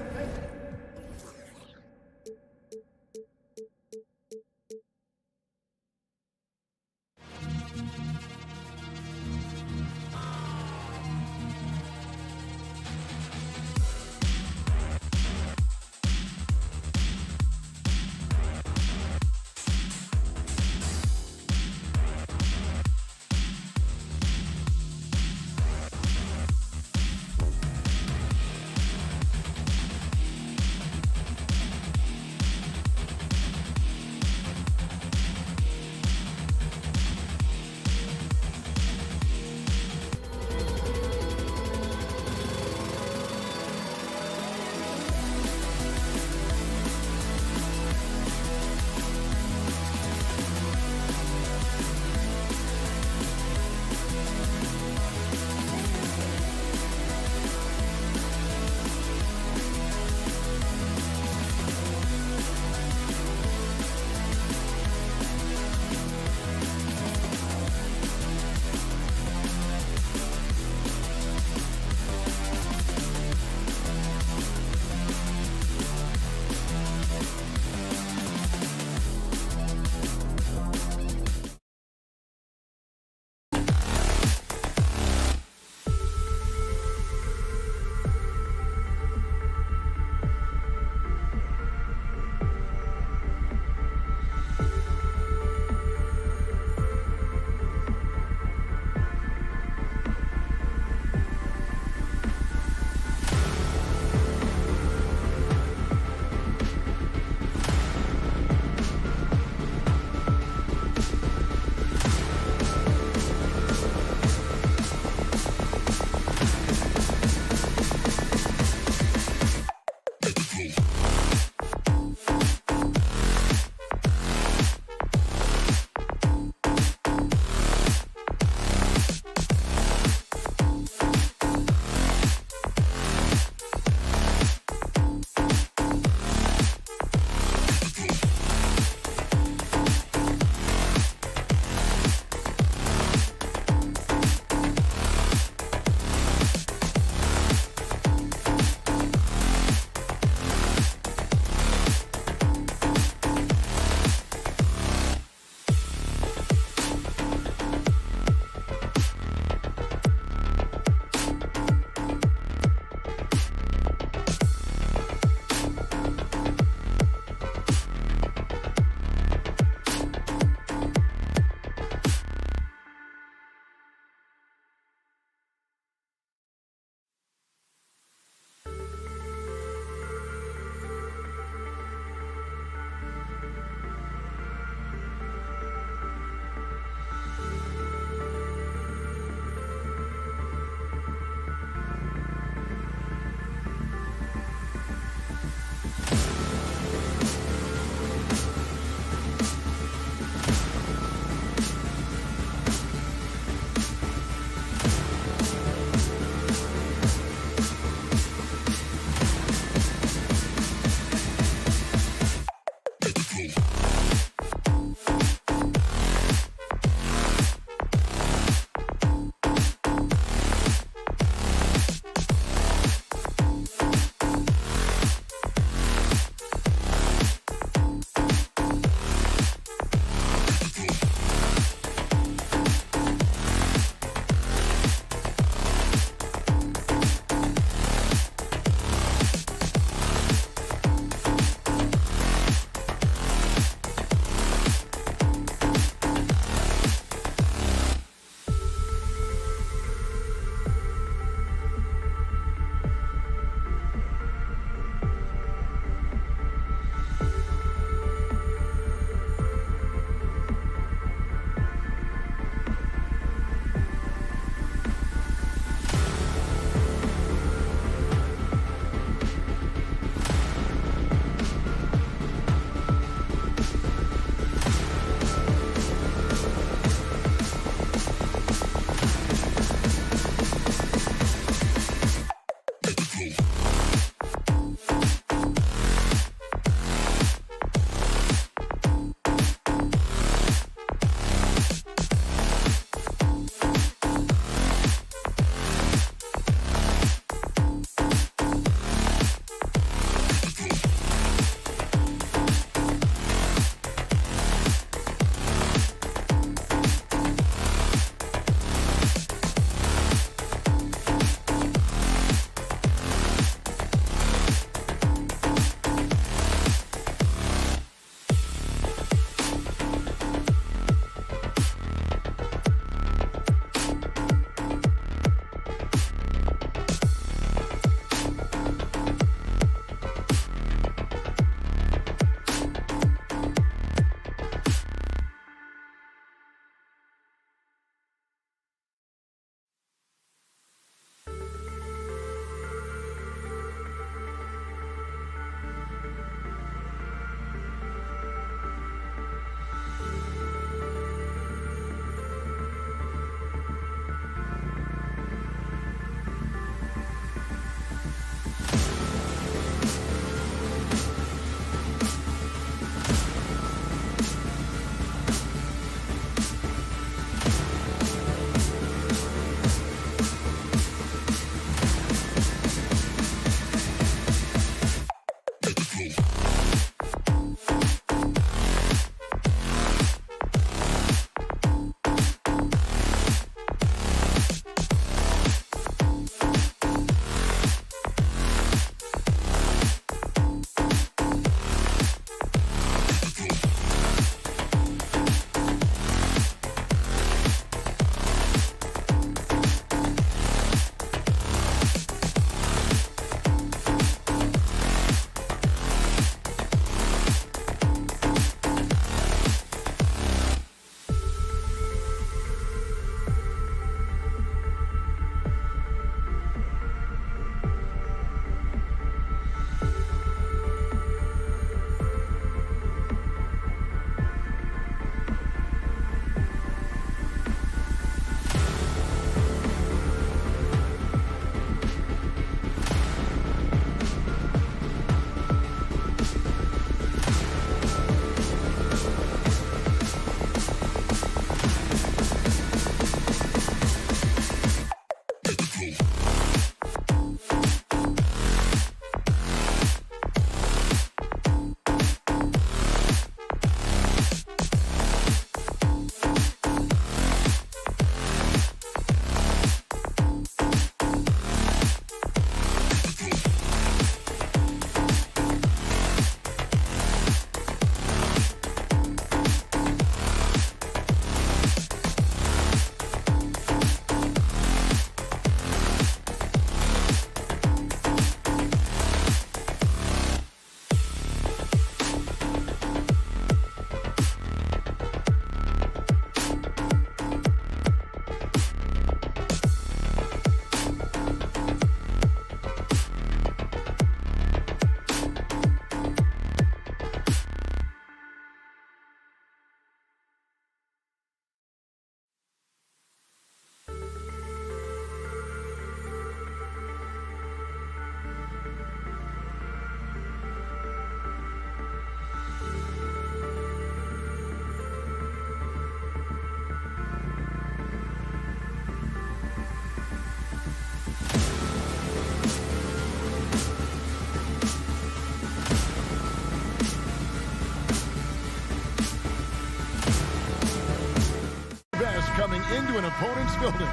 coming into an opponent's building.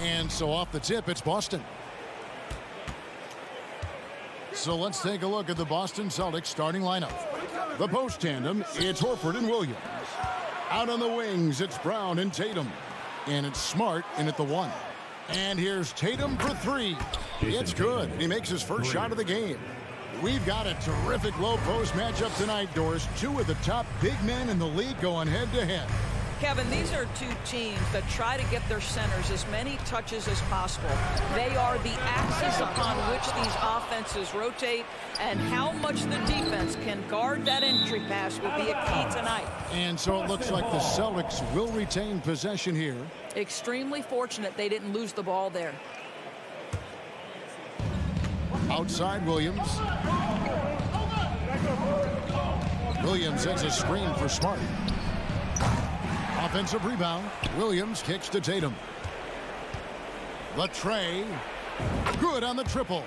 And so off the tip, it's Boston. So let's take a look at the Boston Celtics starting lineup. The post tandem, it's Horford and Williams. Out on the wings, it's Brown and Tatum. And it's Smart in at the 1. And here's Tatum for 3. It's good. He makes his first shot of the game. We've got a terrific low post matchup tonight, Doris. 2 of the top big men in the league going head-to-head. Kevin, these are 2 teams that try to get their centers as many touches as possible. They are the axis upon which these offenses rotate, and how much the defense can guard that entry pass will be a key tonight. And so it looks like the Celtics will retain possession here. Extremely fortunate they didn't lose the ball there. Outside Williams. Williams has a screen for Smart. Offensive rebound. Williams kicks to Tatum. The tray. Good on the triple.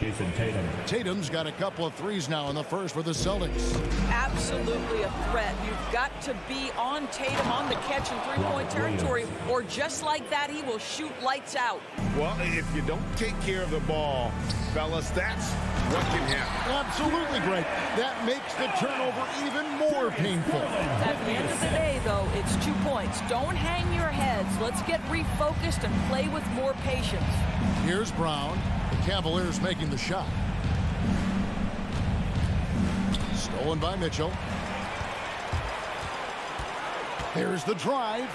Tatum's got a couple of threes now in the first for the Celtics. Absolutely a threat. You've got to be on Tatum on the catch in three-point territory, or just like that, he will shoot lights out. Well, if you don't take care of the ball, fellas, that's what can happen. Absolutely great. That makes the turnover even more painful. At the end of the day, though, it's 2 points. Don't hang your heads. Let's get refocused and play with more patience. Here's Brown. The Cavaliers making the shot. Stolen by Mitchell. Here's the drive.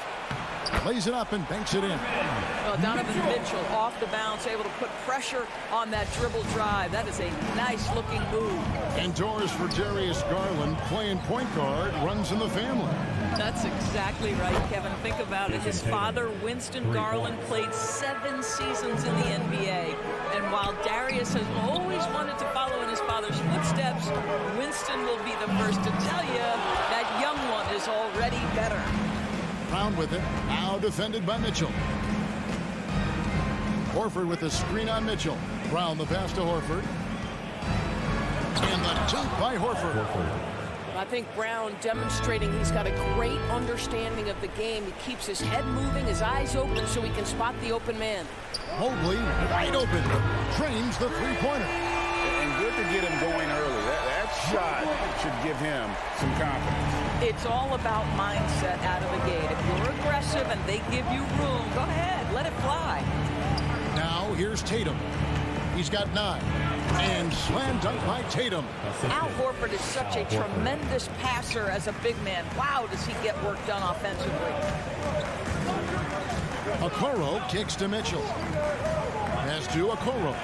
Plays it up and banks it in. Well, Donovan Mitchell off the bounce, able to put pressure on that dribble drive. That is a nice-looking move. And doors for Darius Garland, playing point guard, runs in the family. That's exactly right, Kevin. Think about it. His father, Winston Garland, played 7 seasons in the NBA. And while Darius has always wanted to follow in his father's footsteps, Winston will be the first to tell you that young one is already better. Brown with it. Now defended by Mitchell. Horford with the screen on Mitchell. Brown the pass to Horford. And the dunk by Horford. I think Brown demonstrating he's got a great understanding of the game. He keeps his head moving, his eyes open so he can spot the open man. Mobley wide open. Trains the three-pointer. And good to get him going early. That shot should give him some confidence. It's all about mindset out of the gate. If you're aggressive and they give you room, go ahead, let it fly. Now here's Tatum. He's got 9. And slam dunk by Tatum. Al Horford is such a tremendous passer as a big man. Wow, does he get work done offensively. Okoro kicks to Mitchell. Pass to Okoro.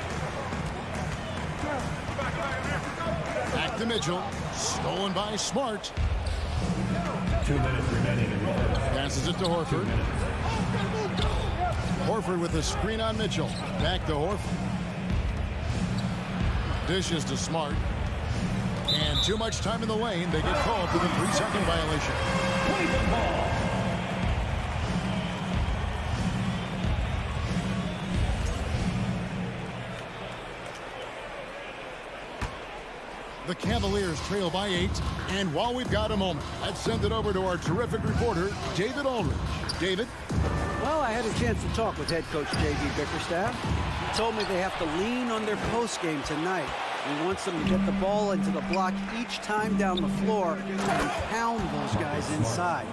Back to Mitchell. Stolen by Smart. 2 minutes remaining in the first. Passes it to Horford. Horford with a screen on Mitchell. Back to Horford. Dishes to Smart. And too much time in the lane. They get called for the 3-second violation. Play the ball. The Cavaliers trail by 8. And while we've got a moment, let's send it over to our terrific reporter, David Aldridge. David? Well, I had a chance to talk with head coach J.B. Bickerstaff. He told me they have to lean on their post game tonight. He wants them to get the ball into the block each time down the floor and pound those guys inside.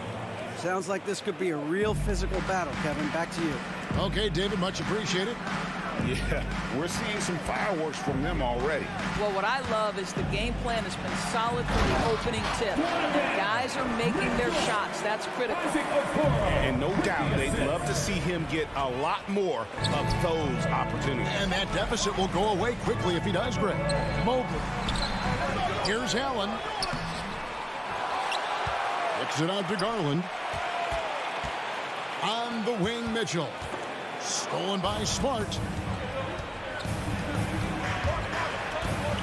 Sounds like this could be a real physical battle, Kevin. Back to you. Okay, David, much appreciated. Yeah, we're seeing some fireworks from them already. Well, what I love is the game plan has been solid from the opening tip. The guys are making their shots. That's critical. And no doubt they'd love to see him get a lot more of those opportunities. And that deficit will go away quickly if he does, Greg. Mobley. Here's Allen. Kicks it out to Garland. On the wing, Mitchell. Stolen by Smart.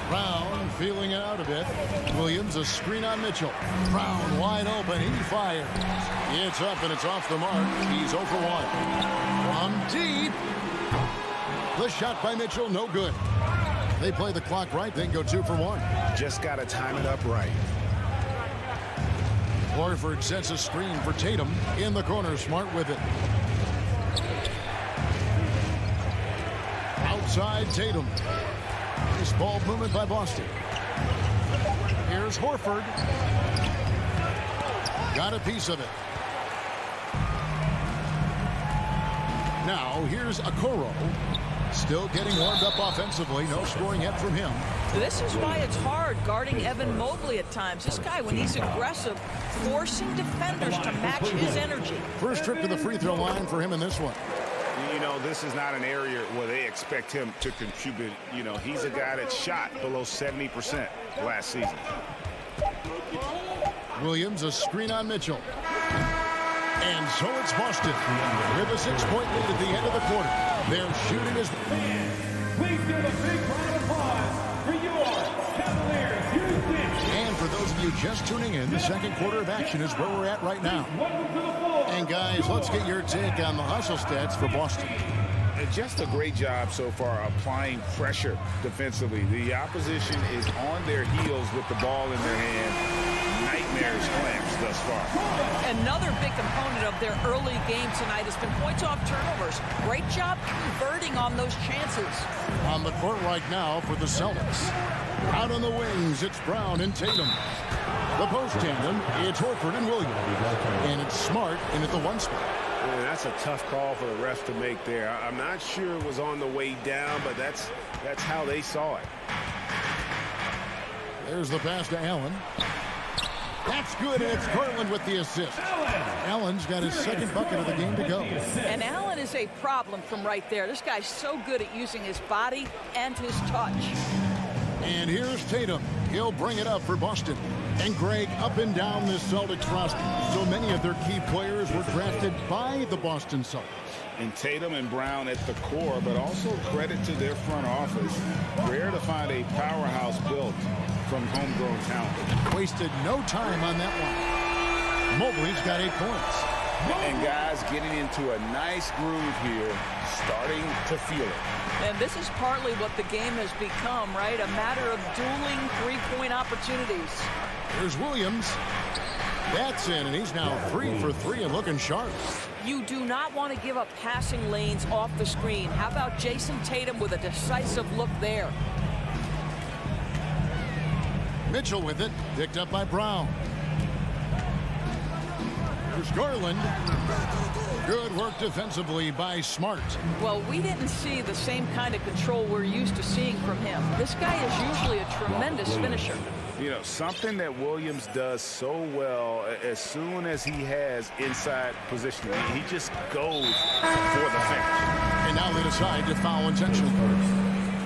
Brown feeling it out a bit. Williams, a screen on Mitchell. Brown wide open. He fires. It's up and it's off the mark. He's 0 for 1. From deep. The shot by Mitchell, no good. They play the clock right. They can go 2 for 1. Just got to time it up right. Horford sets a screen for Tatum in the corner. Smart with it. Outside Tatum. Nice ball movement by Boston. Here's Horford. Got a piece of it. Now here's Okoro. Still getting warmed up offensively. No scoring yet from him. This is why it's hard guarding Evan Mobley at times. This guy, when he's aggressive, forcing defenders to match his energy. First trip to the free throw line for him in this one. You know, this is not an area where they expect him to contribute. You know, he's a guy that shot below 70% last season. Williams, a screen on Mitchell. And so it's Boston with a 6-point lead at the end of the quarter. Their shooting is... Please give a big round of applause for your Cavaliers. And for those of you just tuning in, the second quarter of action is where we're at right now. And guys, let's get your take on the hustle stats for Boston. Just a great job so far applying pressure defensively. The opposition is on their heels with the ball in their hand. Nightmares clamps thus far. Another big component of their early game tonight has been points off turnovers. Great job converting on those chances. On the court right now for the Celtics. Out on the wings, it's Brown and Tatum. The post tandem, it's Horford and Williams. And it's Smart in at the 1 spot. Man, that's a tough call for the refs to make there. I'm not sure it was on the way down, but that's how they saw it. There's the pass to Allen. That's good, and it's Garland with the assist. Allen's got his second bucket of the game to go. And Allen is a problem from right there. This guy's so good at using his body and his touch. And here's Tatum. He'll bring it up for Boston. And Greg, up and down this Celtics roster, so many of their key players were drafted by the Boston Celtics. And Tatum and Brown at the core, but also credit to their front office. Rare to find a powerhouse built from homegrown talent. Wasted no time on that one. Mobley's got 8 points. And guys getting into a nice groove here, starting to feel it. And this is partly what the game has become, right? A matter of dueling three-point opportunities. Here's Williams. That's in, and he's now 3 for 3 and looking sharp. You do not want to give up passing lanes off the screen. How about Jason Tatum with a decisive look there? Mitchell with it, picked up by Brown. Here's Garland. Good work defensively by Smart. Well, we didn't see the same kind of control we're used to seeing from him. This guy is usually a tremendous finisher. You know, something that Williams does so well, as soon as he has inside positioning, he just goes for the finish. And now they decide to foul intentionally.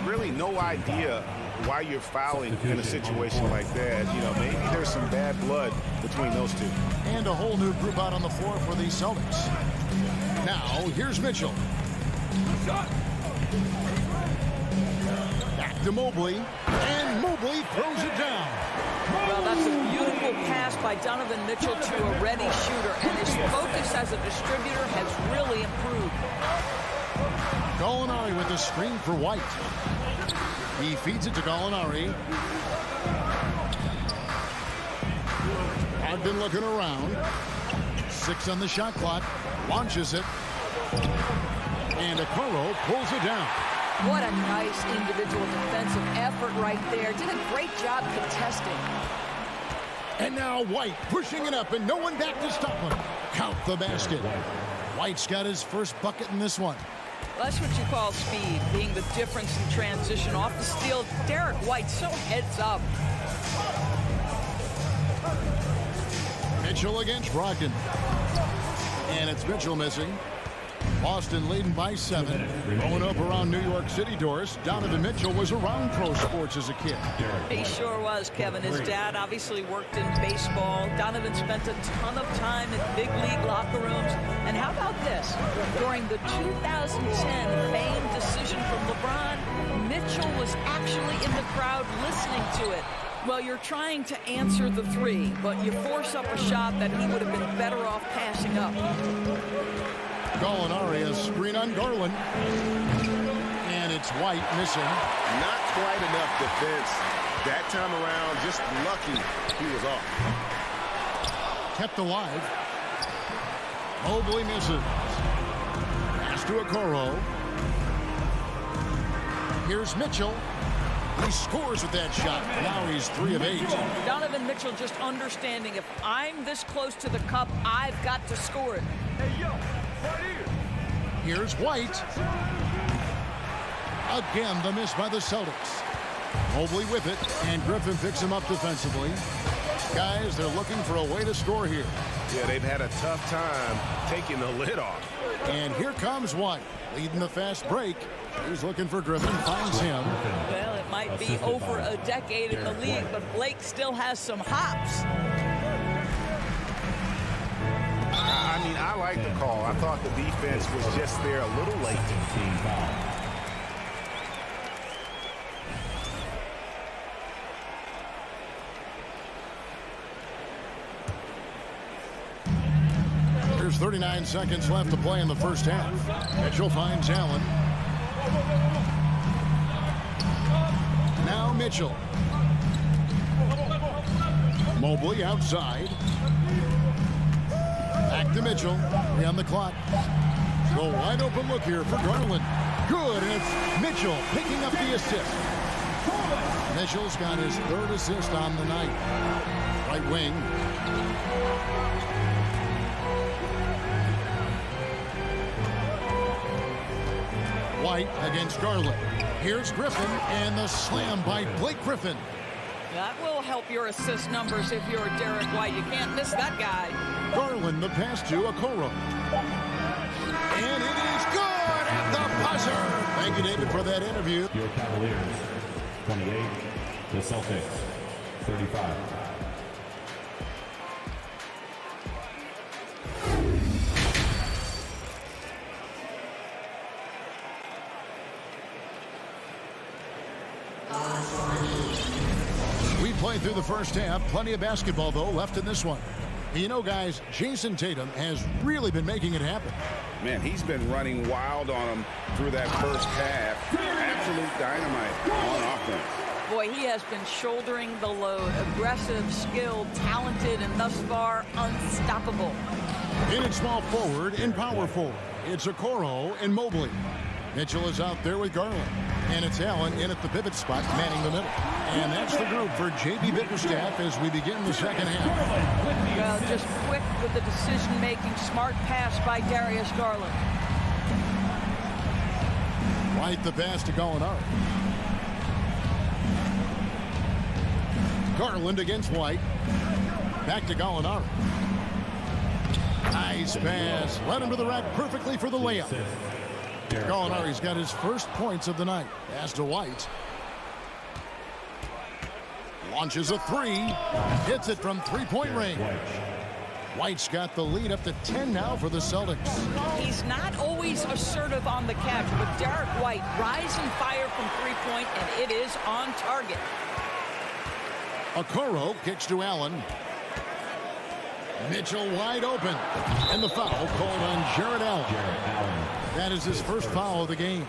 Really no idea why you're fouling in a situation like that. You know, maybe there's some bad blood between those two. And a whole new group out on the floor for the Celtics. Now, here's Mitchell. Back to Mobley. And Mobley throws it down. Well, that's a beautiful pass by Donovan Mitchell to a ready shooter. And his focus as a distributor has really improved. Gallinari with the screen for White. He feeds it to Gallinari. I've been looking around. 6 on the shot clock. Launches it. And Okoro pulls it down. What a nice individual defensive effort right there. Did a great job contesting. And now White pushing it up and no one back to stop him. Count the basket. White's got his first bucket in this one. That's what you call speed, being the difference in transition off the steal. Derek White so heads up. Mitchell against Brogdon. And it's Mitchell missing. Boston leading by 7. Growing up around New York City, Doris, Donovan Mitchell was around pro sports as a kid. He sure was, Kevin. His dad obviously worked in baseball. Donovan spent a ton of time in big league locker rooms. And how about this? During the 2010 famed decision from LeBron, Mitchell was actually in the crowd listening to it. Well, you're trying to answer the 3, but you force up a shot that he would have been better off passing up. Gallinari, a screen on Garland. And it's White missing. Not quite enough defense that time around. Just lucky he was off. kept alive. Mobley misses. Pass to Okoro. Here's Mitchell. He scores with that shot. Now he's 3 of 8. Donovan Mitchell just understanding if I'm this close to the cup, I've got to score it. Hey, yo, right here. Here's White. Again, the miss by the Celtics. Mobley with it, and Griffin picks him up defensively. Guys, they're looking for a way to score here. Yeah, they've had a tough time taking the lid off. And here comes White, leading the fast break. He's looking for Griffin, finds him. Well, it might be over a decade in the league, but Blake still has some hops. I mean, I like the call. I thought the defense was just there a little late. There's 39 seconds left to play in the first half. Mitchell finds Allen. Now Mitchell. Mobley outside. Back to Mitchell. 3 on the clock. So wide open look here for Garland. Good, and it's Mitchell picking up the assist. Mitchell's got his 3rd assist on the night. Right wing. White against Garland. Here's Griffin, and the slam by Blake Griffin. That will help your assist numbers if you're Derek White. You can't miss that guy. Garland, the pass to Okoro. And it is good at the buzzer. Thank you, David, for that interview. Your Cavaliers, 28. The Celtics, 35. We played through the first half. Plenty of basketball, though, left in this one. You know, guys, Jason Tatum has really been making it happen. Man, he's been running wild on him through that first half. Absolute dynamite on offense. Boy, he has been shouldering the load. Aggressive, skilled, talented, and thus far unstoppable. In at small forward and power forward, it's Okoro and Mobley. Mitchell is out there with Garland. And it's Allen in at the pivot spot, manning the middle. And that's the group for J.B. Bickerstaff as we begin the second half. Well, just quick with the decision-making, smart pass by Darius Garland. White the pass to Gallinari. Garland against White. Back to Gallinari. Nice pass. Led him to the rack perfectly for the layup. Gallinari's got his first points of the night. Pass to White. Launches a 3. Hits it from 3-point range. White's got the lead up to 10 now for the Celtics. He's not always assertive on the catch, but Derek White rise and fire from 3-point, and it is on target. Okoro kicks to Allen. Mitchell wide open. And the foul called on Jared Allen. That is his first foul of the game.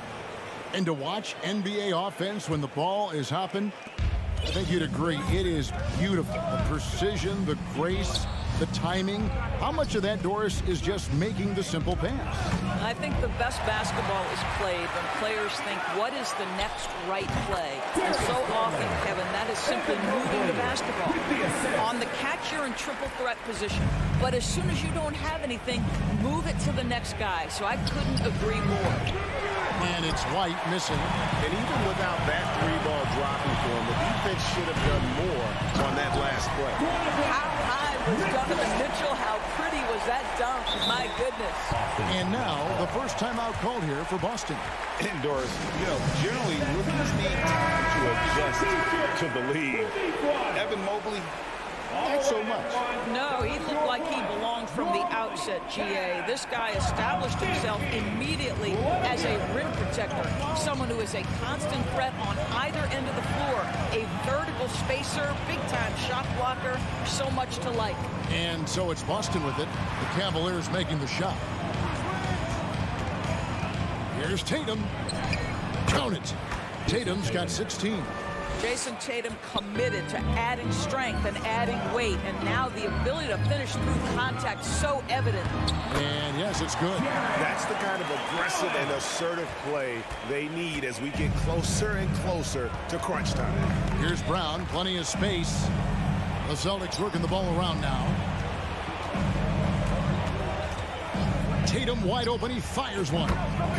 And to watch NBA offense when the ball is hopping, I think you'd agree, it is beautiful. The precision, the grace, the timing. How much of that, Doris, is just making the simple pass? I think the best basketball is played when players think, what is the next right play? And so often, Kevin, that is simply moving the basketball. On the catch, you're in triple threat position. But as soon as you don't have anything, move it to the next guy. So I couldn't agree more. And it's White missing. And even without that 3-ball dropping for him, the defense should have done more on that last play. How high was Donovan Mitchell? How pretty was that dunk? My goodness. And now the first timeout called here for Boston. And Doris, you know, generally rookies need time to adjust to the league. Evan Mobley, not so much. No, he looked like he belonged from the outset, GA. This guy established himself immediately as a rim protector, someone who is a constant threat on either end of the floor, a vertical spacer, big-time shot blocker, so much to like. And so it's Boston with it. The Cavaliers making the shot. Here's Tatum. Count it. Tatum's got 16. Jason Tatum committed to adding strength and adding weight, and now the ability to finish through contact so evident. And yes, it's good. That's the kind of aggressive and assertive play they need as we get closer and closer to crunch time. Here's Brown, plenty of space. The Celtics working the ball around now. Tatum wide open, he fires one.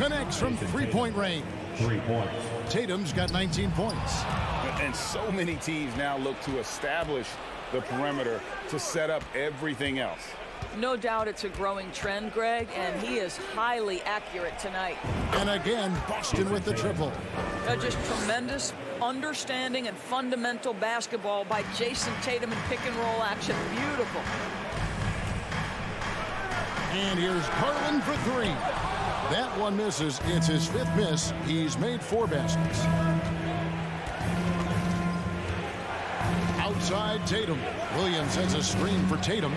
Connects from three-point range. 3 points. Tatum's got 19 points. And so many teams now look to establish the perimeter to set up everything else. No doubt it's a growing trend, Greg, and he is highly accurate tonight. And again, Boston with the triple. Just tremendous understanding and fundamental basketball by Jason Tatum in pick-and-roll action. Beautiful. And here's Garland for three. That one misses. It's his 5th miss. He's made 4 baskets. Outside Tatum. Williams sends a screen for Tatum.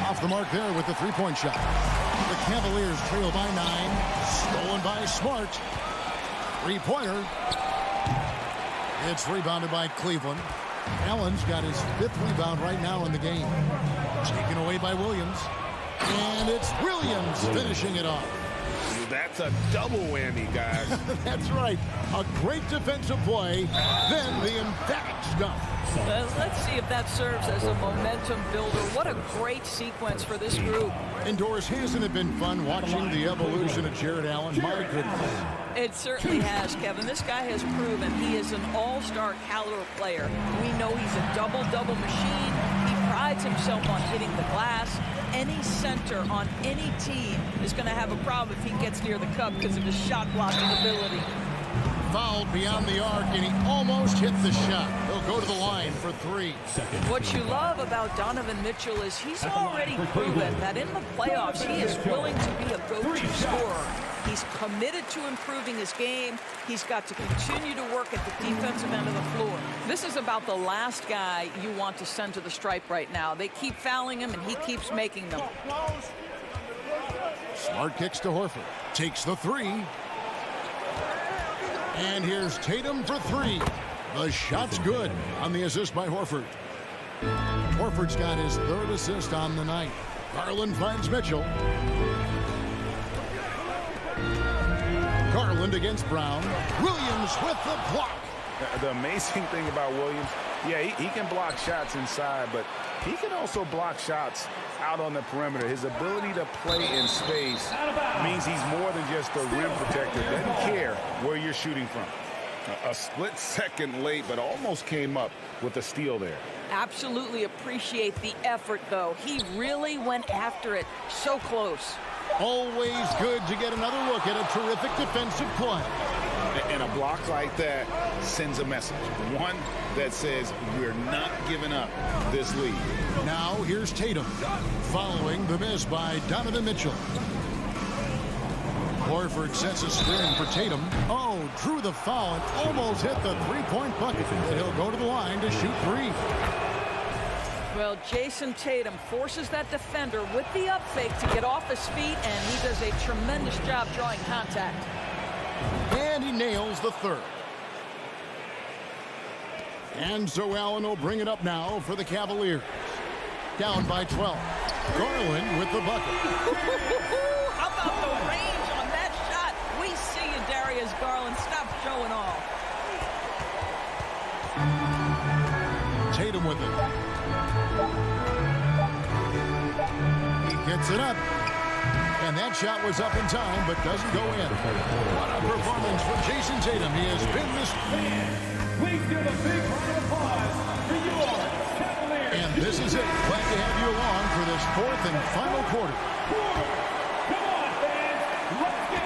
Off the mark there with the three-point shot. The Cavaliers trail by 9. Stolen by Smart. Three-pointer. It's rebounded by Cleveland. Allen's got his 5th rebound right now in the game. Taken away by Williams. And it's Williams finishing it off. That's a double whammy, guys. That's right. A great defensive play, then the emphatic stuff. Let's see if that serves as a momentum builder. What a great sequence for this group. Indoors, hasn't it been fun watching the evolution of Jared Allen? My goodness. It certainly has, Kevin. This guy has proven he is an all-star caliber player. We know he's a double-double machine. He prides himself on hitting the glass. Any center on any team is going to have a problem if he gets near the cup because of his shot blocking ability. Fouled beyond the arc, and he almost hit the shot. He'll go to the line for 3. What you love about Donovan Mitchell is he's already proven that in the playoffs he is willing to be a go-to scorer. He's committed to improving his game. He's got to continue to work at the defensive end of the floor. This is about the last guy you want to send to the stripe right now. They keep fouling him, and he keeps making them. Smart kicks to Horford. Takes the 3. And here's Tatum for 3. The shot's good on the assist by Horford. Horford's got his 3rd assist on the night. Garland finds Mitchell. Garland against Brown. Williams with the block. The amazing thing about Williams, yeah, he can block shots inside, but he can also block shots out on the perimeter. His ability to play in space means he's more than just a rim protector. Doesn't care where you're shooting from. A split second late, but almost came up with a steal there. Absolutely appreciate the effort, though. He really went after it so close. Always good to get another look at a terrific defensive play. And a block like that sends a message. One that says we're not giving up this lead. Now here's Tatum following the miss by Donovan Mitchell. Horford sets a screen for Tatum. Oh, drew the foul and almost hit the three-point bucket. And he'll go to the line to shoot 3. Well, Jason Tatum forces that defender with the up fake to get off his feet, and he does a tremendous job drawing contact. And he nails the 3rd. And so Allen will bring it up now for the Cavaliers. Down by 12. Garland with the bucket. How about the range on that shot? We see you, Darius Garland. Stop showing off. Tatum with it. He gets it up. And that shot was up in time, but doesn't go in. What a performance for Jason Tatum. He has been this. Please give a big round of applause for your Cavaliers. And this is it. Glad to have you along for this 4th and final quarter. Come on, fans. Let's get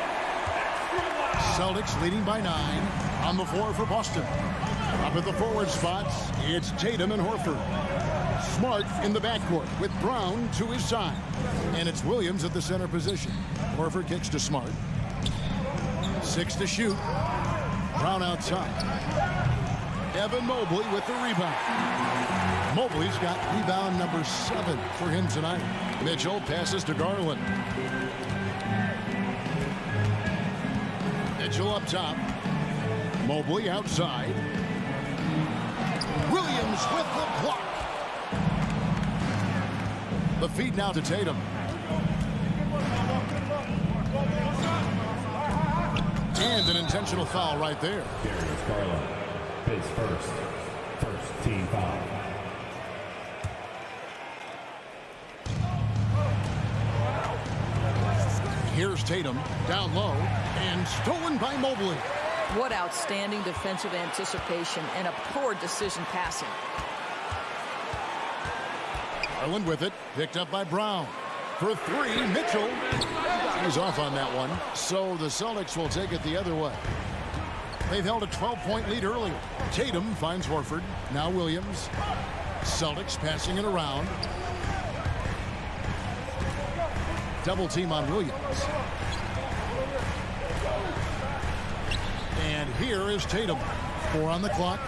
extra loud. Celtics leading by 9 on the floor for Boston. Up at the forward spots, it's Tatum and Horford. Smart in the backcourt with Brown to his side. And it's Williams at the center position. Horford kicks to Smart. 6 to shoot. Brown outside. Evan Mobley with the rebound. Mobley's got rebound number 7 for him tonight. Mitchell passes to Garland. Mitchell up top. Mobley outside. Williams with the block. The feed now to Tatum. And an intentional foul right there. Darius Garland, his first team foul. Here's Tatum, down low, and stolen by Mobley. What outstanding defensive anticipation and a poor decision passing. Garland with it, picked up by Brown. For three, Mitchell. He's off on that one, so the Celtics will take it the other way. They've held a 12-point lead earlier. Tatum finds Horford, now Williams. Celtics passing it around. Double team on Williams. And here is Tatum. 4 on the clock.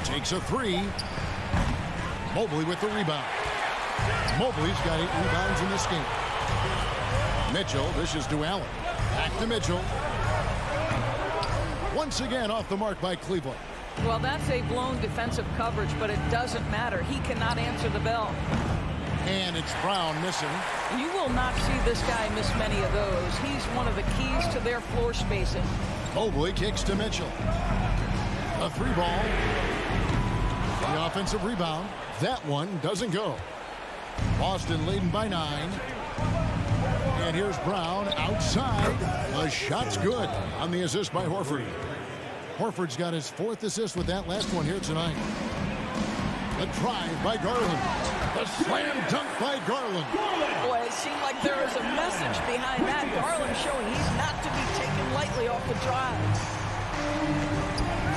Takes a three. Mobley with the rebound. Mobley's got 8 rebounds in this game. Mitchell dishes to Allen. Back to Mitchell. Once again off the mark by Cleveland. Well, that's a blown defensive coverage, but it doesn't matter. He cannot answer the bell. And it's Brown missing. You will not see this guy miss many of those. He's one of the keys to their floor spacing. Mobley kicks to Mitchell. A 3-ball. The offensive rebound. That one doesn't go. Boston leading by 9. And here's Brown outside. The shot's good on the assist by Horford. Horford's got his 4th assist with that last one here tonight. The drive by Garland. The slam dunk by Garland. Boy, it seemed like there was a message behind that. Garland showing he's not to be taken lightly off the drive.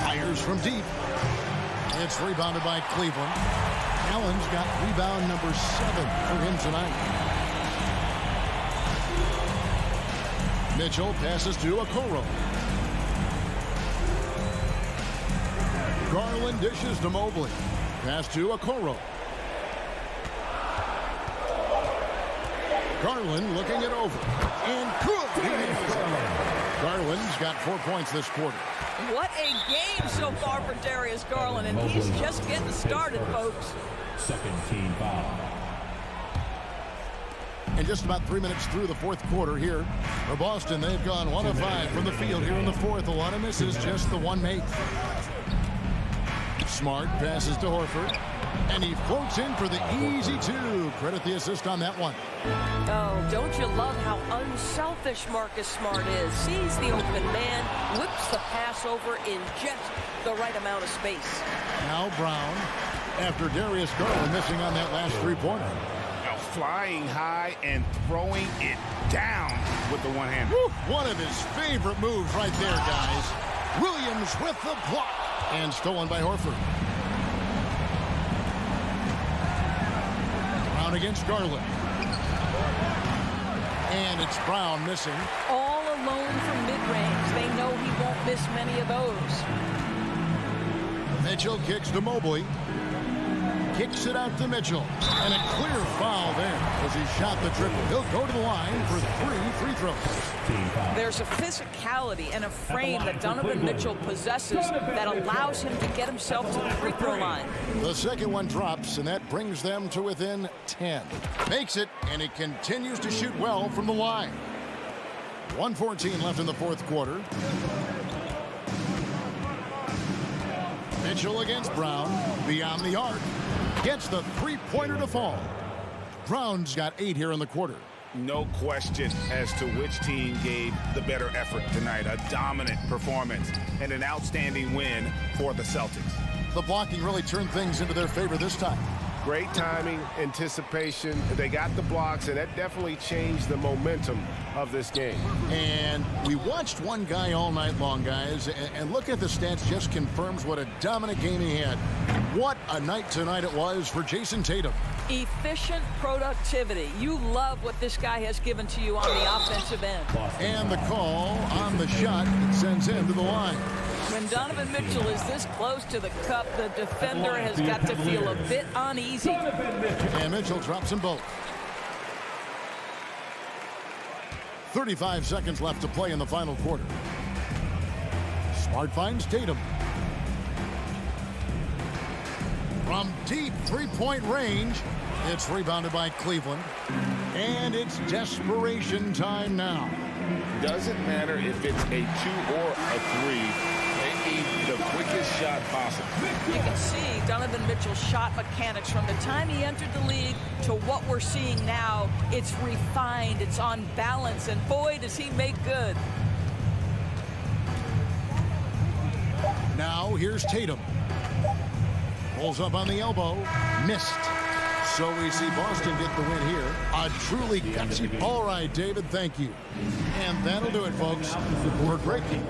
Fires from deep. It's rebounded by Cleveland. Allen's got rebound number 7 for him tonight. Mitchell passes to Okoro. Garland dishes to Mobley. Pass to Okoro. Garland looking it over. And good. Garland's got 4 points this quarter. What a game so far for Darius Garland, and he's just getting started, folks. Second team foul. And just about 3 minutes through the 4th quarter here for Boston. They've gone 1 of 5 from the field here in the 4th. A lot of misses, just the one make. Smart passes to Horford, and he floats in for the easy 2. Credit the assist on that one. Oh, don't you love how unselfish Marcus Smart is? Sees the open man, whips the pass over in just the right amount of space. Now Brown, after Darius Garland missing on that last 3-pointer. Now flying high and throwing it down with the one-hand. One of his favorite moves right there, guys. Williams with the block. And stolen by Horford. Brown against Garland. And it's Brown missing. All alone from mid-range. They know he won't miss many of those. Mitchell kicks to Mobley. Kicks it out to Mitchell. And a clear foul there as he shot the triple. He'll go to the line for 3 free throws. There's a physicality and a frame that Donovan Mitchell possesses that allows him to get himself to the free throw line. The second one drops, and that brings them to within 10. Makes it, and he continues to shoot well from the line. 1:14 left in the 4th quarter. Mitchell against Brown, beyond the arc. Gets the 3-pointer to fall. Brown's got 8 here in the quarter. No question as to which team gave the better effort tonight. A dominant performance and an outstanding win for the Celtics. The blocking really turned things into their favor this time. Great timing, anticipation. They got the blocks, and that definitely changed the momentum of this game. And we watched one guy all night long, guys, and look at the stats, just confirms what a dominant game he had. What a night tonight it was for Jason Tatum. Efficient productivity. You love what this guy has given to you on the offensive end. And the call on the shot that sends him to the line. When Donovan Mitchell is this close to the cup, the defender has got to feel a bit uneasy. And Mitchell drops them both. 35 seconds left to play in the final quarter. Smart finds Tatum. From deep three-point range, it's rebounded by Cleveland. And it's desperation time now. Doesn't matter if it's a 2 or a 3. They need the quickest shot possible. You can see Donovan Mitchell's shot mechanics from the time he entered the league to what we're seeing now. It's refined, it's on balance, and boy, does he make good. Now here's Tatum. Pulls up on the elbow. Missed. So we see Boston get the win here. A truly gutsy. All right, David, thank you. And that'll do it, folks. We're breaking.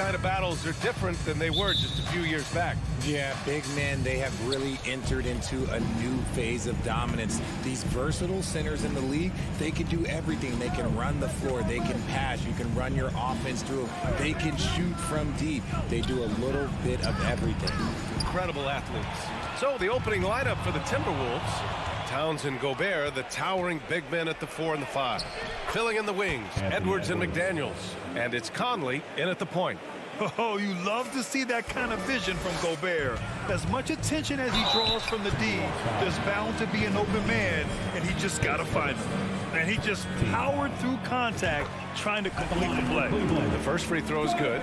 kind of battles are different than they were just a few years back. Yeah, big men, they have really entered into a new phase of dominance. These versatile centers in the league, they can do everything. They can run the floor, they can pass, you can run your offense through them, they can shoot from deep. They do a little bit of everything. Incredible athletes. So the opening lineup for the Timberwolves: Towns and Gobert, the towering big men at the 4 and the 5. Filling in the wings, Edwards and McDaniels. And it's Conley in at the point. Oh, you love to see that kind of vision from Gobert. As much attention as he draws from the D, there's bound to be an open man, and he just got to find him. And he just powered through contact, trying to complete the play. The first free throw is good.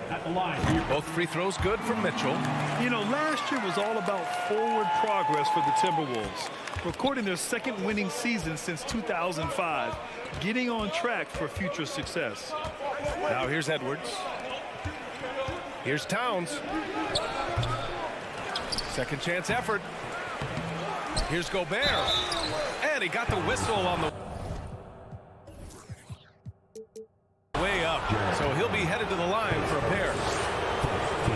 At the line. Both free throws good from Mitchell. You know, last year was all about forward progress for the Timberwolves, recording their second winning season since 2005, getting on track for future success. Now here's Edwards. Here's Towns. Second chance effort. Here's Gobert. And he got the whistle on the way up. So he'll be headed to the line for a pair.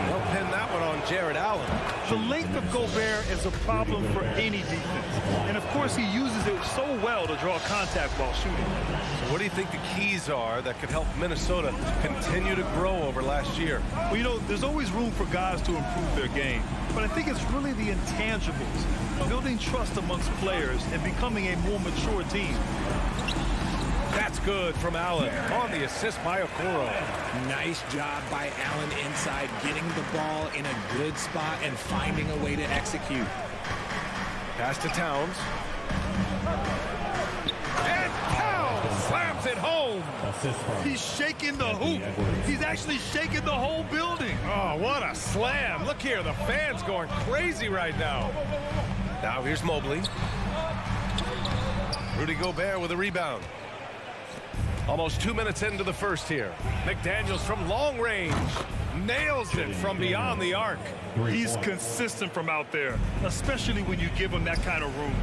They'll pin that one on Jared Allen. The length of Gobert is a problem for any defense. And, of course, he uses it so well to draw contact while shooting. So what do you think the keys are that could help Minnesota continue to grow over last year? Well, you know, there's always room for guys to improve their game. But I think it's really the intangibles, building trust amongst players and becoming a more mature team. That's good from Allen on the assist by Okoro. Nice job by Allen inside, getting the ball in a good spot and finding a way to execute. Pass to Towns. And Towns slams it home. He's shaking the hoop. He's actually shaking the whole building. Oh, what a slam. Look here, the fans going crazy right now. Now here's Mobley. Rudy Gobert with a rebound. Almost 2 minutes into the first here. McDaniels from long range. Nails it from beyond the arc. He's consistent from out there, especially when you give him that kind of room.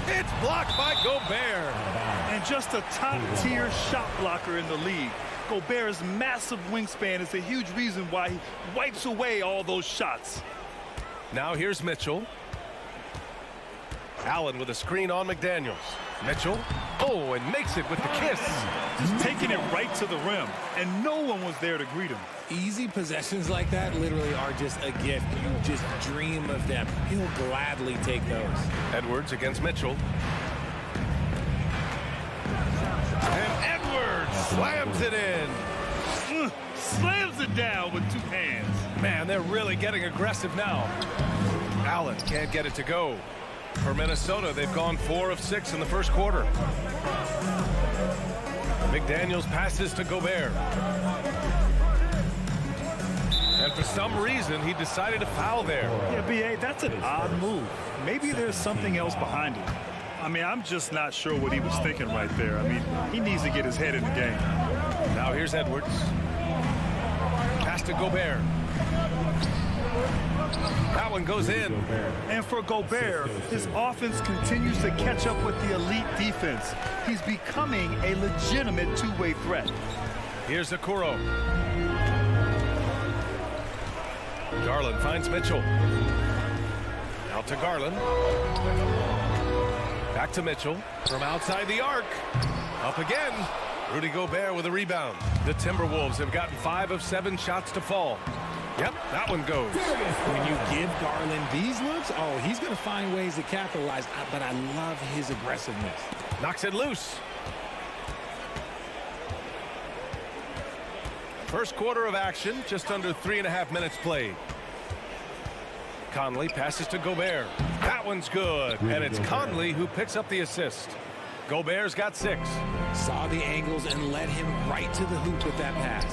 It's blocked by Gobert. And just a top-tier shot blocker in the league. Gobert's massive wingspan is a huge reason why he wipes away all those shots. Now here's Mitchell. Allen with a screen on McDaniels. Mitchell, oh, and makes it with the kiss. Just taking it right to the rim, and no one was there to greet him. Easy possessions like that literally are just a gift. You just dream of them. He'll gladly take those. Edwards against Mitchell. And Edwards slams it in. Slams it down with 2 hands. Man, they're really getting aggressive now. Allen can't get it to go. For Minnesota, they've gone 4 of 6 in the first quarter. McDaniels passes to Gobert. And for some reason, he decided to foul there. Yeah, B.A., that's an odd move. Maybe there's something else behind it. I mean, I'm just not sure what he was thinking right there. I mean, he needs to get his head in the game. Now here's Edwards. Pass to Gobert. That one goes in. And for Gobert, his offense continues to catch up with the elite defense. He's becoming a legitimate two-way threat. Here's Okoro. Garland finds Mitchell. Out to Garland. Back to Mitchell from outside the arc. Up again. Rudy Gobert with a rebound. The Timberwolves have gotten 5 of 7 shots to fall. Yep, that one goes. When you give Garland these looks, oh, he's going to find ways to capitalize, but I love his aggressiveness. Knocks it loose. First quarter of action, just under 3.5 minutes played. Conley passes to Gobert. That one's good, and it's Conley who picks up the assist. Gobert's got 6. Saw the angles and led him right to the hoop with that pass.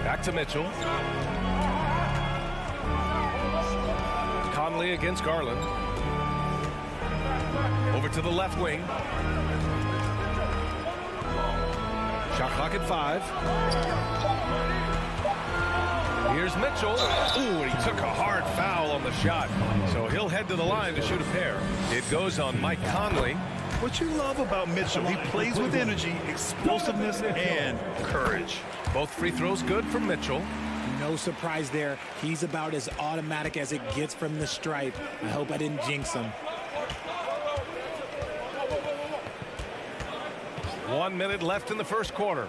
Back to Mitchell. Conley against Garland. Over to the left wing. Shot clock at 5. Here's Mitchell. Ooh, and he took a hard foul on the shot. So he'll head to the line to shoot a pair. It goes on Mike Conley. What you love about Mitchell, he plays with energy, explosiveness, and courage. Both free throws good from Mitchell. No surprise there. He's about as automatic as it gets from the stripe. I hope I didn't jinx him. 1 minute left in the first quarter.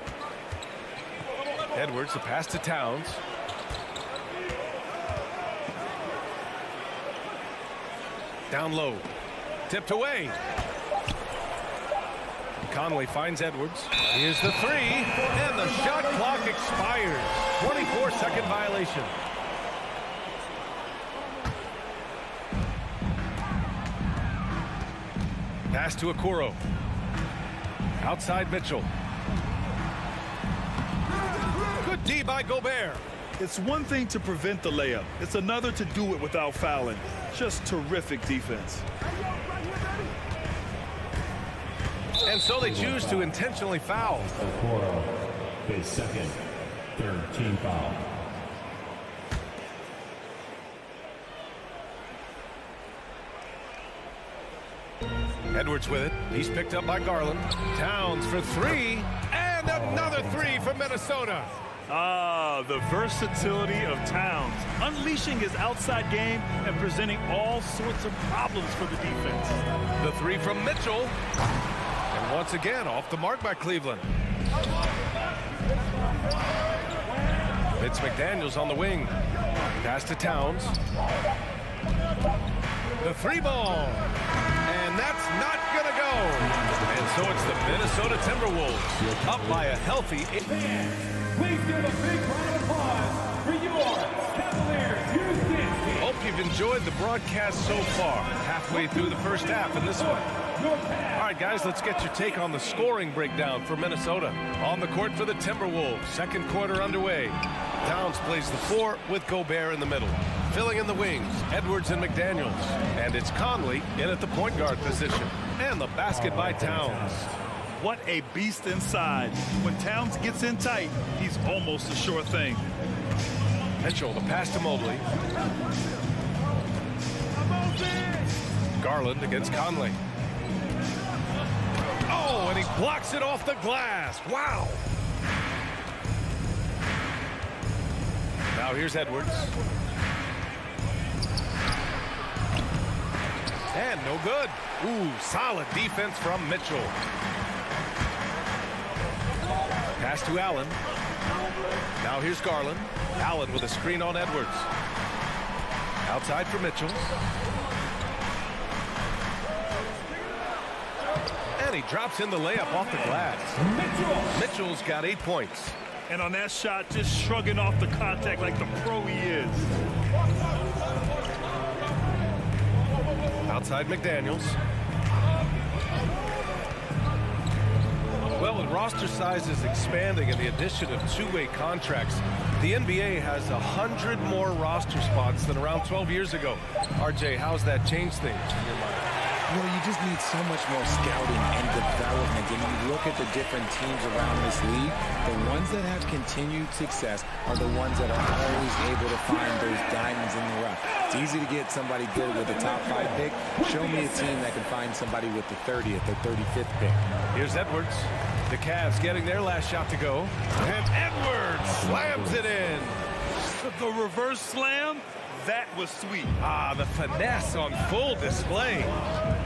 Edwards, the pass to Towns. Down low. Tipped away. Conley finds Edwards. Here's the three, and the shot clock expires. 24-second violation. Pass to Okoro. Outside Mitchell. Good D by Gobert. It's one thing to prevent the layup. It's another to do it without fouling. Just terrific defense. And so they choose to intentionally foul. Okoro, his second, third team foul. Edwards with it. He's picked up by Garland. Towns for three. And another three from Minnesota. Ah, the versatility of Towns. Unleashing his outside game and presenting all sorts of problems for the defense. The three from Mitchell. And once again, off the mark by Cleveland. It's McDaniels on the wing. Pass to Towns. The three ball. And that's not going to go. And so it's the Minnesota Timberwolves up by a healthy 8. Please give a big round of applause for your Cavaliers U16. Hope you've enjoyed the broadcast so far. Halfway through the first half in this one. All right, guys, let's get your take on the scoring breakdown for Minnesota. On the court for the Timberwolves, second quarter underway. Towns plays the 4 with Gobert in the middle. Filling in the wings, Edwards and McDaniels. And it's Conley in at the point guard position. And the basket by Towns. What a beast inside. When Towns gets in tight, he's almost a sure thing. Mitchell, the pass to Mobley. Garland against Conley. Oh, and he blocks it off the glass. Wow. Now here's Edwards. And no good. Ooh, solid defense from Mitchell. Pass to Allen. Now here's Garland. Allen with a screen on Edwards. Outside for Mitchell. And he drops in the layup off the glass. Mitchell's got 8 points. And on that shot, just shrugging off the contact like the pro he is. Outside McDaniels. Well, with roster sizes expanding and the addition of two-way contracts, the NBA has 100 more roster spots than around 12 years ago. RJ, how's that changed things in your mind? Well, you just need so much more scouting and development. And you look at the different teams around this league, the ones that have continued success are the ones that are always able to find those diamonds in the rough. It's easy to get somebody good with a top 5 pick. Show me a team that can find somebody with the 30th or 35th pick. Here's Edwards. The Cavs getting their last shot to go. And Edwards slams it in. The reverse slam, that was sweet. Ah, the finesse on full display.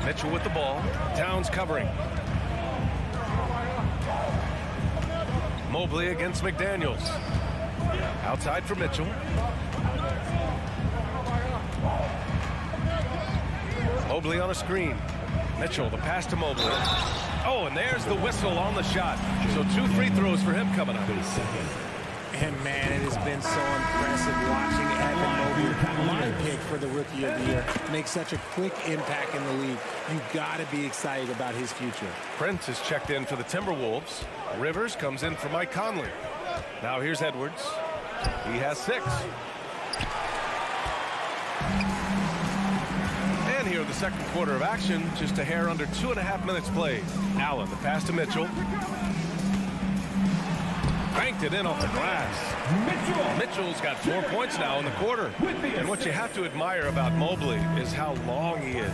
Mitchell with the ball. Towns covering. Mobley against McDaniels. Outside for Mitchell. Mobley on a screen. Mitchell, the pass to Mobley. Oh, and there's the whistle on the shot. So 2 free throws for him coming up. And, man, it has been so impressive watching Evan Mobley, my pick for the Rookie of the Year, make such a quick impact in the league. You've got to be excited about his future. Prince is checked in for the Timberwolves. Rivers comes in for Mike Conley. Now here's Edwards. He has 6. And here in the second quarter of action, just a hair under 2.5 minutes played. Allen, the pass to Mitchell. Banked it in off the glass. Mitchell's got 4 points now in the quarter. And what you have to admire about Mobley is how long he is.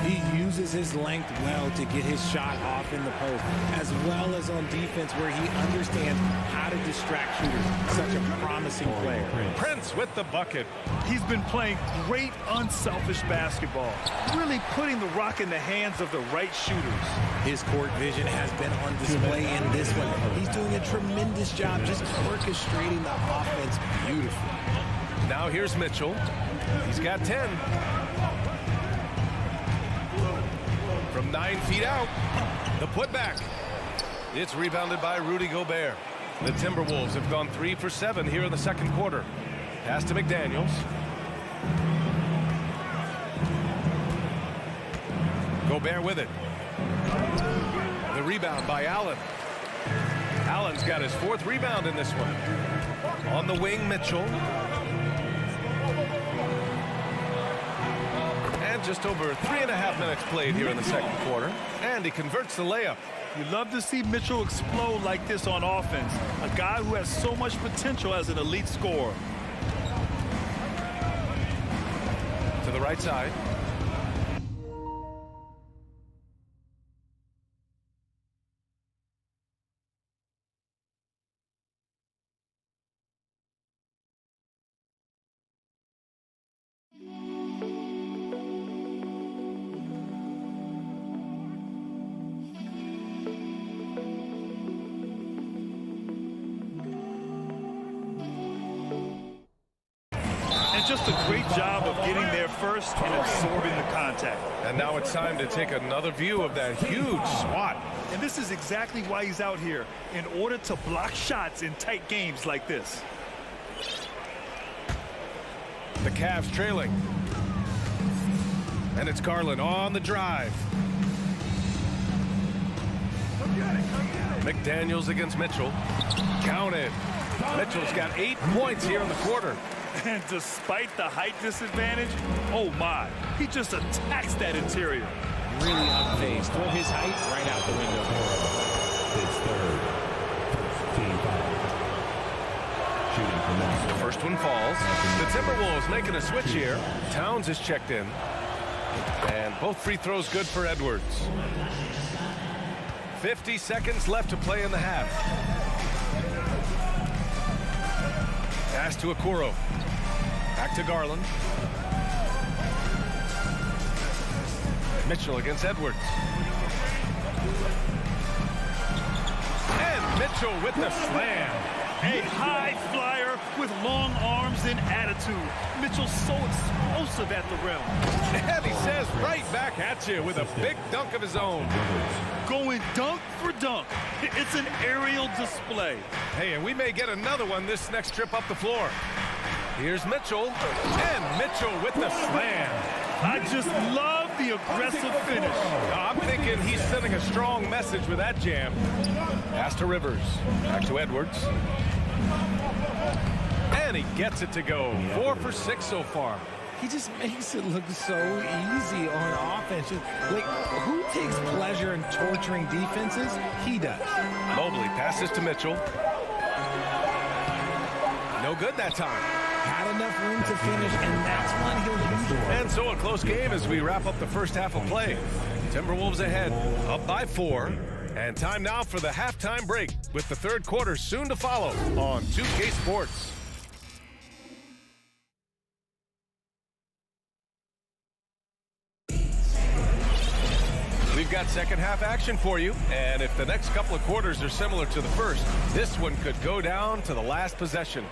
He uses his length well to get his shot off in the post, as well as on defense where he understands how to distract shooters. Such a promising player. Prince with the bucket. He's been playing great unselfish basketball, really putting the rock in the hands of the right shooters. His court vision has been on display in this one. He's doing a tremendous job just orchestrating the offense beautifully. Now here's Mitchell. He's got 10. From 9 feet out, the putback. It's rebounded by Rudy Gobert. The Timberwolves have gone 3 for 7 here in the second quarter. Pass to McDaniels. Gobert with it. The rebound by Allen. Allen's got his 4th rebound in this one. On the wing, Mitchell. And just over 3.5 minutes played here in the second quarter. And he converts the layup. You love to see Mitchell explode like this on offense. A guy who has so much potential as an elite scorer. To the right side. Just a great job of getting there first and absorbing the contact. And now it's time to take another view of that huge swat. And this is exactly why he's out here, in order to block shots in tight games like this. The Cavs trailing. And it's Garland on the drive. McDaniels against Mitchell. Counted. Mitchell's got 8 points here in the quarter. And despite the height disadvantage, oh my, he just attacks that interior. Really unfazed. Throw his height right out the window. His third. Team foul. Shooting from that. First one falls. The Timberwolves making a switch here. Towns is checked in. And both free throws good for Edwards. 50 seconds left to play in the half. Pass to Okoro. Back to Garland. Mitchell against Edwards. And Mitchell with the slam. A high flyer with long arms and attitude. Mitchell's so explosive at the rim. And he says right back at you with a big dunk of his own. Going dunk for dunk. It's an aerial display. Hey, and we may get another one this next trip up the floor. Here's Mitchell. And Mitchell with the slam. I just love the aggressive finish. I'm thinking he's sending a strong message with that jam. Pass to Rivers. Back to Edwards. And he gets it to go. 4 for 6 so far. He just makes it look so easy on offense. Like, who takes pleasure in torturing defenses? He does. Mobley passes to Mitchell. No good that time. Had enough room to finish, and that's when he'll use it. And so a close game as we wrap up the first half of play. Timberwolves ahead, up by 4. And time now for the halftime break, with the third quarter soon to follow on 2K Sports. We've got second half action for you, and if the next couple of quarters are similar to the first, this one could go down to the last possession.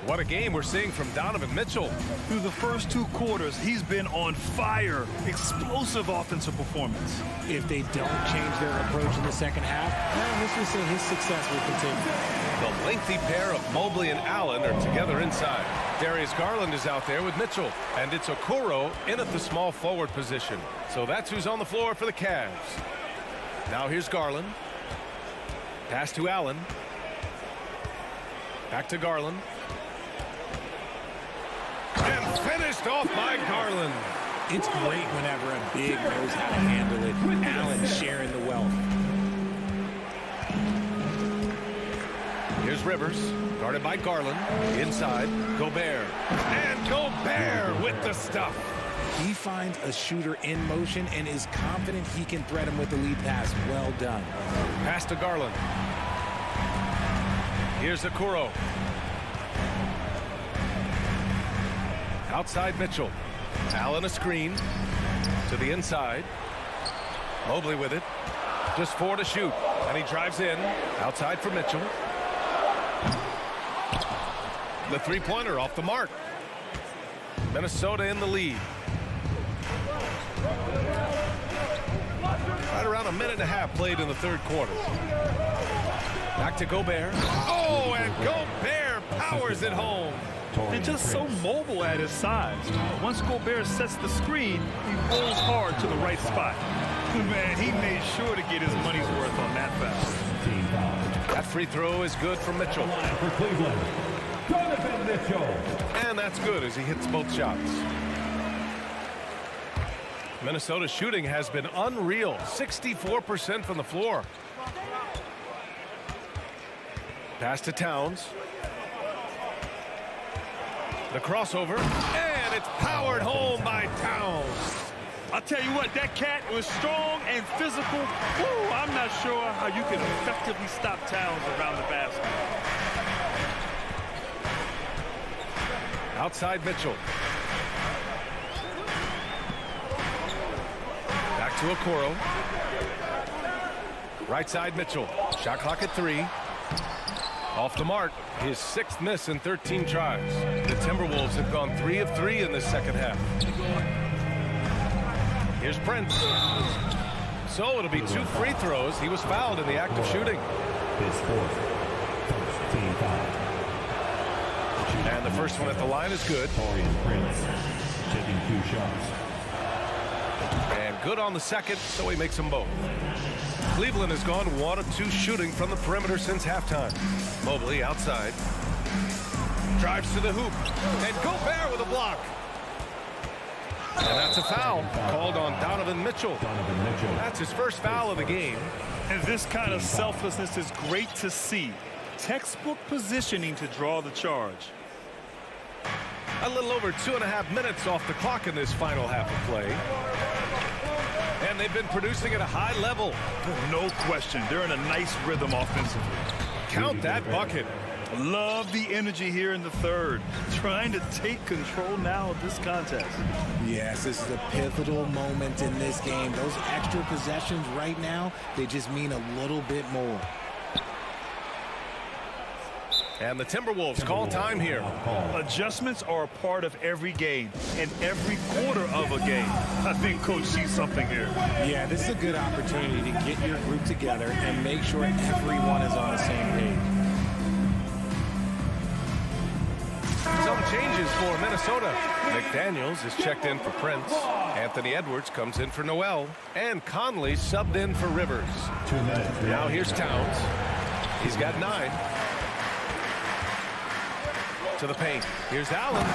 What a game we're seeing from Donovan Mitchell. Through the first 2 quarters, he's been on fire. Explosive offensive performance. If they don't change their approach in the second half, this will say his success will continue. The lengthy pair of Mobley and Allen are together inside. Darius Garland is out there with Mitchell, and it's Okoro in at the small forward position. So that's who's on the floor for the Cavs. Now here's Garland. Pass to Allen. Back to Garland. And finished off by Garland. It's great whenever a big knows how to handle it. Allen sharing the wealth. Here's Rivers, guarded by Garland. Inside, Gobert. And Gobert with the stuff. He finds a shooter in motion and is confident he can threat him with the lead pass. Well done. Pass to Garland. Here's Okoro. Outside Mitchell. Allen a screen. To the inside. Mobley with it. Just 4 to shoot. And he drives in. Outside for Mitchell. The three-pointer off the mark. Minnesota in the lead. Right around a minute and a half played in the third quarter. Back to Gobert. Oh, and Gobert powers it home. They're just so mobile at his size. Once Gobert sets the screen, he rolls hard to the right spot. Man, he made sure to get his money's worth on that foul. That free throw is good for Mitchell. For Cleveland, Donovan Mitchell. And that's good as he hits both shots. Minnesota's shooting has been unreal. 64% from the floor. Pass to Towns. The crossover. And it's powered home by Towns. I'll tell you what, that cat was strong and physical. Woo, I'm not sure how you can effectively stop Towns around the basket. Outside Mitchell. Back to Okoro. Right side Mitchell. Shot clock at 3. Off the mark. His 6th miss in 13 tries. The Timberwolves have gone 3 of 3 in this second half. Here's Prince. So it'll be 2 free throws. He was fouled in the act of shooting. His 4th. First team foul. And the first one at the line is good. Taurean Prince taking 2 shots. And good on the second, so he makes them both. Cleveland has gone 1 of 2 shooting from the perimeter since halftime. Mobley outside. Drives to the hoop. And Gobert with a block. And that's a foul called on Donovan Mitchell. That's his first foul of the game. And this kind of selflessness is great to see. Textbook positioning to draw the charge. A little over 2.5 minutes off the clock in this final half of play. And they've been producing at a high level. No question. They're in a nice rhythm offensively. Count that bucket. Love the energy here in the third. Trying to take control now of this contest. Yes, this is a pivotal moment in this game. Those extra possessions right now, they just mean a little bit more. And the Timberwolves call time here. Adjustments are a part of every game and every quarter of a game. I think Coach sees something here. Yeah, this is a good opportunity to get your group together and make sure everyone is on the same page. Some changes for Minnesota. McDaniels is checked in for Prince. Anthony Edwards comes in for Noel. And Conley subbed in for Rivers. 2 minutes. Now here's Towns. He's got 9. To the paint. Here's Allen.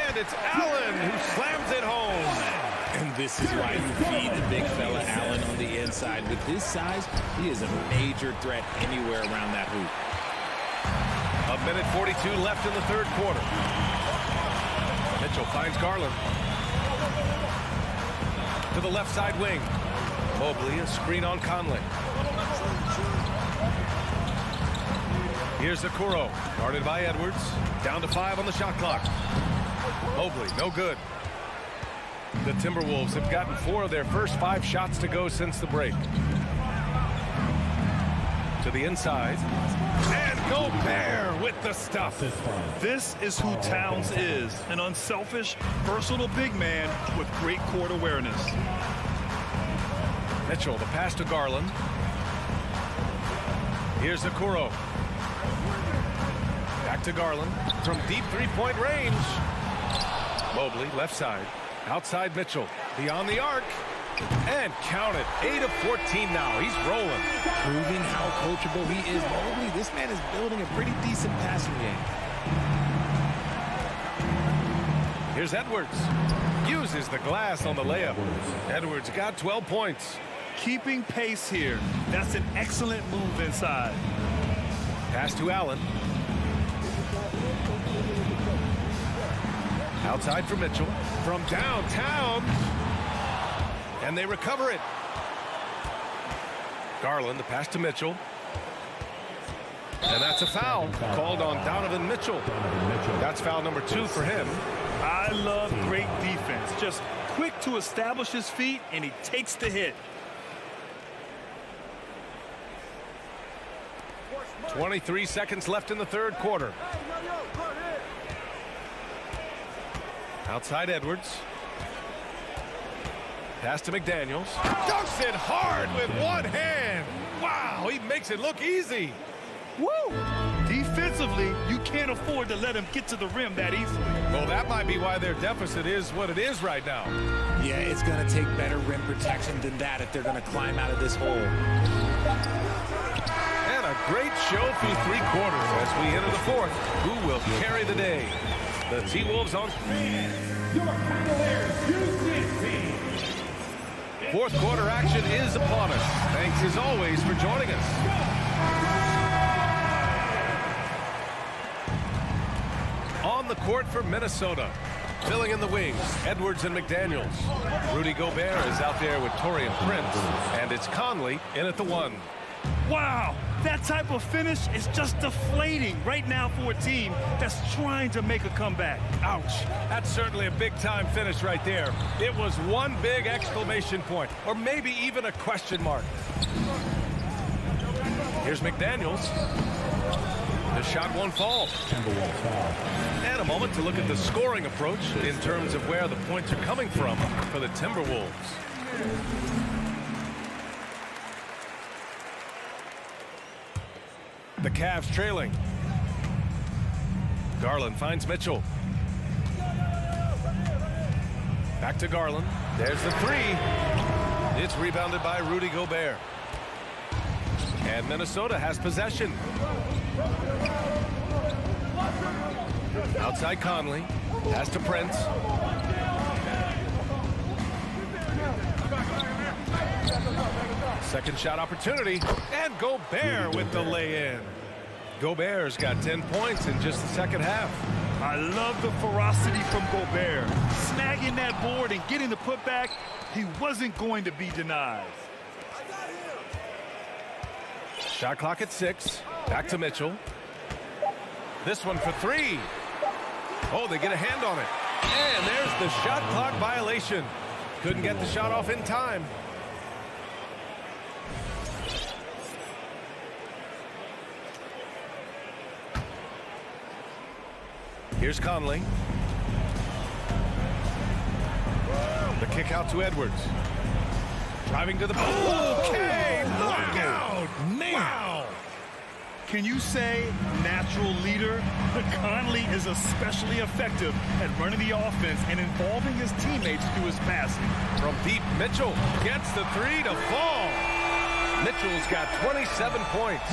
And it's Allen who slams it home. And this is why you feed the big fella Allen on the inside. With his size, he is a major threat anywhere around that hoop. 1:42 left in the third quarter. Mitchell finds Garland. To the left side wing. Mobley, a screen on Conley. Here's Okoro, guarded by Edwards. Down to 5 on the shot clock. Mobley, no good. The Timberwolves have gotten 4 of their first 5 shots to go since the break. To the inside. And Gobert with the stuff. This is who Towns is. An unselfish, versatile big man with great court awareness. Mitchell, the pass to Garland. Here's Okoro. Back to Garland from deep three-point range. Mobley, left side. Outside Mitchell. Beyond the arc. And count it. 8 of 14 now. He's rolling. Proving how coachable he is. Mobley, this man is building a pretty decent passing game. Here's Edwards. Uses the glass on the layup. Edwards got 12 points. Keeping pace here. That's an excellent move inside. Pass to Allen. Outside for Mitchell. From downtown. And they recover it. Garland, the pass to Mitchell. And that's a foul called on Donovan Mitchell. That's foul number 2 for him. I love great defense. Just quick to establish his feet, and he takes the hit. 23 seconds left in the third quarter. Outside Edwards. Pass to McDaniels. Dunks it hard with one hand. Wow, he makes it look easy. Woo! Defensively, you can't afford to let him get to the rim that easily. Well, that might be why their deficit is what it is right now. Yeah, it's going to take better rim protection than that if they're going to climb out of this hole. And a great show through 3 quarters as we enter the fourth. Who will carry the day? The T-Wolves on. Your Cavaliers, UCC. Fourth quarter action is upon us. Thanks as always for joining us. On the court for Minnesota. Filling in the wings, Edwards and McDaniels. Rudy Gobert is out there with Taurean Prince. And it's Conley in at the 1. Wow, that type of finish is just deflating right now for a team that's trying to make a comeback. Ouch. That's certainly a big-time finish right there. It was one big exclamation point, or maybe even a question mark. Here's McDaniels. The shot won't fall. And a moment to look at the scoring approach in terms of where the points are coming from for the Timberwolves. The Cavs trailing. Garland finds Mitchell. Back to Garland. There's the 3. It's rebounded by Rudy Gobert. And Minnesota has possession. Outside Conley. Pass to Prince. Second shot opportunity. And Gobert with the lay-in. Gobert's got 10 points in just the second half. I love the ferocity from Gobert. Snagging that board and getting the putback, he wasn't going to be denied. Shot clock at 6. Back to Mitchell. This one for 3. Oh, they get a hand on it. And there's the shot clock violation. Couldn't get the shot off in time. Here's Conley. The kick out to Edwards. Driving to the ball. Okay, knockout. Wow. Can you say natural leader? But Conley is especially effective at running the offense and involving his teammates through his passing. From deep, Mitchell gets the 3 to fall. Mitchell's got 27 points.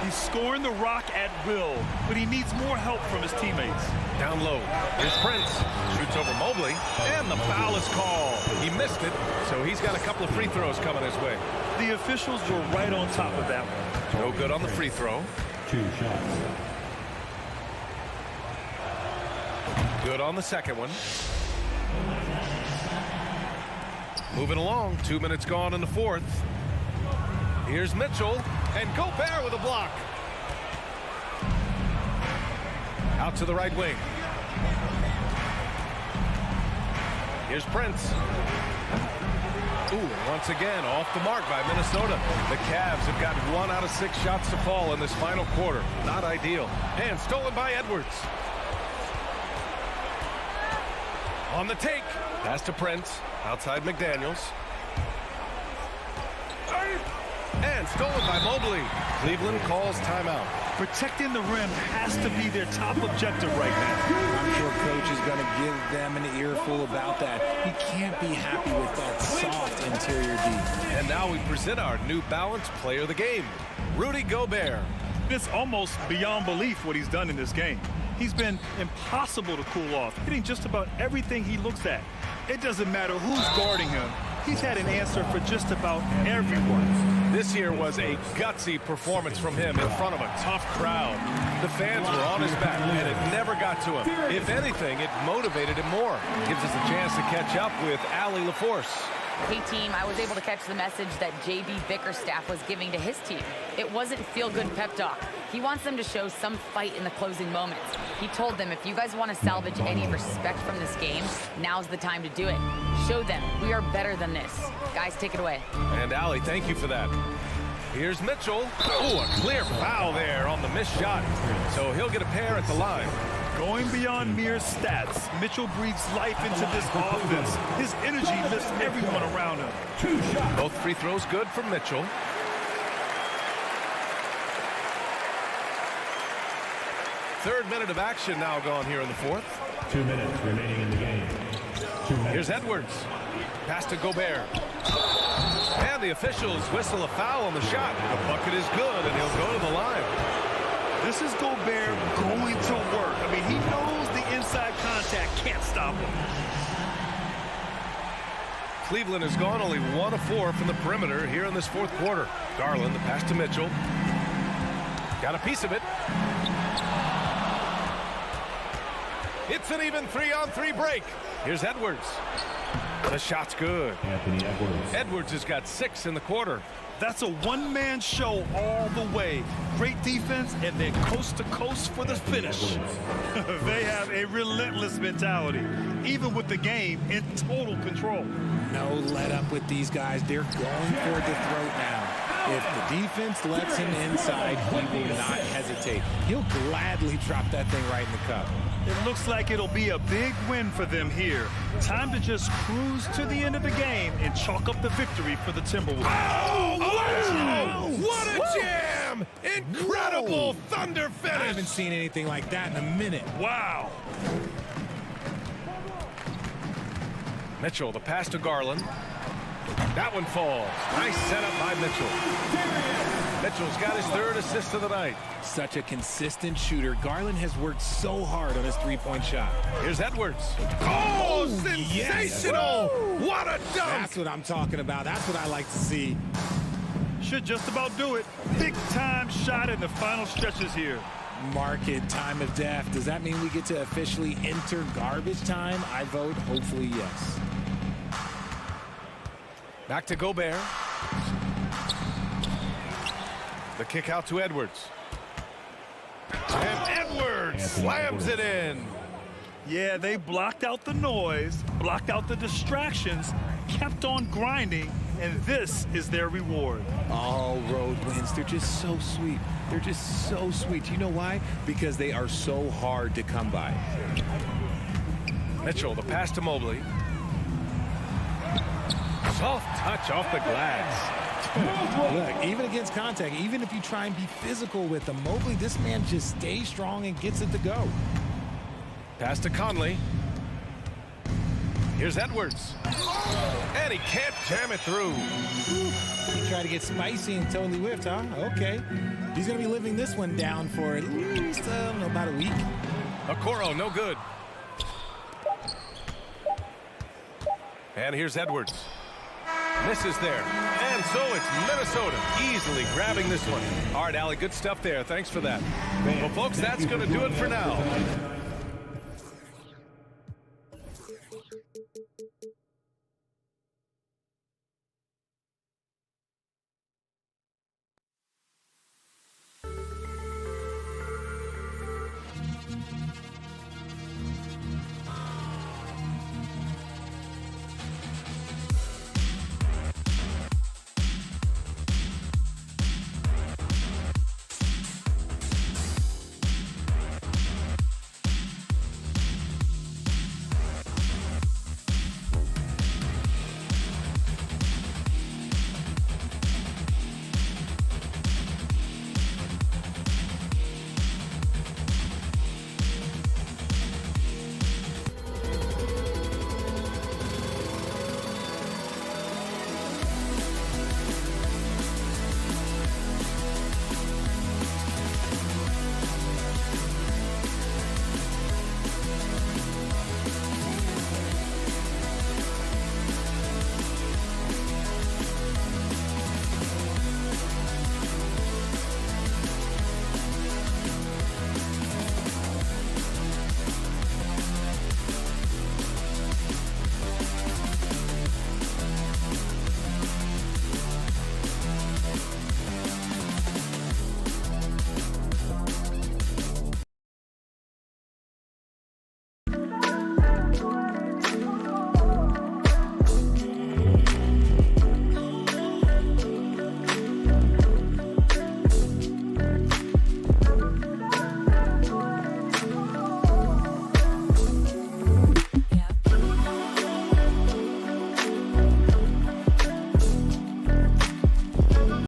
He's scoring the rock at will, but he needs more help from his teammates. Down low. Here's Prince. Shoots over Mobley. And the foul is called. He missed it, so he's got a couple of free throws coming his way. The officials were right on top of that one. No good on the free throw. 2 shots. Good on the second one. Moving along. 2 minutes gone in the fourth. Here's Mitchell, and Gobert with a block. Out to the right wing. Here's Prince. Ooh, once again, off the mark by Minnesota. The Cavs have got 1 out of 6 shots to fall in this final quarter. Not ideal. And stolen by Edwards. On the take. Pass to Prince. Outside McDaniels. And stolen by Mobley. Cleveland calls timeout. Protecting the rim has to be their top objective right now. I'm sure coach is going to give them an earful about that. He can't be happy with that soft interior D. And now we present our new balanced player of the game, Rudy Gobert. It's almost beyond belief what he's done in this game. He's been impossible to cool off, hitting just about everything he looks at. It doesn't matter who's guarding him. He's had an answer for just about everyone. This here was a gutsy performance from him in front of a tough crowd. The fans were on his back, and it never got to him. If anything, it motivated him more. Gives us a chance to catch up with Allie LaForce. Hey team, I was able to catch the message that JB Bickerstaff was giving to his team. It wasn't feel-good pep talk. He wants them to show some fight in the closing moments. He told them, if you guys want to salvage any respect from this game, now's the time to do it. Show them we are better than this. Guys, take it away. And Allie, thank you for that. Here's Mitchell. Oh, a clear foul there on the missed shot. So he'll get a pair at the line. Going beyond mere stats, Mitchell breathes life into this offense. His energy lifts everyone around him. 2 shots. Both free throws good for Mitchell. Third minute of action now gone here in the fourth. 2 minutes remaining in the game. 2 minutes. Here's Edwards. Pass to Gobert. And the officials whistle a foul on the shot. The bucket is good, and he'll go to the line. This is Gobert going to work. I mean, he knows the inside contact can't stop him. Cleveland has gone only 1 of 4 from the perimeter here in this fourth quarter. Garland, the pass to Mitchell. Got a piece of it. It's an even 3-on-3 break. Here's Edwards. The shot's good. Anthony Edwards. Edwards has got 6 in the quarter. That's a one-man show all the way. Great defense and then coast to coast for the finish. They have a relentless mentality, even with the game in total control. No let up with these guys. They're going for the throat now. If the defense lets him inside, he will not hesitate. He'll gladly drop that thing right in the cup. It looks like it'll be a big win for them here. Time to just cruise to the end of the game and chalk up the victory for the Timberwolves. Oh, wow! What a jam! Incredible thunder finish! I haven't seen anything like that in a minute. Wow! Mitchell, the pass to Garland. That one falls. Nice setup by Mitchell. Mitchell's got his 3rd assist of the night. Such a consistent shooter. Garland has worked so hard on his three-point shot. Here's Edwards. Oh, sensational! Yes. What a dunk! That's what I'm talking about. That's what I like to see. Should just about do it. Big-time shot in the final stretches here. Market time of death. Does that mean we get to officially enter garbage time? I vote hopefully yes. Back to Gobert. The kick out to Edwards. And Edwards slams it in. Yeah, they blocked out the noise, blocked out the distractions, kept on grinding, and this is their reward. All road wins. They're just so sweet. They're just so sweet. You know why? Because they are so hard to come by. Mitchell, the pass to Mobley. Soft touch off the glass. Look, even against contact, even if you try and be physical with them, Mobley, this man just stays strong and gets it to go. Pass to Conley. Here's Edwards. And he can't jam it through. He tried to get spicy and totally whiffed, huh? Okay. He's going to be living this one down for at least, about a week. Okoro, no good. And here's Edwards. Misses there. And so it's Minnesota easily grabbing this one. All right, Allie, good stuff there. Thanks for that. Well, folks, that's going to do it for now.